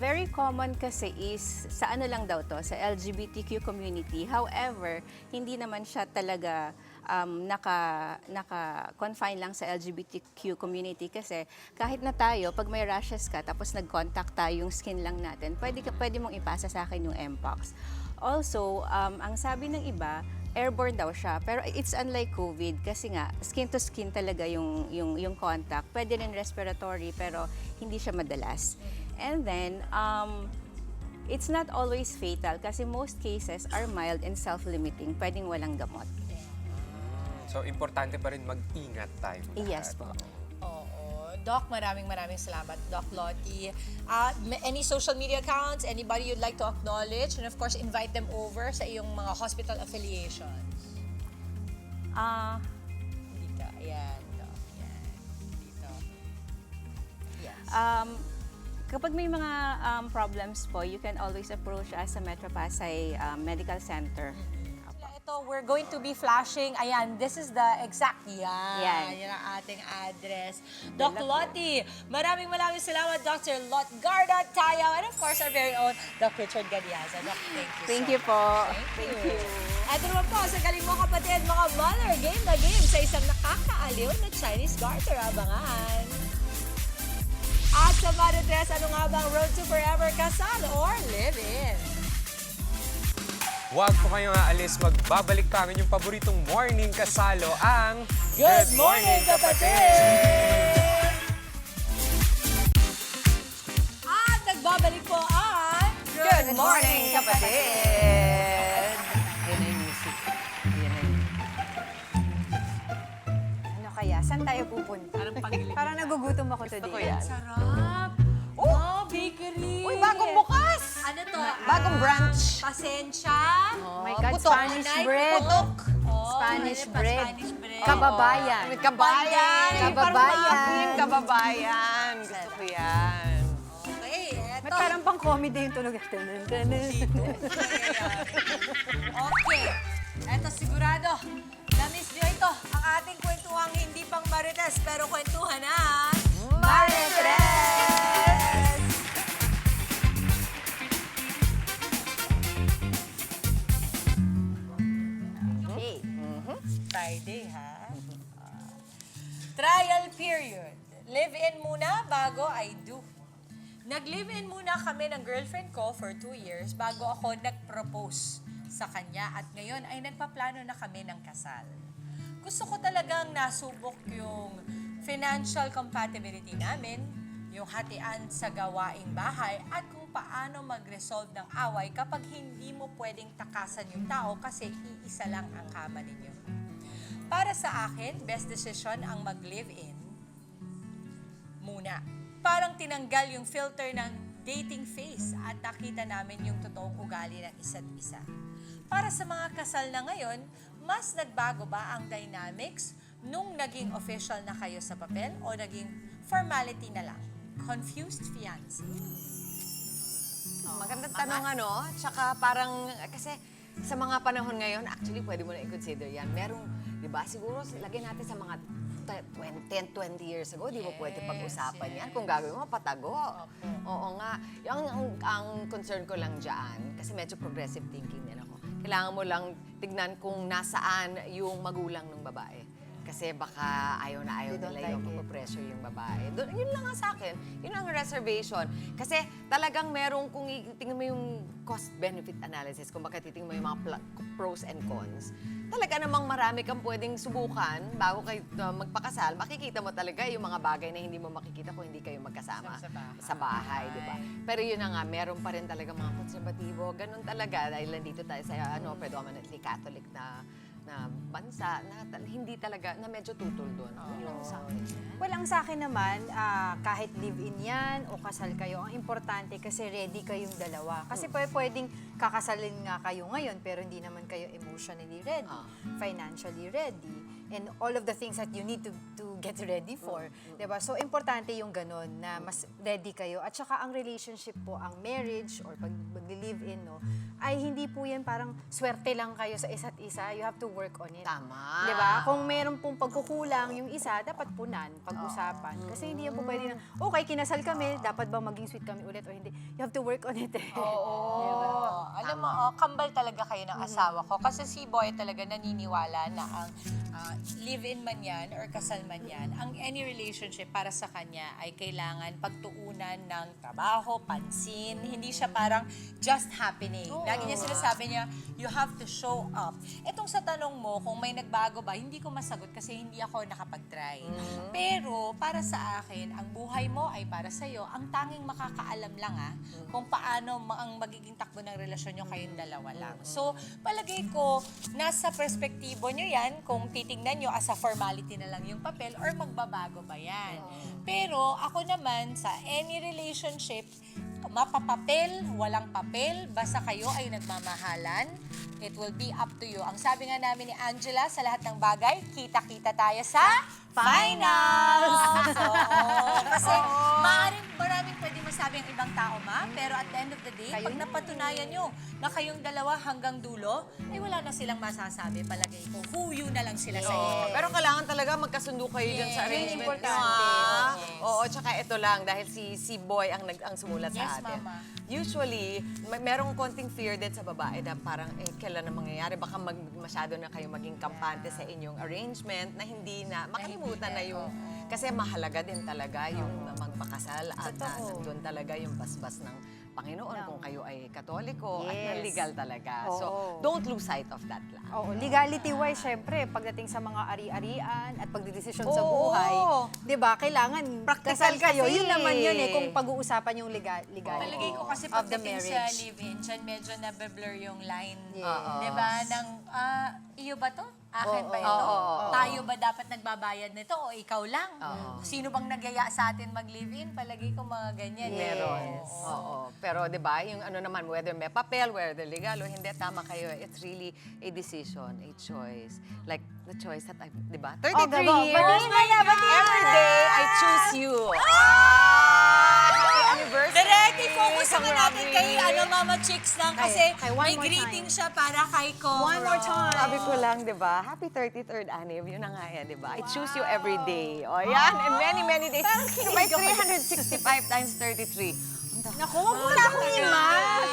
Very common kasi is, sa ano lang daw to, sa LGBTQ community. However, hindi naman siya talaga naka-confine lang sa LGBTQ community kasi kahit na tayo, pag may rashes ka, tapos nag-contact tayo yung skin lang natin, pwede mong ipasa sa akin yung Mpox. Also, ang sabi ng iba, airborne daw siya, pero it's unlike COVID kasi nga skin to skin talaga yung contact. Pwede rin respiratory pero hindi siya madalas. And then it's not always fatal kasi most cases are mild and self-limiting. Pwedeng walang gamot. So importante pa rin mag-ingat tayo. Yes po. Doc, maraming salamat, Doc Lottie. Any social media accounts, anybody you'd like to acknowledge, and of course, invite them over sa iyong mga hospital affiliations. Dito, ayan, Doc. Yan, dito. Yes. Kapag may mga problems po, you can always approach us sa Metro Pasay Medical Center. Ito, we're going to be flashing. Ayan, this is the exact, yan ang ating address. Doc Lottie, maraming salamat, Dr. Lotgarda Tayaw, and of course, our very own Dr. Richard Gadiaza. Doc, thank you so much. Thank you. At naman po, sa galing mo kapatid, mga mother, game na game sa isang nakakaaliw na Chinese garter. Abangan! At sa Marites, ano nga bang Road to Forever kasal or live-in? Huwag po kayong aalis, magbabalik pa ang inyong paboritong morning kasalo, ang Good Morning, Kapatid! At nagbabalik po ang Good morning, kapatid! Ayan na yung music. Ayan na yung... Ano kaya? Saan tayo pupunta? Parang nagugutom ako today. Gusto ko yan. Sarap! Oh, bakery! Uy, bagong bukas! Ano to? Bagong branch. Pasensya. Oh my God, putok. Spanish bread. Spanish bread. Kababayan. Kabayan. Kababayan. Kababayan. Gusto ko yan. Okay, eto. May parang pang comedy yung tunog. Okay. Eto sigurado. Na-miss nyo ito. Ang ating kwentuhang hindi pang Marites, pero kwentuhan na Marites! Okay. Friday, ha? Trial period. Live-in muna bago I do. Nag-live-in muna kami ng girlfriend ko for 2 years bago ako nag-propose sa kanya at ngayon ay nagpaplano na kami ng kasal. Gusto ko talagang nasubok yung financial compatibility namin, yung hatian sa gawaing bahay at kung paano mag-resolve ng away kapag hindi mo pwedeng takasan yung tao kasi iisa lang ang kama ninyo. Para sa akin, best decision ang mag-live-in muna. Parang tinanggal yung filter ng dating phase at nakita namin yung totoong ugali ng isa't isa. Para sa mga kasal na ngayon, mas nagbago ba ang dynamics nung naging official na kayo sa papel o naging formality na lang? Confused fiancé. Magandang tanong, ano? Tsaka parang, kasi sa mga panahon ngayon, actually, pwede mo na i-consider yan. Merong, di ba, siguro, lagyan natin sa mga 10, 20 years ago, di mo pwede pag-usapan yan. Kung gagawin mo, patago. Oo nga. Ang concern ko lang dyan, kasi medyo progressive thinking din ako. Kailangan mo lang tignan kung nasaan yung magulang ng babae. Kasi baka ayaw na ayaw nila yung pressure yung babae. Yun lang nga sa akin. Yun ang reservation. Kasi talagang merong, kung tingnan mo yung cost-benefit analysis, kung baka titingnan mo yung mga pros and cons, talaga namang marami kang pwedeng subukan bago kayo magpakasal. Makikita mo talaga yung mga bagay na hindi mo makikita kung hindi kayo magkasama sa bahay, di ba? Pero yun na nga, meron pa rin talaga mga konserbatibo. Ganun talaga dahil nandito tayo sa predominantly Catholic na bansa na hindi talaga, na medyo tutol doon. Yun lang sa akin. Well, ang sa akin naman, kahit live-in yan o kasal kayo, ang importante kasi ready kayong dalawa. Kasi pwedeng kakasalin nga kayo ngayon, pero hindi naman kayo emotionally ready, financially ready, and all of the things that you need to get ready for. Diba? So, importante yung ganun, na mas ready kayo. At saka ang relationship po, ang marriage or pag live-in, no, ay hindi po yan parang swerte lang kayo sa isa't isa. You have to work on it. Tama. Diba? Kung meron pong pagkukulang yung isa, dapat punan, pag-usapan. Kasi hindi yan po pwede na, okay, kinasal kami, dapat ba maging sweet kami ulit o hindi? You have to work on it. Oo. Diba? Alam mo, kambal talaga kayo ng asawa ko. Kasi si Boy talaga naniniwala na ang live-in man yan or kasal man yan, ang any relationship para sa kanya ay kailangan pagtuunan ng trabaho, pansin. Hindi siya parang just happening. Lagi niya sinasabi niya, you have to show up. Etong sa tanong mo, kung may nagbago ba, hindi ko masagot kasi hindi ako nakapag-try. Pero para sa akin, ang buhay mo ay para sa'yo. Ang tanging makakaalam lang kung paano ang magiging takbo ng relasyon nyo kayong dalawa lang. So, palagay ko, nasa perspektibo nyo yan, kung titingnan nyo as a formality na lang yung papel or magbabago ba yan. Pero ako naman, sa any relationship, mapapapel, walang papel, basta kayo ay nagmamahalan, it will be up to you. Ang sabi nga namin ni Angela, sa lahat ng bagay, kita-kita tayo sa finals! So, kasi maraming pwede masabi ang ibang tao, pero at the end of the day, pag napatunayan nyo na kayong dalawa hanggang dulo, ay wala na silang masasabi, palagay ko. Huyo na lang sila sa iyo. Pero kailangan talaga magkasundo kayo dyan sa arrangement nyo, Oo, tsaka ito lang, dahil si Boy ang sumulat sa atin. Mama. Usually, merong konting fear din sa babae na parang, kailan na mangyayari? Baka masyado na kayo maging kampante sa inyong arrangement na hindi na, makalimutan na yung Kasi mahalaga din talaga yung magpakasal at nandun talaga yung basbas ng Panginoon kung kayo ay Katoliko at legal talaga. So, don't lose sight of that lang. Oo, legality-wise, syempre, pagdating sa mga ari-arian at pagdidesisyon sa buhay, di ba, kailangan kasal kayo. Yun naman yun kung pag-uusapan yung legality Palagay ko kasi of the pagdating marriage. sa live-in, dyan medyo nabe-blur yung line. Yes. Di ba? Nang, iyo ba to? Akin ba ito? Tayo ba dapat nagbabayad nito o ikaw lang? Sino bang nagyaya sa atin mag-live-in? Palagay ko mga ganyan. Meron. Oo. Pero 'di ba, yung ano naman, whether may papel, whether legal o hindi, tama kayo. It's really a decision, a choice. Like the choice that I, 'di ba? 33 years. Every day I choose you. Happy anniversary. Direct, i-focus naman natin Robby. kay Mama Chicks lang kasi one may more greeting time. siya para kay Kong. One more time. Sabi ko lang, 'di ba? Happy 33rd anniv. Yun na nga yan, 'di ba? I choose you every day. O yan, and many, many days. So by 365 times 33. Naku, wag mo na akong i-math.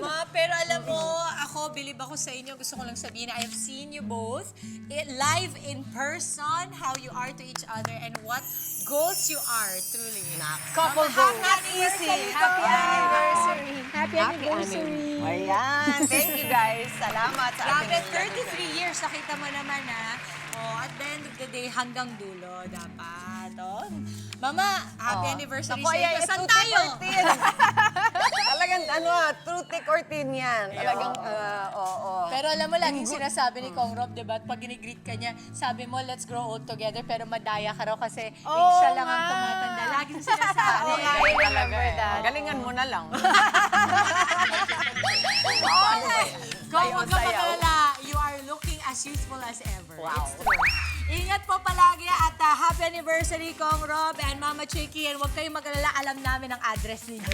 Ma, pero alam mo, ako, believe ako sa inyo. Gusto ko lang sabihin na I've seen you both live in person, how you are to each other, and what goals you are, truly. Couple goals. Not easy. Happy anniversary. Happy anniversary. Ayan. Thank you guys. Salamat sa Grabe, ating 33 years, nakita mo naman at the end of the day, hanggang dulo, dapat. Mama, happy anniversary Ako, sa inyo. ayan, Saan true thick tayo? or thin. Talagang, true thick or thin yan. Talagang, oo. Pero alam mo, laging sinasabi ni Kong Rob, diba? Pag ginigreet ka niya, sabi mo, let's grow old together, pero madaya ka raw kasi siya lang ang tumatanda. Laging sinasabi. I remember that. Galingan mo na lang. Kung huwag ka mag-alala, you are looking as youthful as ever. Wow. It's true. Ingat po palagi at happy anniversary, Kong Rob and Mama Chicky. And huwag kayong mag-alala, alam namin ang address ninyo.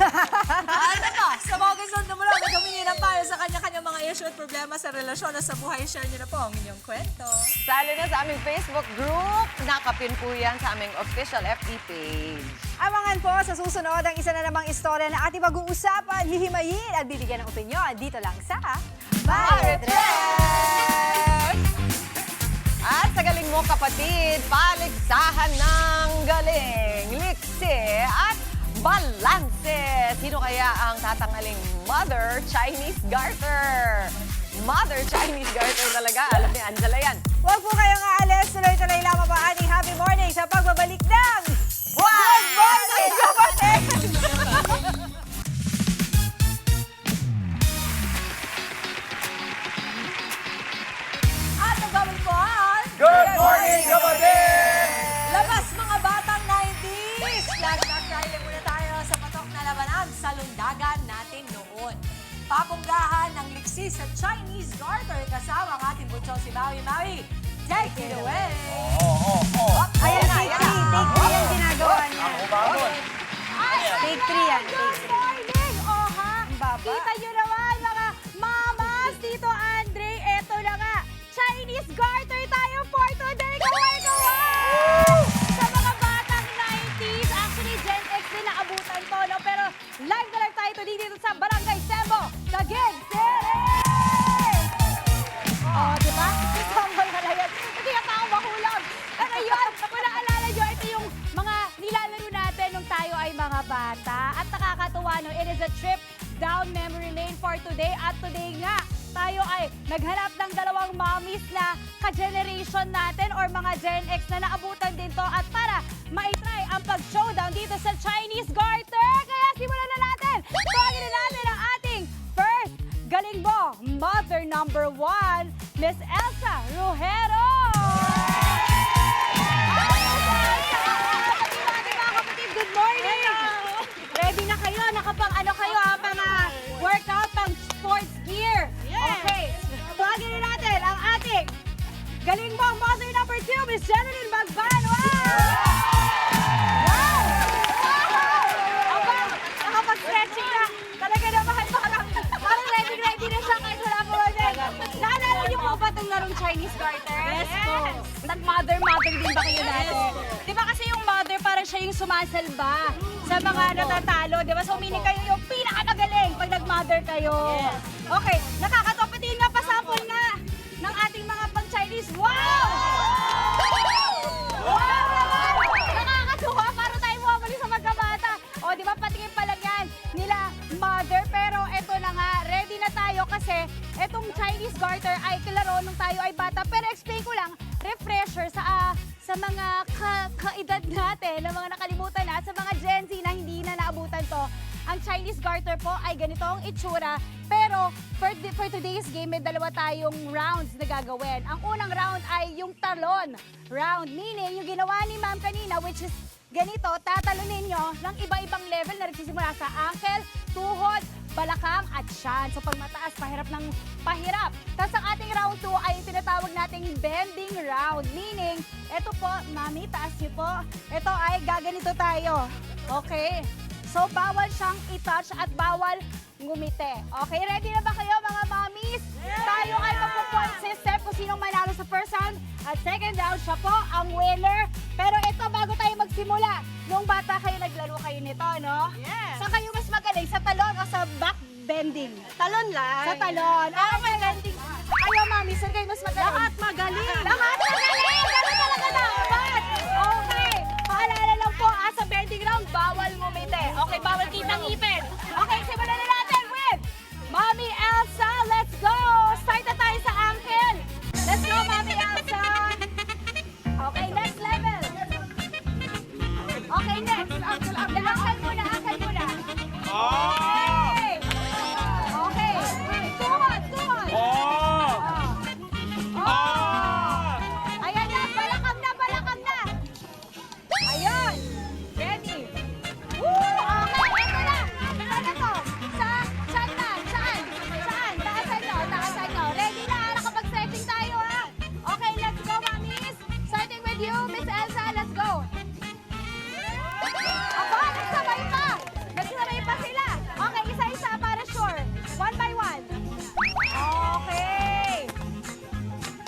Ano ba? Sa mga gusto mo lang, magkamingin ng payo sa kanya-kanya mga issue at problema sa relasyon at sa buhay. Share nyo na po ang inyong kwento. Sali na sa aming Facebook group. Nakapin po yan sa aming official FB page. Abangan po sa susunod ang isa na namang istorya na ating pag-uusapan, hihimayin at bibigyan ng opinyon dito lang sa Marites! At sa galing mo kapatid, paligsahan ng galing, liksi at balanse. Sino kaya ang tatangaling Mother Chinese Garter? Mother Chinese Garter talaga. Alam ni Angela yan. Huwag po kayong aalis. Tuloy-tuloy lamang pa ating happy morning sa pagbabalik ng Good Morning, Kapatid! At nagbabalik po ang Good Morning, Kapatid! Labas mga batang 90s! Flashback tayo muna tayo sa patok na labanan sa lundagan natin noon. Papunggahan ng liksi sa Chinese Garter kasama ang ating butchong si Maui. Maui, take it away! Ayan na, take 3 yung ginagawa niya. Take 3 yan. Good morning! Oha! Kita nyo naman mga mamas, Tito Andre, eto na nga. Chinese Garter tayo for today! Kaway! Sa mga batang 90s, actually Gen X din naabutan to, no? Pero live na lang tayo dito sa Barangay Sembo, Taguig City! Oh, di ba? Sambal ka na yan. Hindi ka tao mahulog. Pero yun, kung naalala nyo, ito yung mga nilalaro natin nung tayo ay mga bata. At nakakatuwa, no? It is a trip down memory lane for today. At today nga, tayo ay naghanap ng dalawang mommies na ka-generation natin or mga Gen X na naabutan din to at para maitry ang pag-showdown dito sa Chinese Garter. Kaya simulan na natin. Tawagin na natin ang ating first galing mo, mother number 1, Miss Elsa Rujero. Good morning! Ready na kayo? Nakapang-ano kayo? Pang workout, pang sports gear? Okay. Tawagin na natin ang ating galing mo, mother number 2, Miss Jeneline Magban. Wow! Aba, nakapag-stretching na. Talaga naman, parang ready na siya kahit wala po. Naalala niyo po ba itong larong Chinese Garter? Yes po. Nag-mother din ba kayo dati? Di ba kasi yung mother parang siya yung sumasalba sa mga natatalo. Di ba? So, meaning kayo yung pinakamagaling pag nag-mother kayo. Okay, nakakatawa. Patiin nga, pasample nga ng ating mga pang-Chinese. Wow! Wow naman! Etong Chinese garter ay kilaro nung tayo ay bata. Pero explain ko lang, refresher sa mga kaedad natin, na mga nakalimutan na, sa mga Gen Z na hindi na naabutan to. Ang Chinese garter po ay ganito ang itsura. Pero for today's game, may dalawa tayong rounds na gagawin. Ang unang round ay yung talon round. Meaning, yung ginawa ni ma'am kanina, which is ganito, tatalunin nyo ng iba-ibang level na nagsisimula sa ankle, tuhod, balakang at tiyan. So pag mataas, pahirap ng pahirap. Tapos ang ating round 2 ay tinatawag nating bending round. Meaning, eto po, mami, taas niyo po. Ito ay gaganito tayo. Okay? So bawal siyang i-touch at bawal ngumiti. Okay, ready na ba kayo mga mommies? Tayo ay magpo-point system kung sinong manalo sa first round at second round, siya po ang winner. Pero ito, bago tayo magsimula, nung bata kayo naglaro kayo nito, no? Yes. Saan kayo mas magaling? Sa talon o sa back bending? Talon lang. Sa talon. Okay, bending. Ayaw, mami, saan kayo mas magaling? Lahat magaling. Lahat magaling! Ganun talaga dapat. Okay. Paalala lang po, sa bending round, bawal ngumiti. Okay, bawal kitang ipin. Okay, simulan na natin with Mommy Elsa. Let's go! Start na tayo sa ankle. Let's go, Mommy Elsa. Okay, next level. Okay, next. Ankle muna, ankle muna. Okay. Okay. Tuhod, tuhod. Ayan na, balakang na, balakang na. Ayun. Ready. Woo! Okay, ito na. Saan na to? Saan na? Saan? Saan? Taasan nyo, taasan nyo. Ready na, nakapag-stretching tayo ha. Okay, let's go, mommies. Starting with you, Miss Elsa, let's go. Aba, nagsabay pa. Nagsabay pa sila. Okay, isa-isa para sure. One by one. Okay.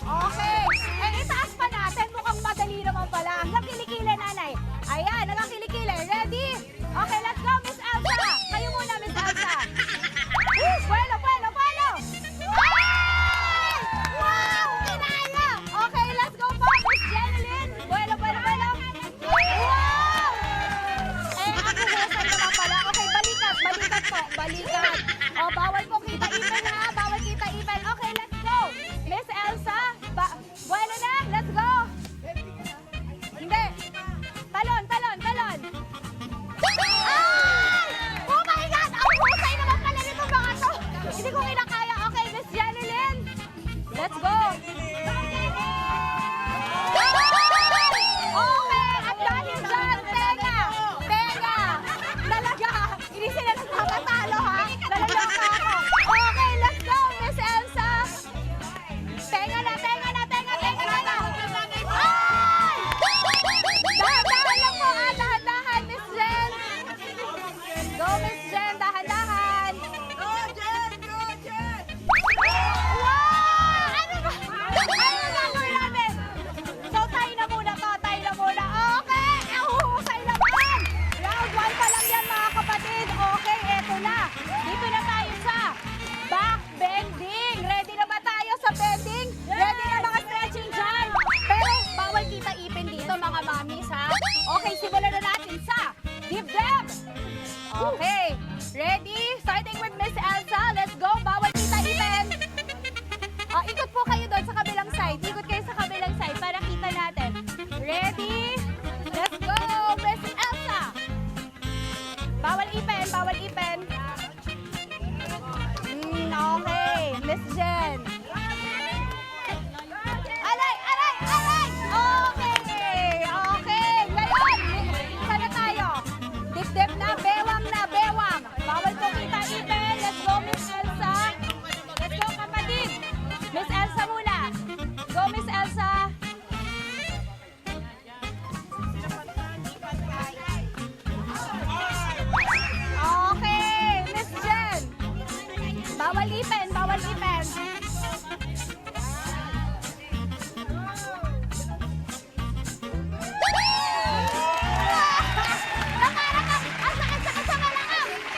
Okay. Eh, itaas pa natin. Mukhang madali naman pala. Hanggang kilikili, nanay. Ayan, hanggang kilikili. Ready? Okay, let's go, Miss Elsa. Kayo muna, Miss Elsa. Buelo, buelo, buelo. Ay! Wow! Kinaya! Okay, let's go po, Miss Jeneline. Buelo, buelo, buelo. Wow! Eh, ako husan naman pala. Okay, balikat, balikat po. Balikat. O, bawal po kita ipin ha. Bawal kita ipin. Okay, let's go. Miss Elsa, buelo na. Let's go. Hindi. Talon, talon, talon. Ay! Oh my God! Ang husay naman pala nito mga to. Hindi ko kinakaya. Okay, Miss Jeneline. Let's go. Okay, at dahil dyan, tenga. Tenga. Talaga. Hindi sila nagpapatalo ha. Nalaloka ako. Okay, let's go, Miss Elsa. Tenga na, tenga na, tenga, tenga na. Ay! Dahan-dahan lang po ha. Dahan-dahan, Miss Jen. Go, Miss Jen. Dahan-dahan. Go, Jen. Go, Jen. Wow! Ano ba? Ano gagawin natin? So, tayo na muna to. Tayo na muna. Okay. Ang huhusay naman. Round 1 pa lang yan, mga kapatid. Okay, eto na. Dito na tayo sa back bending. Ready na ba tayo sa bending? Ready na mga stretching dyan? Pero bawal kita ipin dito, mga mamis, ha? Okay, simulan na natin sa dibdib. Okay. Ready? Starting with Miss Elsa. Let's go. Bawal kita ipin. Ikot po kayo doon sa kabilang side. Ikot kayo sa kabilang side para kita natin. Ready? Let's go, Miss Elsa. Bawal ipin, bawal ipin. Okay, Miss Jen. Aray, aray, aray! Okay, okay. Ngayon, saan na tayo? Dip-dip na, bewang na, bewang. Bawal po kita ipin. Let's go, Miss Elsa. Let's go, kapatid. Miss Elsa muna. Go, Miss Elsa. Okay, Miss Jen. Bawal ipin, bawal ipin.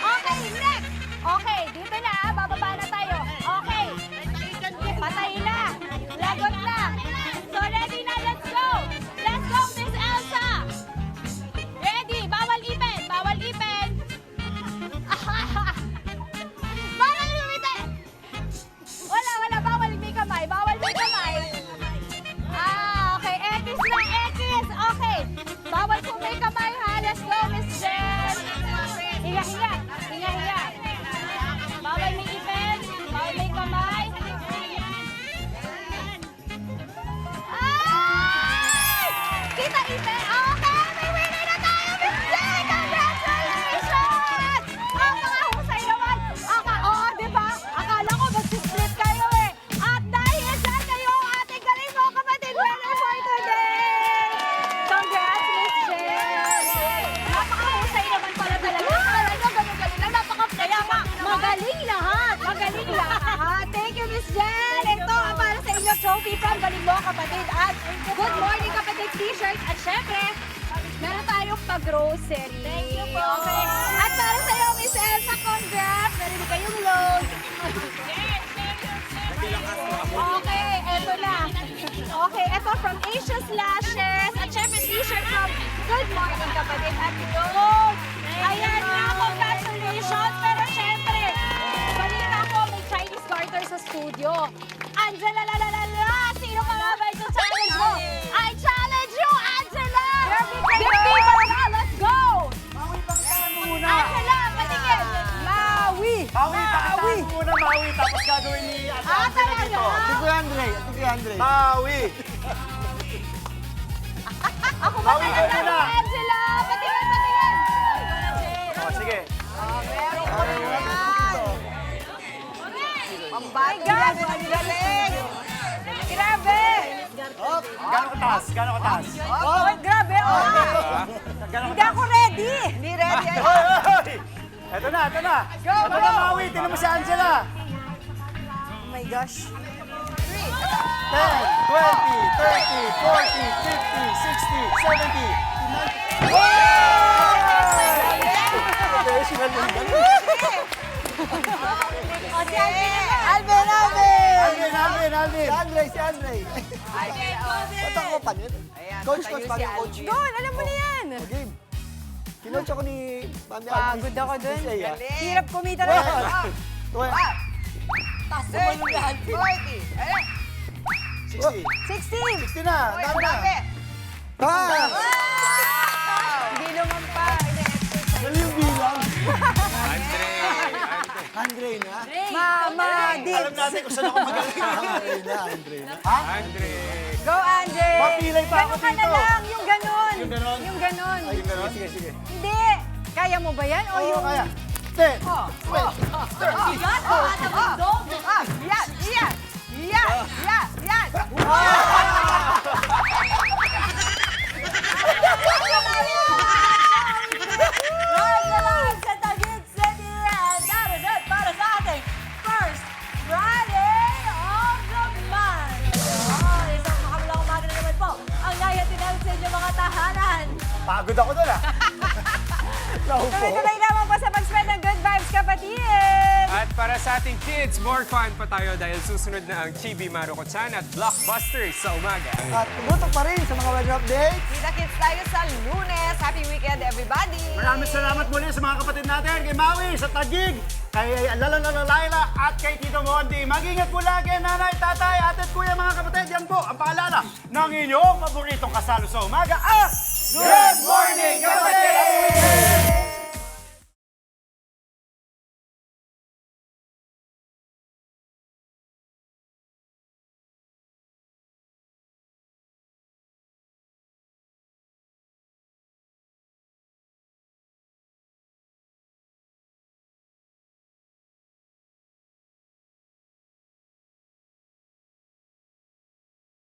Okay, next. Okay, dito na, bababa na tayo. Okay. Patay na. Lagot na. So, ready na, let's go. Let's go, Miss Elsa. Ready, bawal ipin, bawal ipin. Bawal lumite. Wala kapatid. At Good Morning Kapatid t-shirt. At syempre, meron tayong pag-grocery. Thank you po. Okay. At para sa'yo, Miss Elsa, congrats. Meron kayong load. Okay, eto na. Okay, eto from Asia's Lashes. At syempre, t-shirt from Good Morning Kapatid. At load. Ayan na, congratulations. Pero syempre, balita ko, may Chinese garter sa studio. Angela, sino kalaban sa challenge mo? I challenge you, Angela! Let's go! Angela, patingin! Maui! Maui! Muna, Maui, tapos gagawin ni Angela dito. Ito kay Andre. Maui! Ako ba talaga, Angela? Patingin! O, sige. Meron ko na yan. My God, ang galing! Grabe! Gano'n kataas? Oh, grabe! Hindi ako ready! Hindi ready. Ito na. Go, Ito na, Maui. Tinan mo si Angela. Oh my gosh. 10, 20, 30, 40, 50, 60, 70. Professional yung gano'n. O, si Alvin! Si Andre. Ba't ako pa nito? Coach, paano coach? Go, alam mo na yan! Game. Kinoach ako ni Mami Pagod ako dun. Isaiah. Hirap kumita na yan. Taas mo yung lahat. 60! 60 na. Dami na. Hindi naman pa. Mali yung bilang. Andre na. Mama, Dix! Alam natin kung saan ako magaling. Andre na. Andre. Go, Andre! Mapilay pa ako Ganun ka na dito. lang, yung ganon. Yung ganon? Yung ganon. Ay, yung ganon? Sige. Hindi! Kaya mo ba yan? O Oo, yung... kaya. 10, 20, 30, 40. Yan! Sa Taguig City, and daradat para sa ating first Friday of the month. Isang makamulang umaga na naman po ang nahihatid namin sa inyo mga tahanan. Pagod ako doon, Tuloy-tuloy naman po sa pag-spread ng good vibes, kapatid! At para sa ating kids, more fun pa tayo dahil susunod na ang Chibi Maruko-chan at Blockbusters sa umaga. At tumutok pa rin sa mga weather updates. Kita-kits tayo sa Lunes. Happy weekend, everybody! Maraming salamat muli sa mga kapatid natin, kay Maui, sa Taguig, kay Laila at kay Tito Mondi. Mag-ingat po lagi, nanay, tatay, ate at kuya, mga kapatid. Yan po ang paalala ng inyong paboritong kasalo sa umaga. Good Morning, Kapatid!